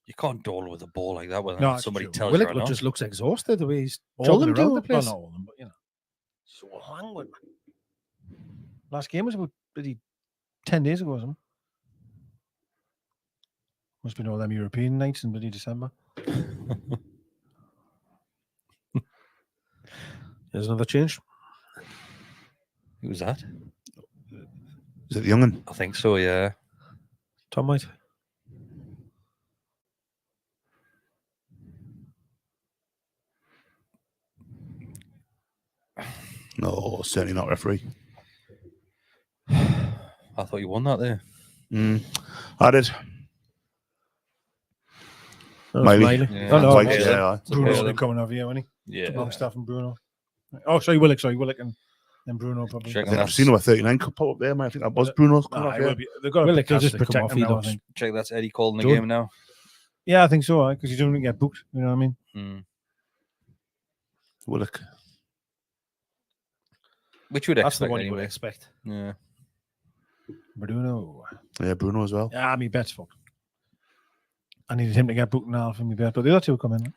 You can't dawdle with a ball like that when No, somebody true. tells you. Willick just looks exhausted the way he's All of jogging them around do. the place. Well, not all of them, but you know. So languid, man. Last game was about 10 days ago or something. Must be all them European nights in bloody December. There's another change. Who was that? Is it the young'un? I think so, yeah. Tom White. No, certainly not referee. I thought you won that there. I did. Miley. Yeah. Oh, no, White, okay. yeah. Bruno's been coming over here, wasn't he? Yeah. Longstaff and Bruno. Oh, sorry, Willick and Bruno probably. Check I think I've seen number 39 pop up there, man. I think that was Bruno's coming off here. They've got Willick to has just to come protect off, him he now, I does. think. Check that's Eddie calling the Done. game now. Yeah, I think so, because he doesn't get booked. You know what I mean? Willick. Which you'd That's the expect one you anyway. would expect. Yeah. Bruno. Yeah, Bruno as well. Yeah, me bet's fucked. I needed him to get booked now for me bet, but the other two will come in.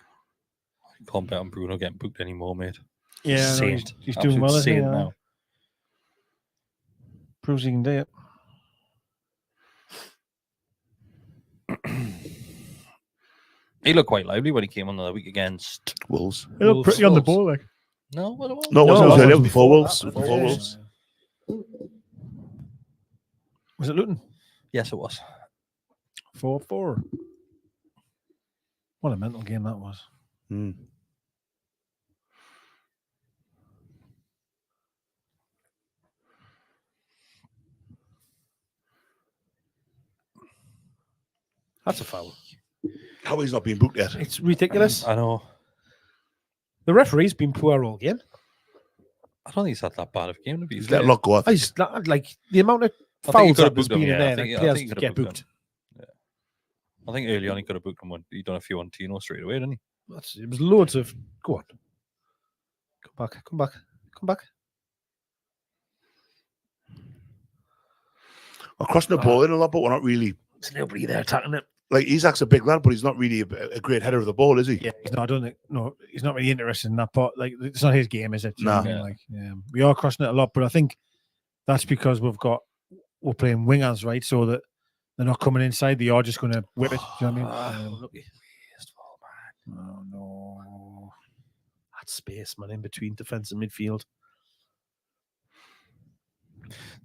Can't bet on Bruno getting booked anymore, mate. Yeah, no, Saint. he's doing well. Absolute Isn't he? saint now. Proves he can do it. He looked quite lively when he came on the other week against. Wolves. He looked pretty on the ball, like. No, what it was? No, it wasn't. No, It was it earlier was before Wolves. that. Before Wolves. Was it Luton? Yes, it was. 4-4. What a mental game that was. That's a foul. How he's not being booked yet? It's ridiculous. I know. The referee's been poor all game. I don't think he's had that bad of a game to be He's fair. let a lot go. I think. He's like the amount of I think he fouls could have that there's booked him, been in yeah. I there, think- that I players think he could get have booked booked. him. I think early on he could have booked him when he done a few on Tino straight away, didn't he? It was loads of. Go on. Come back. We're crossing the ball in a lot, but we're not really. There's nobody there attacking it. Like, Isaac's a big lad, but he's not really a great header of the ball, is he? Yeah, I don't think. No, he's not really interested in that part. Like, it's not his game, is it? Do you know what I mean? No. Like, we are crossing it a lot, but I think that's because we're playing wingers, right? So that they're not coming inside; they are just going to whip it. Do you know what I mean? Lucky. Oh no! That space, man, in between defence and midfield.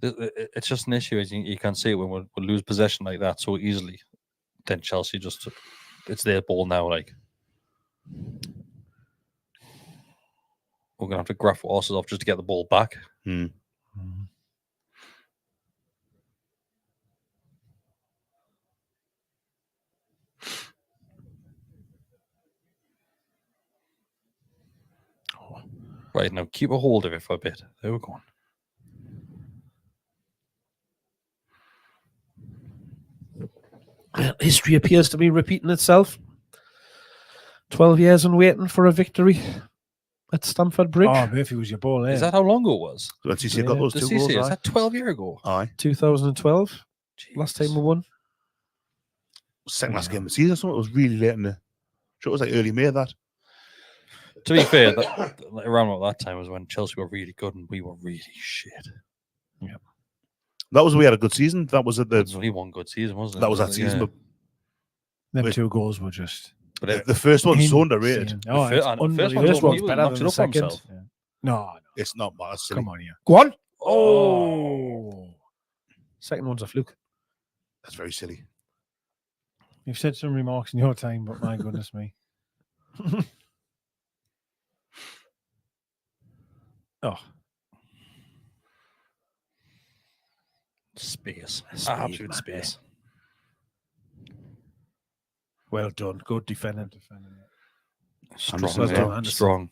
It's just an issue. As you can see it when we lose possession like that so easily. Then Chelsea it's their ball now. Like we're gonna have to graft horses off just to get the ball back. Right now, keep a hold of it for a bit. There we're going. history appears to be repeating itself. 12 years and waiting for a victory at Stamford Bridge. Oh, Murphy was your ball, eh? Is that how long ago it was? So CC got those The 2 CC, goals. is that 12 years ago? Aye. 2012. Last time we won. Second last game of the season. So it was really late in the. Sure, it was like early May. That. To be fair, around about that time was when Chelsea were really good and we were really shit. Yeah. That was we had a good season. That was at the. It was only one good season, wasn't it? That was that season. Yeah. But Them 2 goals were just. But the first one's so underrated. Oh, the it's first one's better than it the up second. himself. Yeah. No, It's not. That's silly. come on here. Go on. Oh, Second one's a fluke. That's very silly. you've said some remarks in your time, but my goodness me. Oh, Space. Speed, Absolute man. space. Well done. Good defending. Strong. Anderson's Yeah. done, Anderson. Strong.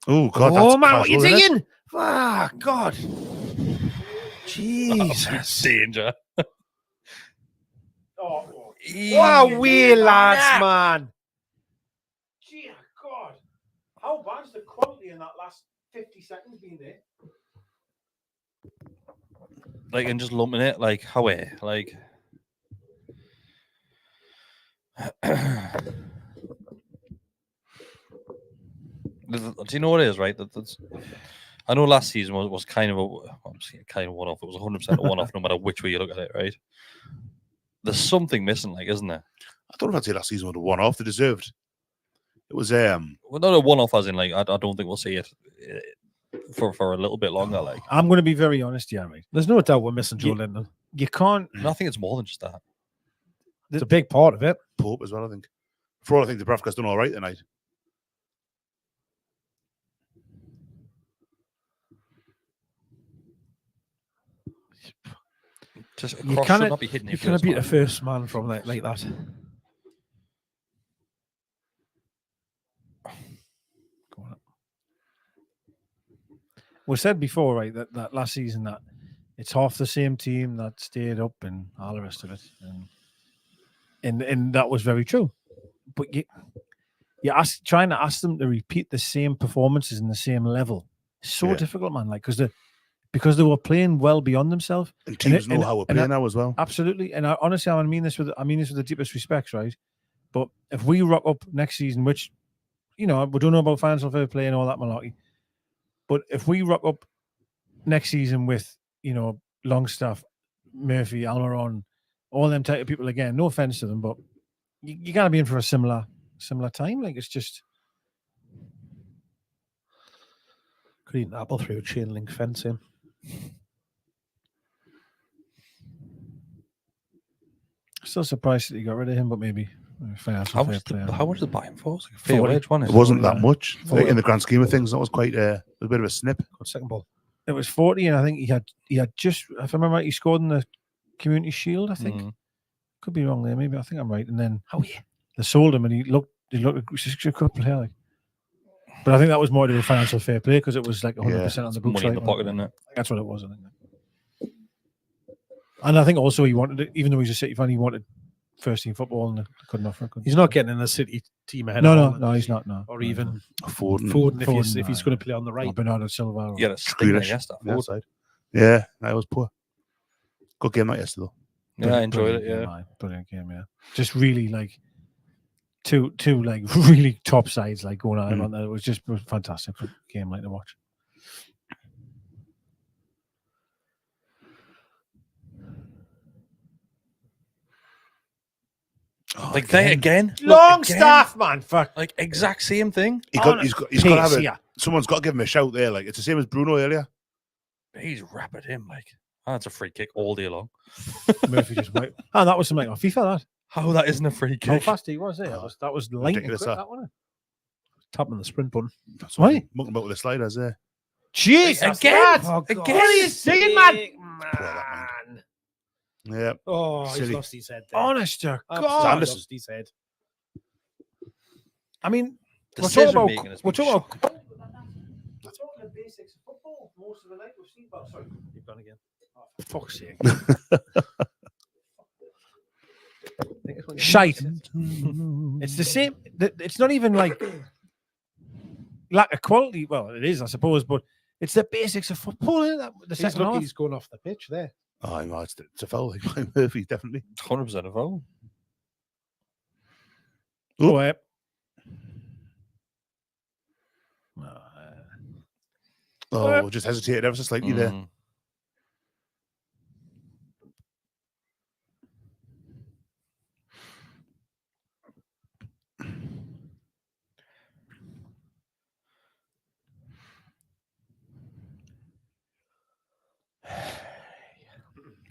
Oh God! Oh That's man, what are you casual, isn't it? digging? Ah, God. Jesus. Danger. oh, Wow, we lads, man. Gee, God! How bad's the quality in that last 50 seconds been there? Like, and just lumping it, like, how it, like. Do you know what it is, right? That's, I know last season was kind of a one-off. It was 100% a one-off, no matter which way you look at it, right? There's something missing, like, isn't there? I don't know if I'd say last season was a one-off. They deserved. It was Well, not a one-off, as in, like, I don't think we'll see it for a little bit longer. Like, I'm going to be very honest here, right? There's no doubt we're missing Joe Linton. You can't. and I think it's more than just that. It's a big part of it. Pope as well. I think. For all I think, the Bravka's done all right tonight. Just a You cross cannot- should not be hitting You it. cannot beat a first man from like that. Go on. We said before, right, that last season that it's half the same team that stayed up and all the rest of it, and that was very true. But trying to ask them to repeat the same performances in the same level is so difficult, man. Like because they were playing well beyond themselves. And teams know how we're playing now as well. Absolutely, and honestly, I mean this with the deepest respects, right? But if we rock up next season, which we don't know about financial fair play and all that malarkey, but if we rock up next season with Longstaff, Murphy, Almiron, all them type of people again, no offense to them, but you gotta be in for a similar time. Like it's just Could eat an apple through a chain link fence in. still surprised that you got rid of him, but maybe financial fair play. How much did they buy him for? It was like a fair 40. wage, wasn't It it? wasn't that much Forty. in the grand scheme of things. That was quite a bit of a snip. Good second ball. It was 40, and I think he had just, if I remember right, he scored in the Community Shield. I think could be wrong there. Maybe I think I'm right. And then they sold him, and he looked a good player. Like. But I think that was more to do with financial fair play because it was like 100% on the books. Money in the pocket, isn't it? That's what it was, I think. And I think also he wanted it, even though he's a City fan, he wanted first team football and they couldn't offer it. He's not getting in the City team ahead. No, he's not. No, or even Foden if he's going to play on the right. Bernardo Silva. Yeah, that's against that. on the outside. Yeah, that was poor. Good game night yesterday. Yeah, I enjoyed it. Yeah, Brilliant game. Yeah, just really like two like really top sides like going on. It was fantastic game like to watch. like they again. Longstaff, man, fuck. Like exact same thing. He's got to have it. Someone's got to give him a shout there. Like it's the same as Bruno earlier. He's rapid him like. That's a free kick all day long. Murphy just went. And that was something like FIFA. That How that isn't a free kick? how fast he was. That was lightning quick. ridiculous, That wasn't it? Tapping the sprint button. That's Right. Mucking about with the sliders there. Jesus, Again? again. What What are you saying, man? Yeah. Oh, he's Silly. lost his head there. Honest to Absolutely God. Sanderson. lost his head. I mean, The we're talking decision about. making has We're been talking about. shocking. We're talking the basics of football most of the night. We've seen. Sorry, You've gone again. for fuck's sake. shite. It's the same. It's not even like lack of quality. Well, it is, I suppose, but it's the basics of football. Isn't it? The He's second lucky half. he's going off the pitch there. Oh, no, it's a foul. Murphy, definitely. 100% a foul. Oh, just hesitated ever so slightly there.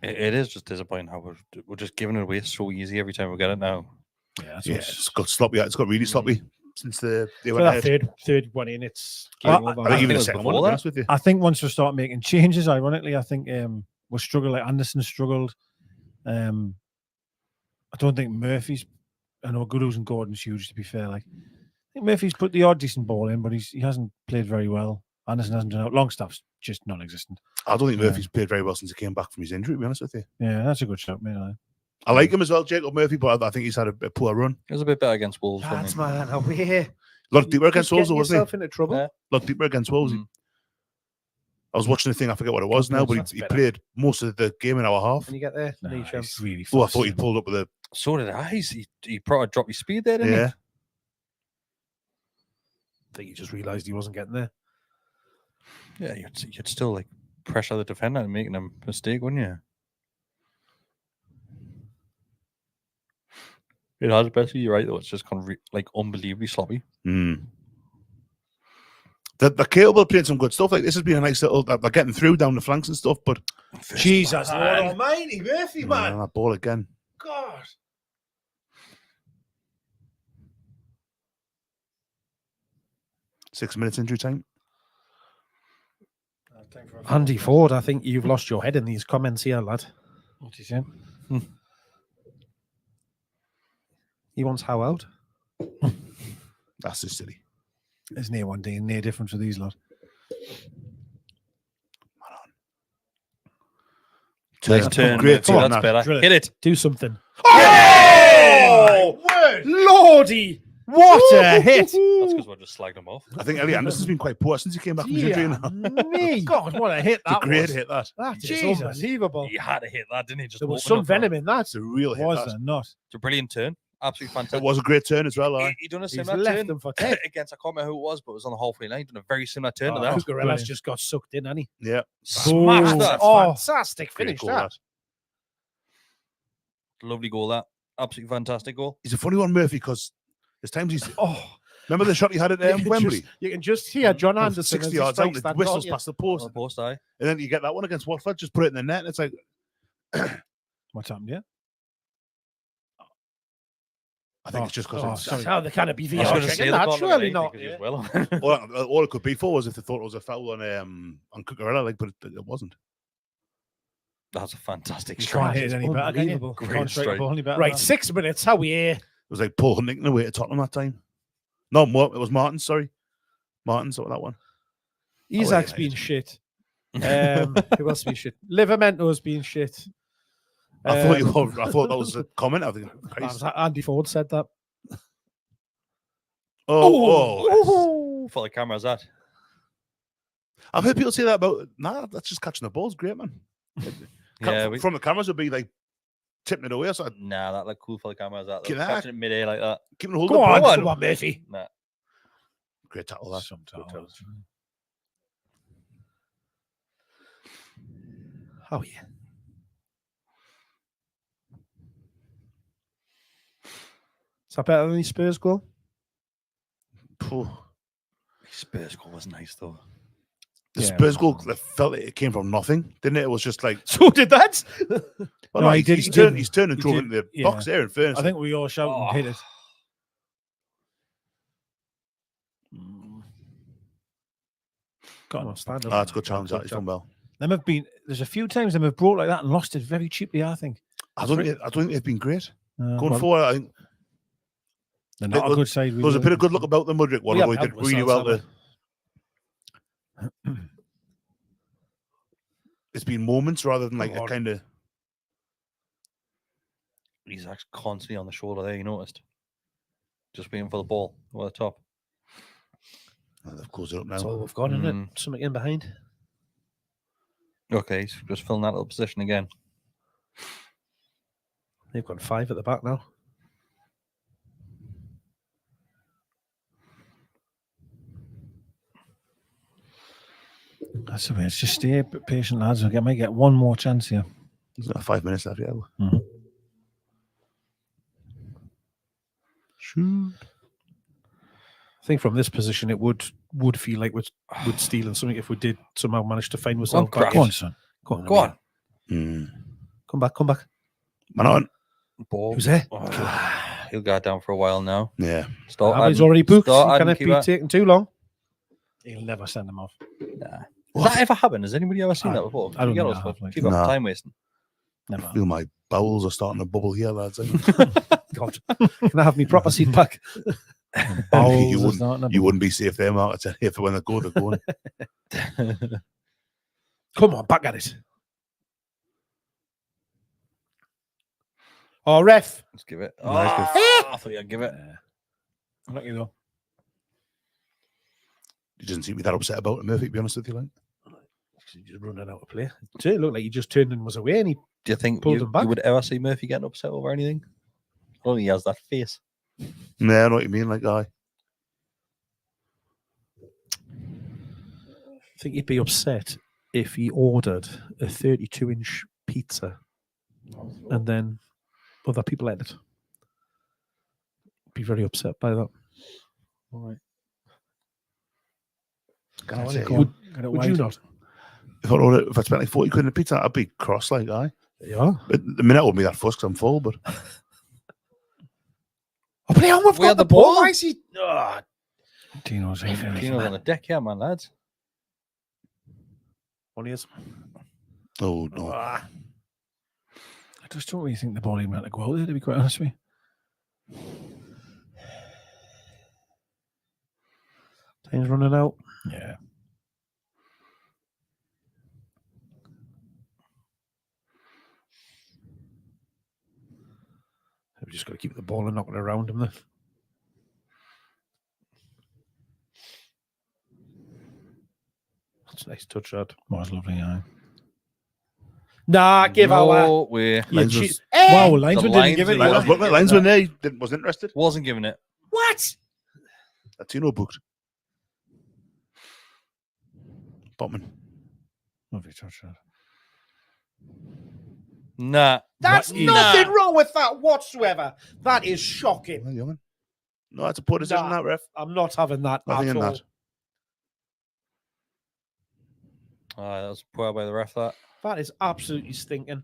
It is just disappointing how we're just giving it away so easy every time we get it now. Yeah, It's got sloppy. It's got really sloppy since they So went that ahead. third one in, it's I game over. I think even it the was second before one, to be that. honest with you. I think once we start making changes, ironically, I think we'll struggle. Like Anderson struggled. I don't think Murphy's. I know Goodall's and Gordon's huge. To be fair, like I think Murphy's put the odd decent ball in, but he hasn't played very well. Anderson hasn't done out. Longstaff's just non-existent. I don't think Murphy's played very well since he came back from his injury, to be honest with you. Yeah, that's a good shout, mate. I like him as well, Jacob Murphy, but I think he's had a poor run. It was a bit better against Wolves. That's wasn't man, are we here? A lot deeper against Wolves, Getting wasn't yourself into trouble. Yeah. he? A lot deeper against Wolves. I was watching the thing, I forget what it was now, but That's he better. played most of the game in our half. When you get there, No, need chance. he's really. Oh, I fast, thought he isn't he? pulled up with a... So did I. He probably dropped his speed there, didn't Yeah. I think he just realised he wasn't getting there. he? Yeah, you'd still like pressure the defender and making a mistake, wouldn't you? It has basically, you're right, though. It's just kind of like unbelievably sloppy. They're capable of playing some good stuff. Like this has been a nice little... They're getting through down the flanks and stuff, but... Jesus, Lord Almighty, Murphy, man. that ball again. God. Six minutes injury time. Andy Ford, I think you've lost your head in these comments here, lad. What's he saying? He wants how out? That's just silly. There's near one day, near difference with these lot. Nice turn. Great Murphy, turn, that's that. better. Drill it. Hit it. Do something. Oh! Lordy! What a hit! That's because we're just slagging him off. I think Ellie Anderson's been quite poor since he came back from his injury. Me. God, what a hit It's a that great was. hit, that. That is Jesus. unbelievable. He had to hit that, didn't he? Just There was open some up for venom it. in that. It's a real hit. Was that. there not? It's a brilliant turn. Absolutely fantastic. It was a great turn as well. He done a He's similar left turn them for dead. against, I can't remember who it was, but it was on the halfway line. Done a very similar turn to that. Cucurella's brilliant. just got sucked in, hasn't he? Yeah. Smashed that. Oh. Fantastic Great finish, goal, that. Lovely goal, that. Absolutely fantastic goal. He's a funny one, Murphy, because there's times he's... Oh, Remember the shot he had at you can Wembley? you can just hear John From Anderson 60 as he yards out, strikes and that it whistles goal, past the post. On the post, aye. And then you get that one against Watford, just put it in the net, and it's like... What's happened? Yeah. I think it's just because That's how they can't be I was VR going to say checking they that. can't look at Surely anything not. 'cause he was well. all it could be for was if they thought it was a foul on Cucurella, like, but it wasn't. That's a fantastic You strike. can't hit it any better, can you? Unbelievable. You Great can't strike strike. the ball any better. Right, than 6 minutes. How we here? It was like Paul Huntington away to Tottenham that time. No, it was Martin, sorry. Martin, so that one. Isaac's yeah, been shit. Who else been shit? Livermento's been shit. I thought that was a comment. I think. Christ. Andy Ford said that. Oh. For the camera's that. I've heard people say that about. Nah, that's just catching the balls. Great, man. Yeah, From the cameras would be like tipping it away. So nah, that look cool for the cameras. That Get that. catching it mid-air like that. keeping a hold Go of the on, ball. come on, Murphy. Nah. Great tackle. That. Some Good tackle. tackles. Oh yeah. Is that better than the Spurs goal? Phew. Spurs goal was nice though. The Yeah, Spurs goal, I felt it came from nothing, didn't it? It was just like, So did that. well, No, no, he did- he's he turned, did. he's turned and He drove did, into the yeah. box there. In fairness, I think we all shouted and hit it. Got on, stand up. that's a good challenge. That he's done well. Them have been. There's a few times them have brought like that and lost it very cheaply. I think. I don't think they've been great going Well, forward. I think they're not There a good side. there was a bit of good luck about the Mudryk one, We although he haven't did really well. ourselves, It's been moments rather than like Come a on. kind of. He's actually constantly on the shoulder there, you noticed. Just waiting for the ball over the top. Oh, they've closed it up now. That's all we've got, isn't it? Something in behind. Okay, he's just filling that little position again. They've got 5 at the back now. That's the way. It's just stay patient, lads. I might get one more chance here. There's about 5 minutes left, yeah. Mm-hmm. Shoot. I think from this position, it would feel like we're stealing something if we did somehow manage to find ourselves back. Go on, son. Go on. Go on. Come back. Man on. Ball. Who's there? He'll go down for a while now. Yeah. He's already booked. He Start can't be taking too long. He'll never send them off. Nah. Has that ever happened? Has anybody ever seen that before? I don't know. Keep up time wasting. Never. I feel my bowels are starting to bubble here, lads. God, can I have me proper seat back? You wouldn't be safe there, Mark. I tell you, for when they go, they're going. Come on, back at it. Oh, ref. Let's give it. Nice, I thought you'd give it. Lucky though. He doesn't seem to be that upset about it, Murphy, to be honest with you. Like, He just running out of play. It looked like he just turned and was away, and he Do you think pulled you him back. would ever see Murphy getting upset over anything? Only he has that face. nah, I know what you mean. Like, I think he'd be upset if he ordered a 32-inch pizza and then other people ate it. Be very upset by that. All right. Would you not? if I spent like 40 quid on a pizza, I'd be cross. Like, aye. Yeah. But the minute wouldn't be that fuss because I'm full. But Oh, play on, we've got the ball. Why is he? Tino's on the deck here, man, lads. On he is. oh no, I just don't really think the ball even had to go out there, to be quite honest with you. Time's running out. Yeah. We've just got to keep the ball and knock it around him there. That's a nice touch, that. Was lovely, yeah. Nah, give no our... way. Wow, linesman didn't give it. Linesman there wasn't interested. Wasn't giving it. What? A Tino booked. Botman. Lovely touch, that. Nah. That's nothing wrong with that whatsoever. That is shocking. Well, young'un. No, that's a poor decision, that ref. I'm not having that Nothing at in all. that. That was poor by the ref, that. That is absolutely stinking.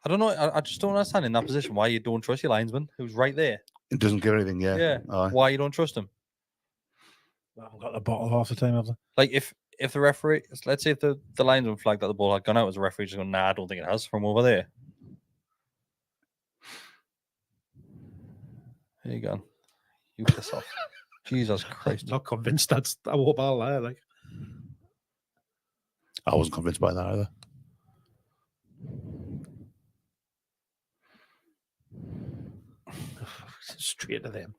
I don't know. I just don't understand in that position why you don't trust your linesman who's right there. It doesn't give anything, yeah. Yeah. Aye. Why you don't trust him? I haven't got the bottle half the time, have they? Like if the referee, let's say if the linesman flagged that the ball had gone out, as a referee just going, nah, I don't think it has from over there. There you go. You piss off. Jesus Christ. Not convinced that's a ball there. Like, I wasn't convinced by that either. straight to them.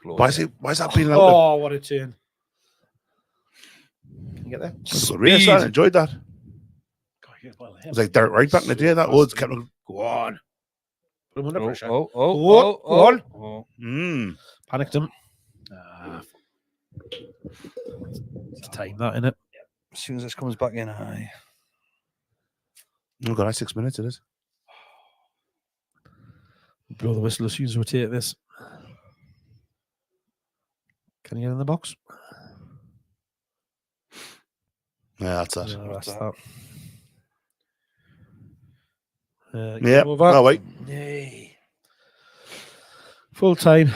Why is that being allowed? Oh, what a turn. Can you get there? Race, I enjoyed that. It was like dirt right back in the day. That was kept on. Go on. Put him under pressure. Go on. Panicked him. It's time that, innit? As soon as this comes back in, aye. Oh god, 6 minutes it is. Blow the whistle as soon as we take this. Can you get in the box? Yeah, that's that. Yeah, that's that. Yeah. No, wait. Yay. Full time.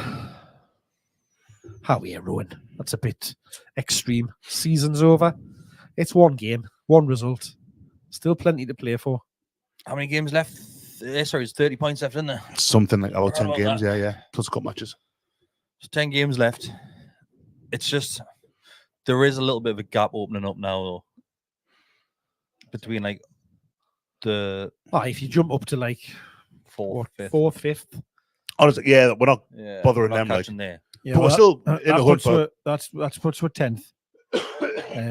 How are you ruined? That's a bit extreme. Season's over. It's one game, one result. Still plenty to play for. How many games left? Sorry, it's 30 points left, isn't there? Something like about 10 games, that. yeah. Plus a couple matches. So 10 games left. It's just there is a little bit of a gap opening up now, though. Between like the if you jump up to like fourth, fifth. Honestly, yeah, we're not bothering we're not them. Like, catching there. but we're still in the hunt for. That's puts we're 10th.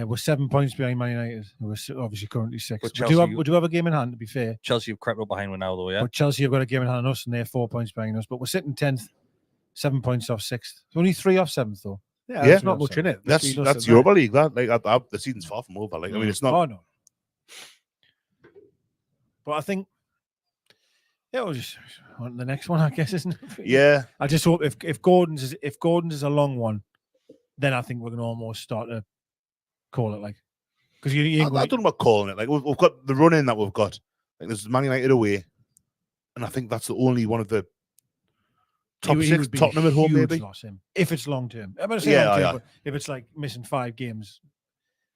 We're 7 points behind Man United. We're obviously currently 6th. Would you have a game in hand, to be fair? Chelsea have crept up behind one now, though, yeah? But Chelsea have got a game in hand on us, and they're 4 points behind us. But we're sitting 10th, 7 points off 6th. Only 3 off 7th, though. Yeah, there's not much in it. That's Europa League. That the season's far from over. Like, I mean, it's not. Oh no. But I think we'll just on the next one, I guess, isn't it? Yeah. I just hope if Gordon's is a long one, then I think we're gonna almost start to call it, like, because you ain't I don't know about calling it. Like, we've got the run in that we've got. Like, there's Man United away, and I think that's the only one of the top 6. Tottenham at home, maybe. Loss him if it's long term. I'm gonna say but if it's like missing 5 games,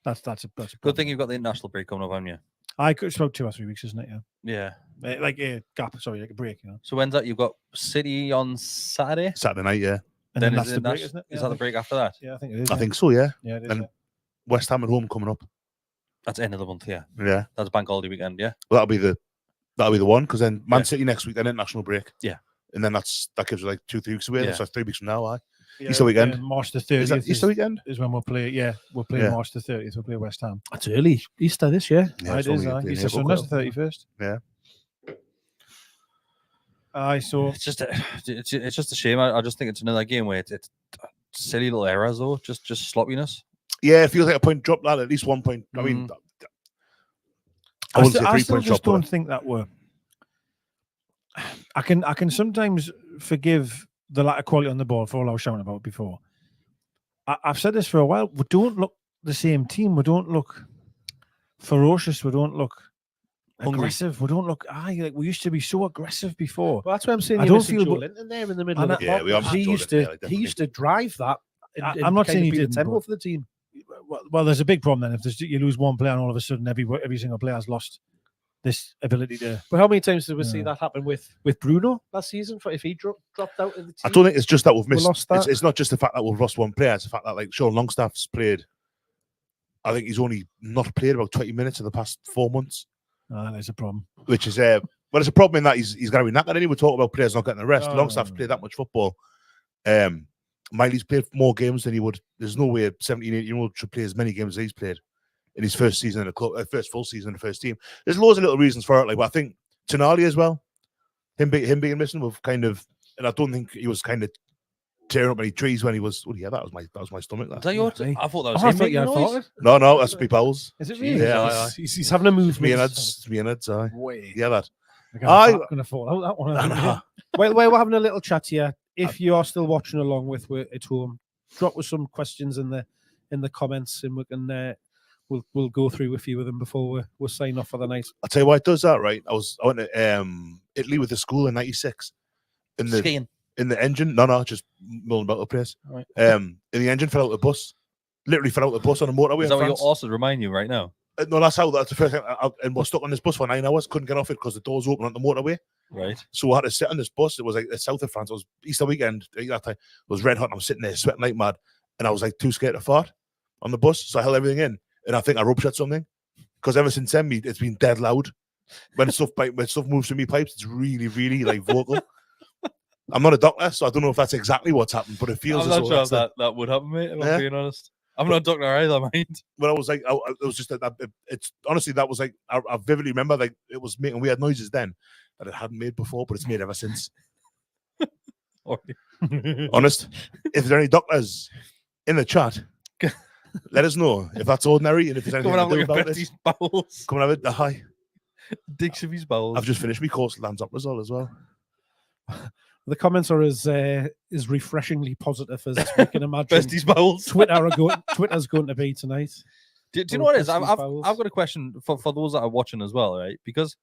that's a good thing you've got the international break coming up, haven't you? It's about 2 or 3 weeks, isn't it? Yeah. Like a gap. Sorry, like a break. You know. So when's that? You've got City on Saturday. Saturday night, yeah. And then that's the break, isn't it? Is that the break after that? Yeah, I think it is. I think so, yeah. Yeah, it is. And West Ham at home coming up. That's end of the month, yeah. Yeah. That's bank holiday weekend, yeah. Well, that'll be the one, because then Man City next week, then international break. Yeah. And then that gives you like 2-3 weeks away. Yeah. So that's 3 weeks from now, Yeah, Easter weekend. March the 30th. Is that Easter weekend? Is when we'll play. Yeah, we'll play March the 30th. We'll play West Ham. That's early Easter this year. Yeah, it is. Easter Sunday's the 31st. Yeah. So it's just a shame. I just think it's another game where it's silly little errors, though, just sloppiness. Yeah, it feels like a point drop, lad. At least 1 point. I mean, I wouldn't say 3 point drop. I don't think that we're. I can sometimes forgive the lack of quality on the ball for all I was shouting about before. I've said this for a while. We don't look the same team. We don't look ferocious. We don't look aggressive. We don't look. Like we used to be so aggressive before. Well, that's what I'm saying. I don't feel Linton there in the middle of the yeah, we are. He used to drive that. I'm not saying he did didn't. tempo for the team. Well, there's a big problem then. If you lose one player and all of a sudden every single player has lost this ability to. But how many times did we see that happen with Bruno last season? If he dropped out of the team, I don't think it's just that we've missed. Lost that. It's not just the fact that we've lost one player. It's the fact that, like, Sean Longstaff's played. I think he's only not played about 20 minutes in the past 4 months. There's a problem. Which is well, it's a problem in that he's going to be knackered. We talk about players not getting the rest. Longstaff's played that much football. Miley's played more games than he would. There's no way a 17, 18-year-old should play as many games as he's played in his first season in the club, first full season in the first team. There's loads of little reasons for it, like, but I think Tonali as well, him being missing, with kind of, and I don't think he was kind of tearing up any trees when he was. Oh yeah, that was my stomach. Is that your? I thought that was him. I thought you had noise. No, that's me bowels. Is it really? Yeah, he's having a movement. Me and Ed's, yeah, that. I'm going to fall out that one. Well, we're having a little chat here. If you are still watching along with we're at home, drop us some questions in the comments, and we can we'll go through a few of them before we sign off for the night. I'll tell you why it does that, right? I went to Italy with the school in '96. Skiing. In the engine, no, just milling about the place. Right. In the engine, fell out the bus. Literally fell out the bus on a motorway. Is that what your horses remind you right now? No, that's the first time. And we're stuck on this bus for 9 hours. Couldn't get off it because the doors open on the motorway. Right. So I had to sit on this bus. It was like the south of France. It was Easter weekend. At that time, it was red hot. And I was sitting there sweating like mad. And I was like too scared to fart on the bus. So I held everything in. And I think I ruptured something. Because ever since then, it's been dead loud. When stuff moves through me pipes, it's really, really like vocal. I'm not a doctor, so I don't know if that's exactly what's happened, but it feels. I'm not sure if that would happen, mate. If I'm being honest, I'm not a doctor either, mind. But I was like, it was just that. It's honestly that was like I vividly remember like it was making weird noises then that it hadn't made before, but it's made ever since. Honest, if there's any doctors in the chat, let us know if that's ordinary and if there's anything to do about it. Bowels. Come and have it. Hi. Dicks of his bowels. I've just finished my course at Lands Up result as well. The comments are as refreshingly positive as we can imagine. Besties bowels. Twitter's going to be tonight. Do you know what it is? I've got a question for those that are watching as well, right? Because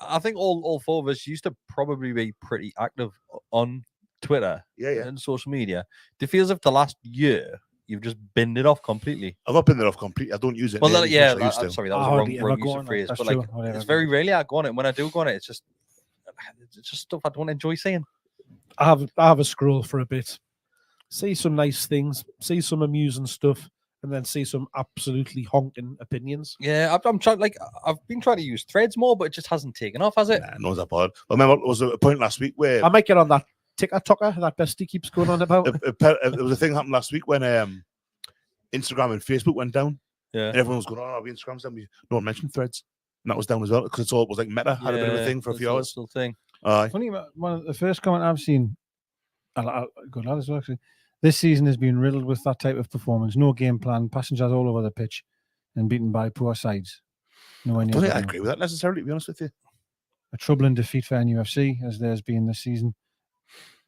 I think all 4 of us used to probably be pretty active on Twitter, and social media. Do you feel as if the last year you've just binned it off completely? I've not binned it off completely. I don't use it. Well, I'm sorry, that was a wrong use of phrase. But like, it's very rarely I go on it. And when I do go on it, it's just stuff I don't enjoy seeing. I have a scroll for a bit, see some nice things, see some amusing stuff, and then see some absolutely honking opinions. Yeah, I'm trying. Like, I've been trying to use Threads more, but it just hasn't taken off, has it? Nah, no one's that bad. But remember, there was a point last week where I might get on that TikToker that Bestie keeps going on about. there was a thing happened last week when Instagram and Facebook went down. Yeah, and everyone was going, "Oh, Instagram's down." No one mentioned Threads, and that was down as well because it was like Meta had a bit of a thing for a few hours. Still thing. Funny, one of the first comment I've seen, good lad as well, actually. This season has been riddled with that type of performance. No game plan, passengers all over the pitch, and beaten by poor sides. No, I don't think I agree with that necessarily, to be honest with you. A troubling defeat for NUFC, as there's been this season,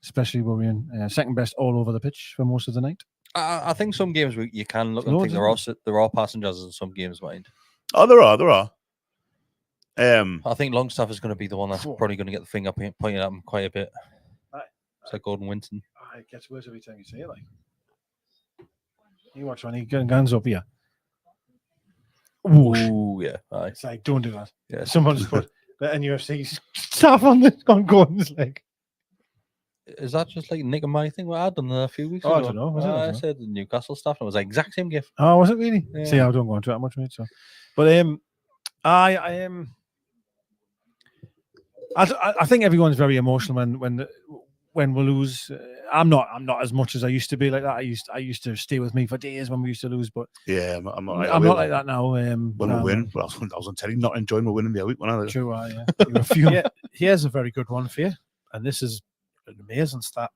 especially worrying. Second best all over the pitch for most of the night. I think some games you can look and think there are passengers in some games, mind. Oh, there are. I think Longstaff is going to be the one that's probably going to get the finger pointed at him quite a bit. It's like Gordon Winton. It gets worse every time you say it. Like, you watch when he got guns up here. Ooh, yeah. Aye. It's like, don't do that. Yeah. Someone's put the NUFC staff on Gordon's leg. Is that just like Nick and my thing we had done a few weeks ago? I don't know. I said the Newcastle stuff, and it was the exact same gift. Oh, was it really? Yeah. See, I don't go into that much, mate. So, but I am. I think everyone's very emotional when we lose. I'm not as much as I used to be like that. I used to stay with me for days when we used to lose, but yeah, I'm not like that now. When we win, well, I was on telly not enjoying my winning the other week when I was. True, yeah. Here's a very good one for you, and this is an amazing stat.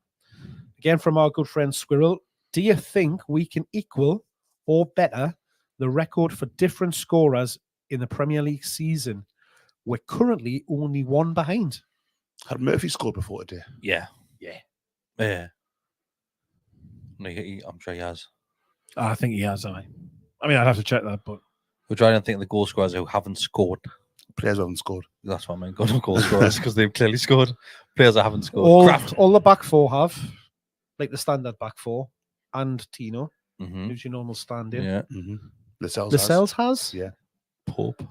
Again, from our good friend Squirrel. Do you think we can equal or better the record for different scorers in the Premier League season? We're currently only one behind. Had Murphy scored before today? Yeah. I'm sure he has. I think he has. I mean, I'd have to check that, but we're trying to think of the goal scorers who haven't scored. Players who haven't scored. That's what I mean. Goal scorers because they've clearly scored. Players that haven't scored. All the back four have, like the standard back four, and Tino, who's your normal stand-in. Yeah. Lascelles has. Yeah. Pope.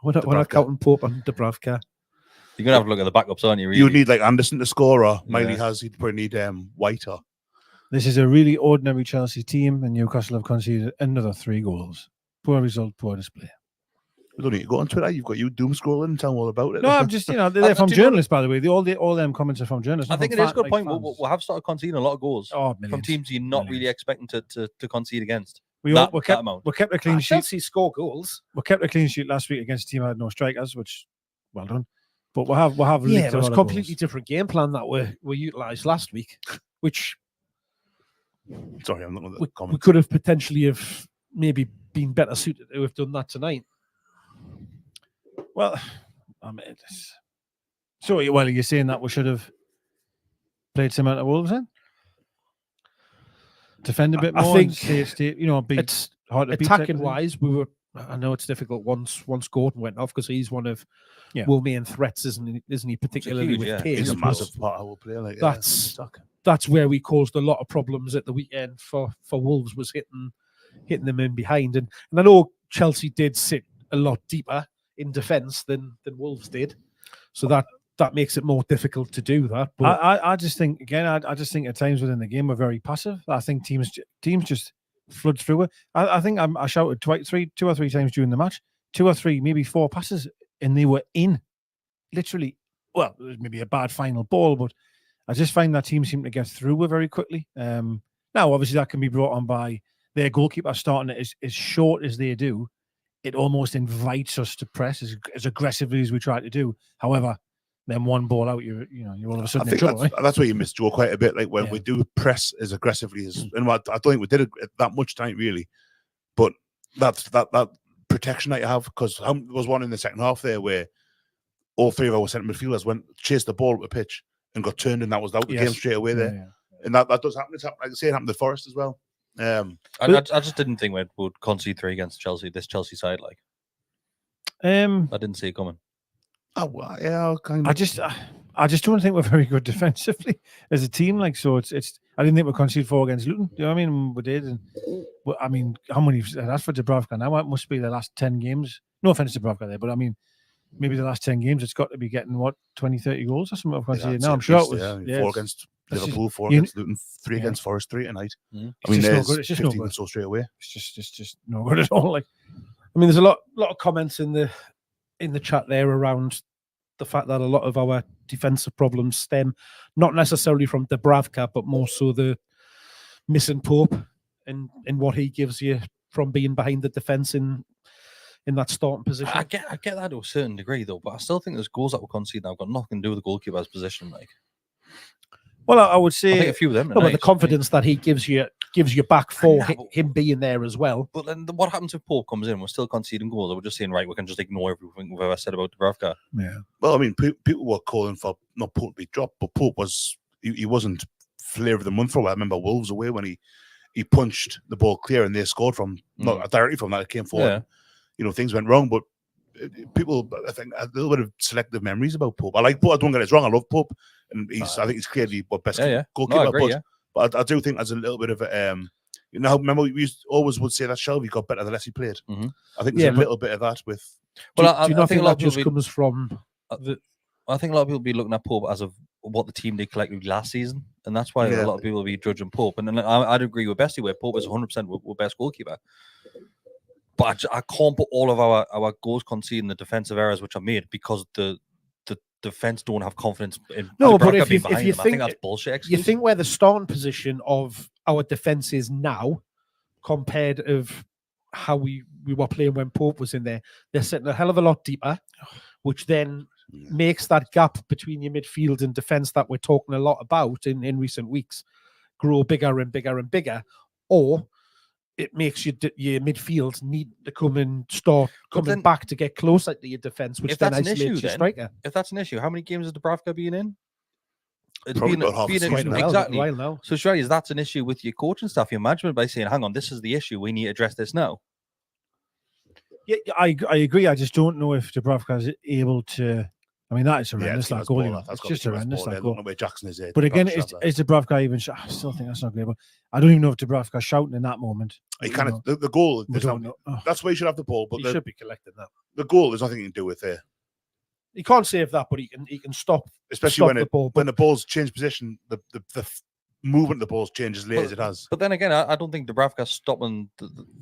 We're not counting Pope and Dubravka. You're gonna have to look at the backups, aren't you? Really? You would need like Anderson to score, or Miley has. You'd probably need White. Or this is a really ordinary Chelsea team, and Newcastle have conceded another 3 goals. Poor result, poor display. We don't need to go on Twitter. You've got you doom scrolling and tell them all about it. No, I'm just they're from journalists, by the way. All them comments are from journalists. I think it is a good point. We'll have started conceding a lot of goals from teams you're not really expecting to concede against. We kept a clean sheet. Chelsea score goals. We kept a clean sheet last week against a team that had no strikers, which well done. But we'll have it was a completely different game plan that we utilised last week, which sorry, I'm not going to comment. We could have potentially have maybe been better suited to have done that tonight. Well, I mean, you're saying that we should have played some out of Wolves then? Defend a bit more. I think it's hard to beat. Attacking wise, we were. I know it's difficult once Gordon went off because he's one of our main threats, isn't he? Particularly with pace. He's a massive part of our play. Like, that's where we caused a lot of problems at the weekend for Wolves, was hitting them in behind, and I know Chelsea did sit a lot deeper in defence than Wolves did, so that makes it more difficult to do that. But I just think I just think at times within the game we're very passive. I think teams just flood through it. I think I shouted 2 or 3 times during the match, 2 or 3, maybe 4 passes, and they were in. Literally, well, it was maybe a bad final ball, but I just find that team seem to get through it very quickly. Now, obviously, that can be brought on by their goalkeeper starting it as short as they do. It almost invites us to press as aggressively as we try to do. However, then one ball out, you're all of a sudden in trouble. That's where you miss Joe quite a bit. Like when we do press as aggressively as, and I don't think we did it that much time really, but that protection that you have, because there was one in the second half there where all 3 of our centre midfielders chased the ball up the pitch and got turned, and that was out the game straight away there. And that does happen. It's happened, like I say, it happened to Forest as well. I just didn't think we would concede 3 against Chelsea. This Chelsea side, like, I didn't see it coming. Oh well, yeah, kind of. I just don't think we're very good defensively as a team. Like, so it's. I didn't think we conceded 4 against Luton. You know what I mean? We did, but I mean, how many? That's for Dubravka now. It must be the last 10 games. No offense to Dubravka there, but I mean, maybe the last 10 games, it's got to be getting 20, 30 goals or something. I've conceded. No, I'm sure it was 4 against Liverpool 4 against Luton, 3 against Forest, 3 tonight. I mean, there's 15 and so straight away. It's just no good at all. Like, I mean, there's a lot of comments in the chat there around the fact that a lot of our defensive problems stem not necessarily from Dubravka, but more so the missing Pope and what he gives you from being behind the defence in that starting position. I get that to a certain degree though, but I still think there's goals that were conceded now have got nothing to do with the goalkeeper's position. Like, well, I would say I think a few of them. But the confidence that he gives you back for him being there as well. But then what happens if Pope comes in? We're still conceding goals. Or we're just saying, right, we can just ignore everything we've ever said about Dubravka. Yeah. Well, I mean, people were calling for not Pope to be dropped, but Pope he wasn't flavour of the month for a while. I remember Wolves away when he punched the ball clear and they scored from not directly from that. It came forward. Yeah. You know, things went wrong, but people, I think, a little bit of selective memories about Pope. I like Pope. I don't get it wrong. I love Pope, and I think he's clearly what best goalkeeper. No, I agree, but I do think there's a little bit of a, remember we always would say that Shelby got better the less he played. I think there's a little bit of that with. Well, do you not think a lot of just comes from? I think a lot of people be looking at Pope as of what the team did collectively last season, and that's why a lot of people will be judging Pope. And I'd agree with Bestie where Pope is 100% with best goalkeeper. But I can't put all of our goals conceded in the defensive errors which are made because the defense don't have confidence in. No, but if you think, I think that's bullshit. Excuse. You think where the starting position of our defense is now, compared of how we were playing when Pope was in there, they're sitting a hell of a lot deeper, which then makes that gap between your midfield and defense that we're talking a lot about in recent weeks grow bigger and bigger and bigger, or it makes your midfield need to come and start coming back to get closer to your defense, which then isolates your striker. If that's an issue, how many games has Dubravka been in? It's probably about half a season exactly. Well now. So surely that's an issue with your coaching staff, your management, by saying, hang on, this is the issue. We need to address this now. Yeah, I agree. I just don't know if Dubravka is able to. I mean, that is horrendous. That goal, it's just horrendous. That goal. Where Jackson is. But again, is Dubravka even? I still think that's not great. But I don't even know if Dubravka's shouting in that moment. He kind of the goal. That's where he should have the ball. But he should be collecting that. The goal, there's nothing he can do with it. He can't save that, but he can stop. Especially when the ball's changed position, the movement of the ball changes late as it has. But then again, I don't think Dubravka's stopping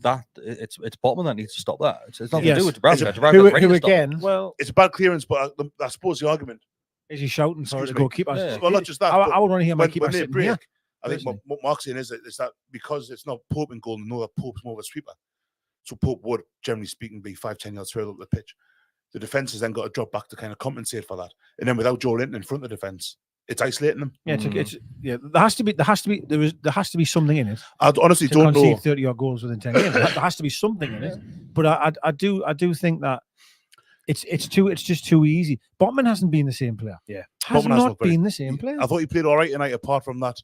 that. It's Botman that needs to stop that. It's nothing to do with Dubravka. Who again? Well, it's a bad clearance, but I suppose the argument is he shouting for the goalkeeper. Yeah. Well, not just that. I would want to hear my keeper sitting here. I think what Mark's saying is that because it's not Pope in goal, and know that Pope's more of a sweeper, so Pope would, generally speaking, be 5-10 yards further up the pitch. The defence has then got to drop back to kind of compensate for that, and then without Joe Linton in front of the defence, it's isolating them. Yeah, there has to be something in it. I honestly don't know. 30-odd goals within 10 games. There has to be something in it. But I do think that it's just too easy. Botman hasn't been the same player. Yeah, has not been the same player. I thought he played all right tonight, apart from that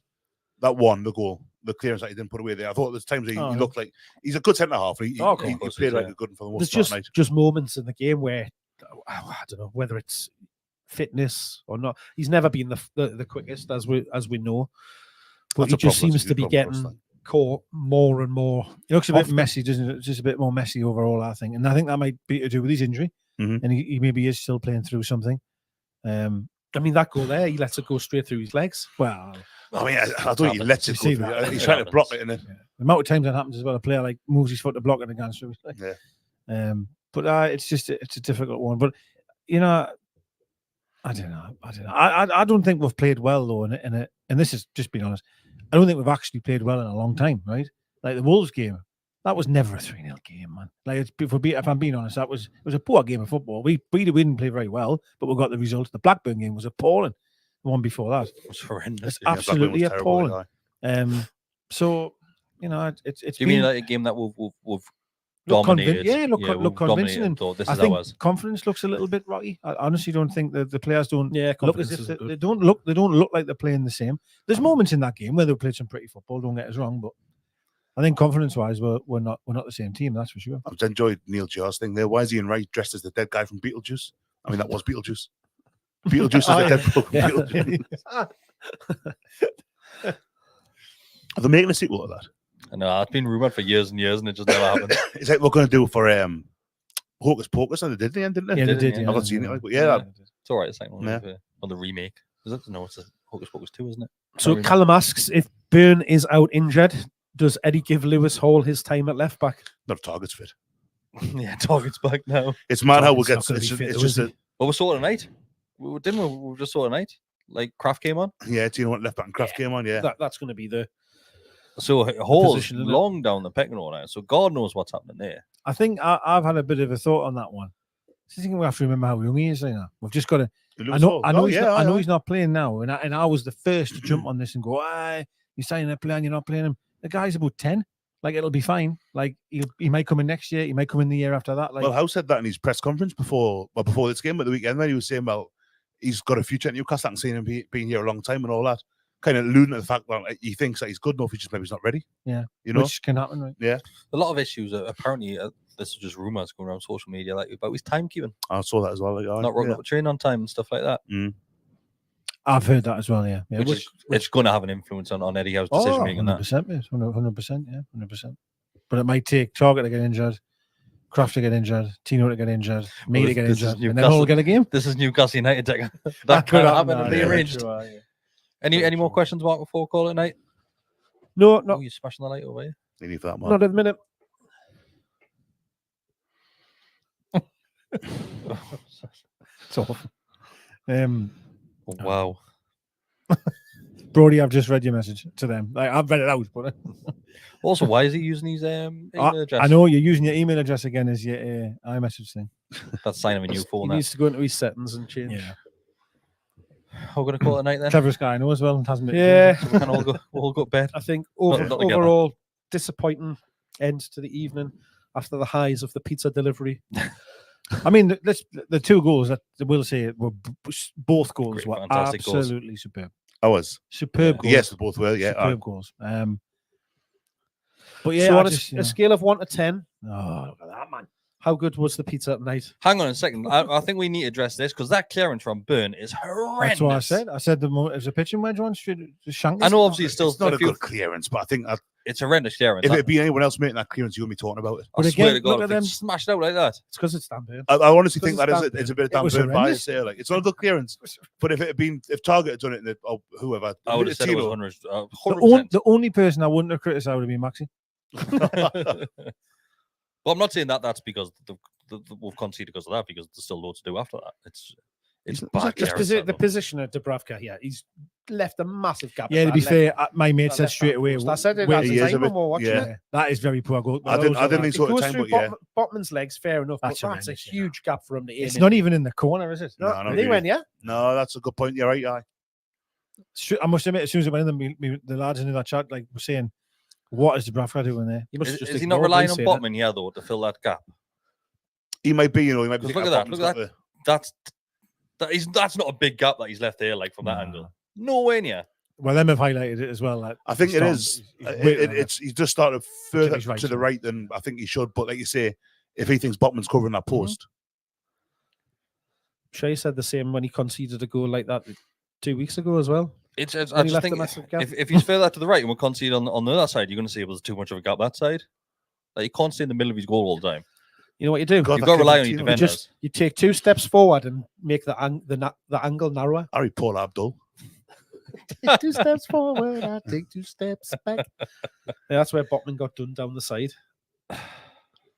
one, the goal, the clearance that he didn't put away there. I thought there's times he looked like he's a good centre half. He played like a good one for the most part. There's just moments in the game where I don't know whether it's fitness or not. He's never been the quickest, as we know, but he just seems to be getting caught more and more. He looks a bit messy, doesn't it? Just a bit more messy overall, I think, and I think that might be to do with his injury, and he maybe is still playing through something. I mean, that goal there, he lets it go straight through his legs. Well, I mean, I don't he lets it go through. He's trying to block it, innit? The amount of times that happens as well, a player like moves his foot to block it and goes through. Yeah. But it's a difficult one. But you know, I don't know. I don't think we've played well though, and this is just being honest. I don't think we've actually played well in a long time, right? Like the Wolves game, that was never a 3-0 game, man. Like if I'm being honest, it was a poor game of football. We didn't play very well, but we got the result. The Blackburn game was appalling. The one before that was horrendous. It's absolutely appalling. So you know, it's. You mean like a game that we've dominated? Look convincing. And I think confidence looks a little bit rocky. I honestly don't think that the players don't look as if they don't look like they're playing the same. There's moments in that game where they played some pretty football. Don't get us wrong, but I think confidence-wise, we're not the same team. That's for sure. I've enjoyed Neil Jar's thing there. Why is Ian Wright dressed as the dead guy from Beetlejuice? I mean, that was Beetlejuice. Beetlejuice is the dead bloke from Beetlejuice. Are they making a sequel to that? I know, it's been rumoured for years and years and it just never happened. It's like we're going to do for Hocus Pocus, and they did in the end, didn't they? Yeah, they did. I've not seen it, but it's all right. It's like on the remake. Is it? No, it's a Hocus Pocus 2, isn't it? So Callum asks, if Byrne is out injured, does Eddie give Lewis Hall his time at left back? Not targets fit. Yeah, Target's back now. It's mad how we'll get. Target's not It's gonna be fit, just though, a. Well, we saw it tonight. Didn't we? We just saw it tonight. Like Kraft came on. Yeah, do you know what left back and Kraft came on? Yeah. That's going to be the. So Hall's position, isn't it? long down the pecking order. So God knows what's happening there. I think I've had a bit of a thought on that one. I think we have to remember how young he is. You know? We've just got to. I know he's not playing now, and I was the first to jump on this and go, you're signing a player and you're not playing him. The guy's about 10. Like, it'll be fine. Like, he might come in next year. He might come in the year after that. Like, well, Howe said that in his press conference before this game, but the weekend, when he was saying, well, he's got a future at Newcastle. I can see him being here a long time and all that. Kind of alluding to the fact that he thinks that he's good enough. He just maybe he's not ready. Yeah, you know, which can happen, right? Yeah, a lot of issues. Apparently, this is just rumors going around social media, like about his timekeeping. I saw that as well. Like, not rocking up a train on time and stuff like that. I've heard that as well. Yeah, which it's going to have an influence on Eddie Howe's decision making. 100%, 100%, yeah, 100%. But it might take Target to get injured, Kraft to get injured, Tino to get injured, me to get injured, and then all get a game. This is Newcastle United. That could happen and be arranged. Any more questions, Mark, before we call it night? No. Oh, you're smashing the light over here. You need for that, Mark. Not at the minute. It's awful. Wow. Brody, I've just read your message to them. I've read it out, but also, why is he using his email address? I know you're using your email address again as your iMessage thing. That's sign of a new phone. He needs to go into his settings and change. Yeah. We're going to call it a night then. Cleverest guy I know as well. Hasn't been. Yeah. So we can all go to bed. I think overall disappointing end to the evening after the highs of the pizza delivery. I mean, the two goals that we'll say were both goals were absolutely superb. I was superb goals. Yes, both were. Yeah, superb goals. But yeah, so on a scale of 1 to 10, oh, look at that, man. How good was the pizza tonight? Hang on a second. I think we need to address this because that clearance from Byrne is horrendous. That's what I said. I said it was a pitching wedge one. I know obviously it's not a good clearance, but I think it's horrendous clearance. If it'd be anyone else making that clearance, you wouldn't be talking about it. I swear to God, if it's smashed out like that. It's because it's Dan Byrne. I honestly think that it's a bit of Dan Byrne bias there. Like, it's not a good clearance, but if Target had done it, or whoever, I would have said it was 100%. The only person I wouldn't have criticised would have been Maxi. Well, I'm not saying that's because we've conceded because of that, because there's still loads to do after that. It's bad. The position of Dubravka, he's left a massive gap. Yeah, to be fair, my mate said straight away. I said it last time when we were watching it. That is very poor goal. I didn't think so at the time, but yeah. Botman's legs, fair enough, but that's a huge gap for him to aim. It's not even in the corner, is it? No, he went, yeah? No, that's a good point. You're right, yeah. I must admit, as soon as it went in, the lads in that chat were saying, what is Dubravka doing there? Is he not relying on Botman here, though, to fill that gap? He might be, He might be. Look at that. That's not a big gap that he's left there, like from that angle. Nowhere near. Well, them have highlighted it as well. I think it is. He's just started further to the right than I think he should. But like you say, if he thinks Botman's covering that post, Shay said the same when he conceded a goal like that 2 weeks ago as well. I just think if he's further to the right and we concede on the other side, you're going to see there's too much of a gap that side. Like, you can't stay in the middle of his goal all the time. You know what you do? You've got to rely on your defenders. You take 2 steps forward and make the angle narrower. Harry Paul Abdul. Take 2 steps forward, I take 2 steps back. Yeah, that's where Botman got done down the side.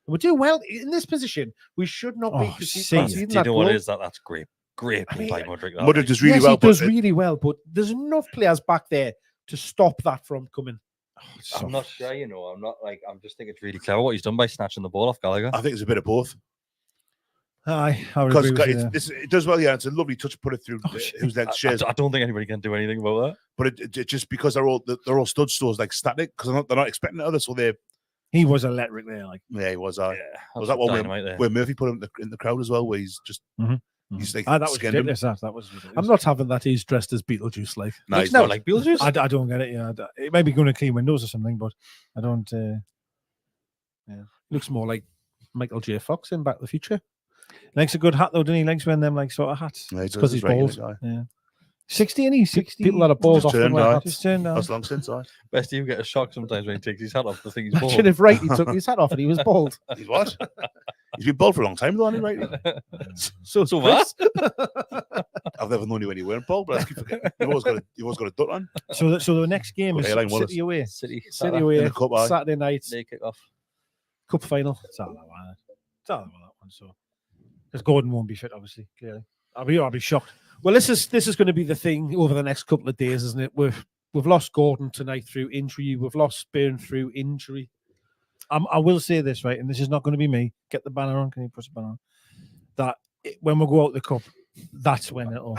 We're doing well in this position. We should not be conceding do you know what it is? That's great. Great by Mudryk. Mudryk does really well. He does really well, but there's enough players back there to stop that from coming. I'm not sure, I'm just thinking it's really clever what he's done by snatching the ball off Gallagher. I think it's a bit of both. Aye, because it does well. Yeah, it's a lovely touch to put it through. Who's that? I don't think anybody can do anything about that. But it just because they're all stud stores like static because they're not expecting it other. So he was electric there. Like he was. Was that one where Murphy put him in the crowd as well? Where he's just. He's like, that was ridiculous. That was ridiculous. I'm not having that he's dressed as Beetlejuice. Like, no, he's not like Beetlejuice. I don't get it. Yeah, it may be going to clean windows or something, but I don't. Looks more like Michael J. Fox in Back to the Future. Likes a good hat though, doesn't he? Likes wearing them like sort of hats. Because he's bald. Yeah. 60 and he's 60. People that are bald often wear hats. Just turned down. That's long since I. Best you get a shock sometimes when he takes his hat off. The thing he's bald. Imagine if Wrighty took his hat off and he was bald. He's what? He's been bald for a long time, though, hasn't he, right? So what? I've never known you when you weren't, Paul, but I keep forgetting. You've always got a duck on. So the next game is Elaine Wallace. City away. City In away, the cup, aye. Saturday night, They kick off. cup final. It's all that one. It's all that one. So because Gordon won't be fit, obviously. Clearly, I'll be shocked. Well, this is going to be the thing over the next couple of days, isn't it? We've lost Gordon tonight through injury. We've lost Byrne through injury. I will say this, right, and this is not going to be me. Get the banner on. Can you put the banner on? That when we go out the cup, that's when it'll.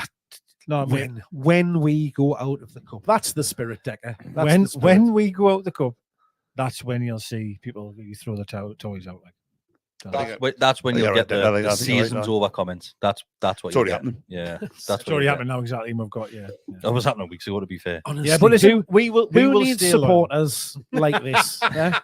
No, When we go out of the cup, that's the spirit, Decker. That's when the spirit. when we go out the cup, that's when you'll see people you throw the toys out like. That's when you'll get I think the that's season's over comments. That's what It's you already get. happening. Yeah, It's that's already happening now. Exactly, we've got That was happening weeks ago. To be fair, Honestly, Yeah, but listen, who, we will needs stay loyal. supporters like this? Yeah?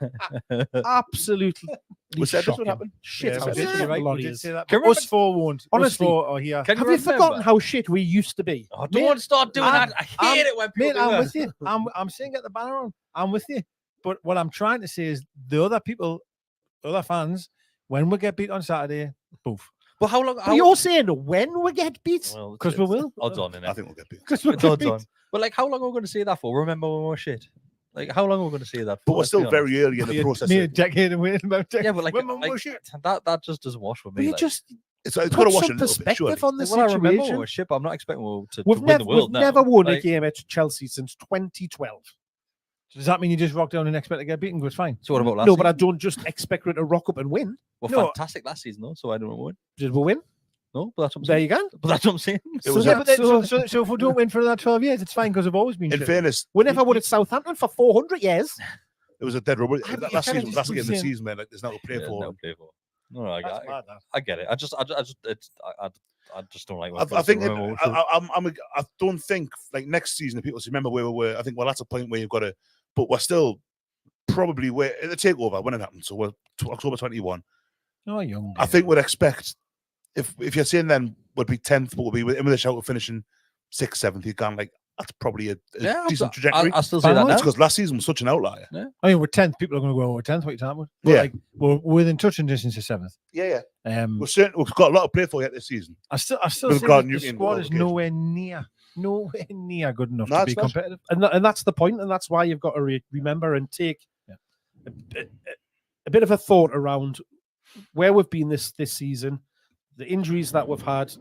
Absolutely. Was that shocking. what happened? Shit, Yeah, how we did, shit you're right, lot we did is. say that. Can But you us four won't. Honestly, us four are here. Can Have you remember? forgotten how shit we used to be? Oh, don't start doing I'm- that. I hate it when people Mate, do I'm that. with you. I'm saying get the banner on. I'm with you. But what I'm trying to say is the other people, other fans, when we get beat on Saturday, poof. But how long? But you're saying when we get beat? Well, Because we will. Odds on, I innit? think we'll get beat. Because we'll It's get odds beat. on. But like, how long are we going to say that for? Remember when we were shit? Like, how long are we going to say that for? But we're Let's be still honest. very early in the process. Me a decade and waiting about Yeah, but like, that just doesn't wash with Will me. you like. just It's got to put wash a some little bit, surely. perspective on the Well, I remember when we situation? were shit, but I'm not expecting to We've win the world now. never won Like, a game at Chelsea since 2012. Does that mean you just rock down and expect to get beaten? It's fine. So what about last No, season? but I don't just expect her to rock up and win. We're No. fantastic last season, though, so I don't win. Did we win? No, but that's what I'm There saying. you go. But that's what I'm saying. It was Yeah, a- but then, so if we don't win for another 12 years, it's fine because we've always been in shit. fairness, We never won at Southampton for 400 years. it was a dead rubber. I- you Last kinda season, just that's keep the game of the saying- season, man. Like, there's nothing to play Yeah, for. no, play for. No, I That's mad, that. get it. I just don't like. I think I don't think like next season if people say, remember where we were. I think well that's a point where you've got to, but we're still probably where the takeover when it happened. So we're October 21. Oh, young. I think we'd expect if you're saying then would be 10th, but we'll be in with a shout of finishing 6th, 7th. You're going like that's probably a decent trajectory. I still say that now. Because last season was such an outlier. I mean, we're 10th. People are going to go, we're 10th. What are you talking about? But Yeah. like, we're within touching distance of 7th. Yeah. Um, We've got a lot to play for yet this season. I still We've say got the Newton squad is qualification. nowhere near good enough No, to it's be not. competitive. And that's the point, and that's why you've got to remember and take a bit of a thought around where we've been this season, the injuries that we've had,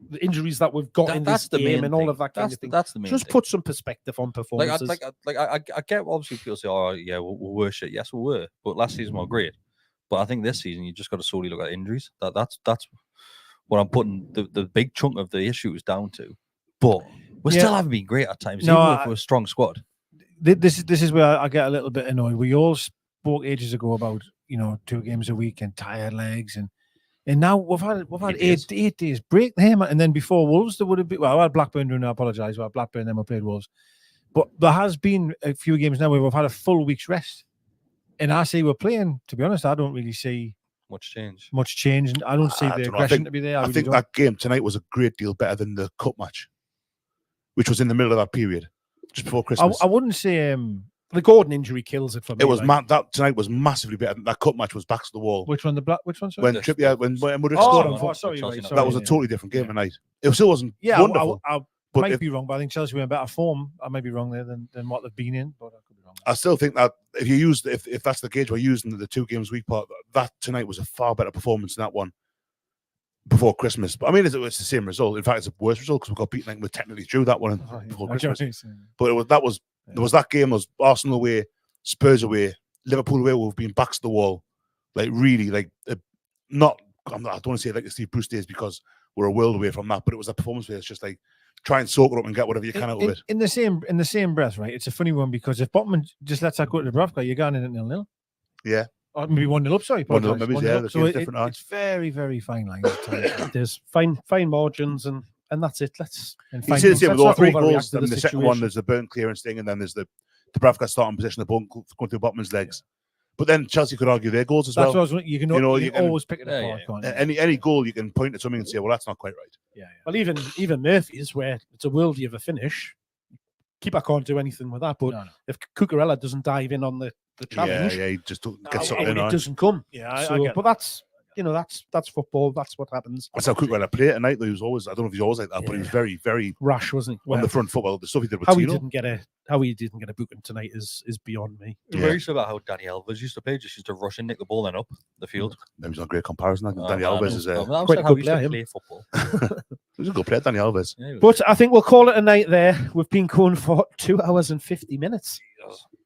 the injuries that we've got in this game, and all of that kind of thing. That's the main Just thing. put some perspective on performances. I get obviously people say, oh yeah, we were shit. Yes, we were, but last season we were great. But I think this season you just got to solely look at injuries. That's what I'm putting the big chunk of the issues down to. But we still haven't been great at times, No, even if we're a strong squad. This is where I get a little bit annoyed. We all spoke ages ago about 2 games a week and tired legs and now we've had 8 days break there, man. And then before Wolves there would have been I had Blackburn doing. I apologise. Well, Blackburn then we played Wolves, but there has been a few games now where we've had a full week's rest. And I say we're playing. To be honest, I don't really see Much change. and I don't see I the don't know. aggression to be there. I think that game tonight was a great deal better than the cup match, which was in the middle of that period, just before Christmas. I wouldn't say the Gordon injury kills it for me. It was like. that tonight was massively better. That cup match was backs to the wall. which one which one. Sorry? When This- Trippier, when Mudryk Oh, scored, oh, sorry, Chelsea right, not- sorry. that was a yeah. totally different game Yeah. tonight. It still wasn't Yeah, wonderful. I but might if- be wrong, but I think Chelsea were in better form. I might be wrong there than what they've been in, but I could be wrong. I still think that if you use if that's the gauge we're using the 2 games week part, that tonight was a far better performance than that one before Christmas. But I mean, it's the same result. In fact, it's a worse result because we got beaten. Like, we technically drew that one before Christmas. But there was that game. There was Arsenal away, Spurs away, Liverpool away. We've been backs to the wall, like really, like not. I don't want to say like the Steve Bruce days because we're a world away from that. But it was a performance where it's just like try and soak it up and get whatever you can out of it. In the same breath, right? It's a funny one because if Botman just lets that go to the Bravka, you're going in at 0-0. Yeah. Or maybe 1-0 up. Sorry, 1-0 maybe, 1-0 yeah, up. the So game's different, aye. it's very, very fine line. at times. There's fine margins and that's it. Let's And You fine see the same let's with all not 3 overreact goals. to I mean, the the second one, situation. there's the burn clearance thing, and then there's the Bravka starting position, the ball going through Botman's legs. But then Chelsea could argue their goals as That's well. what I was. You can can- always pick it Yeah, apart. yeah. Can't you? Any goal you can point at something and say, well, that's not quite right. Yeah. Well, even Murphy's where it's a worldie of a finish. Keeper can't do anything with that, but No. if Cucurella doesn't dive in on the challenge, Yeah, he just No, gets it, something in. it doesn't come. Yeah, I So, get but that. you know, that's football. That's what happens. That's how quick when I play tonight. Though he was always, I don't know if he's always like that, but he was very, very rash, wasn't he? on the front foot. Well, the stuff he did with how Tino. he didn't get a booking tonight is beyond me. Very sure about how Danny Alves used to play. Just used to rush and nick the ball then up the field. That was a great comparison. Danny Alves is quite how he used to play football. He was a good player, Danny Alves. Yeah, but I think we'll call it a night there. We've been going for 2 hours and 50 minutes.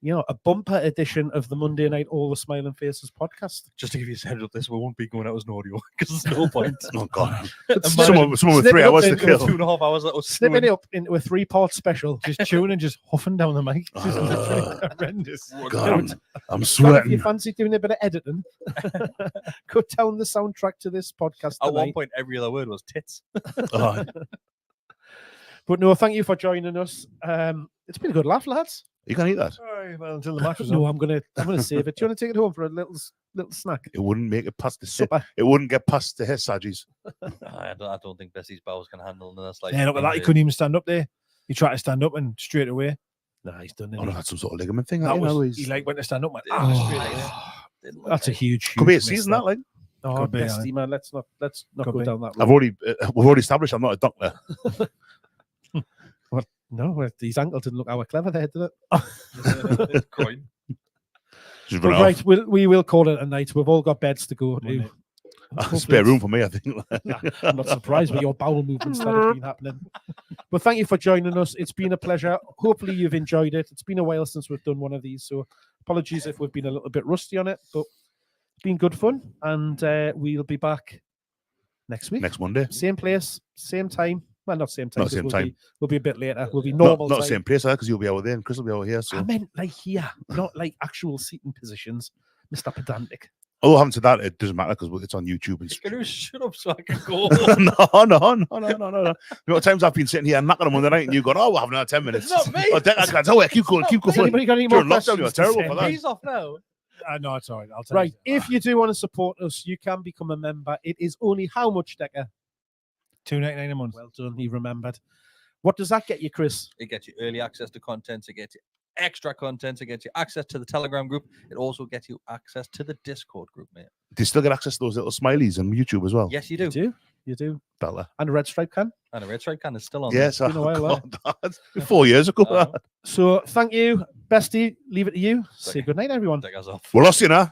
You know, a bumper edition of the Monday Night All the Smiling Faces podcast. Just to give you a heads up, this we won't be going out as an audio because there's no point. Oh God! someone with 3 hours to kill. 2.5 hours. That was snipping it up into a 3-part special. Just chewing and just huffing down the mic. Just literally horrendous. God, I'm sweating. If you fancy doing a bit of editing, cut down the soundtrack to this podcast. At one point, every other word was tits. Oh. But no, thank you for joining us. It's been a good laugh, lads. You can eat that. Well, until the match is No, I'm gonna save it. Do you want to take it home for a little snack? It wouldn't make it past the supper. It wouldn't get past the head Sajis. I don't think Bessie's bowels can handle this. Like, yeah, look at that. He couldn't even stand up there. He tried to stand up and straight away. Nah, he's done it. Oh, no, that's some sort of ligament thing. He like went to stand up. Went, that's a huge. Could be a season that, like. Oh, Bestie, man. Let's not go down that road. We've already established I'm not a doctor. What? No, his ankle didn't look our clever there, did it? Right, we will call it a night. We've all got beds to go to. Spare room for me, I think. I'm not surprised with your bowel movements that have been happening. But thank you for joining us. It's been a pleasure. Hopefully you've enjoyed it. It's been a while since we've done one of these, so apologies if we've been a little bit rusty on it, but it's been good fun, and we'll be back next week. Next Monday. Same place, same time. Well, not same time. Not same time. We'll be a bit later. We'll be normal. Not the same place, because you'll be over there and Chris will be over here. So. I meant like here, not like actual seating positions, Mr. Pedantic. Oh, having said that, it doesn't matter because it's on YouTube. And can you shut up so I can go? No. You know what times I've been sitting here knocking on Monday night and you go, oh, we'll have another 10 minutes. It's not me. I can't tell you. Keep going. Anybody got any more questions? You're terrible for that. He's off now. No, it's all right. I'll tell right. If you do want to support us, you can become a member. It is only how much, Decker? $2.99 a month. Well done. He remembered. What does that get you, Chris? It gets you early access to content. It gets you extra content. It gets you access to the Telegram group. It also gets you access to the Discord group, mate. Do you still get access to those little smileys on YouTube as well? Yes, you do. You do. Bella. And a red stripe can. And a red stripe can is still on. Yes. Been a while, 4 years ago. So thank you, Bestie. Leave it to you. Say good night, everyone. Take us off. We're lost, you know.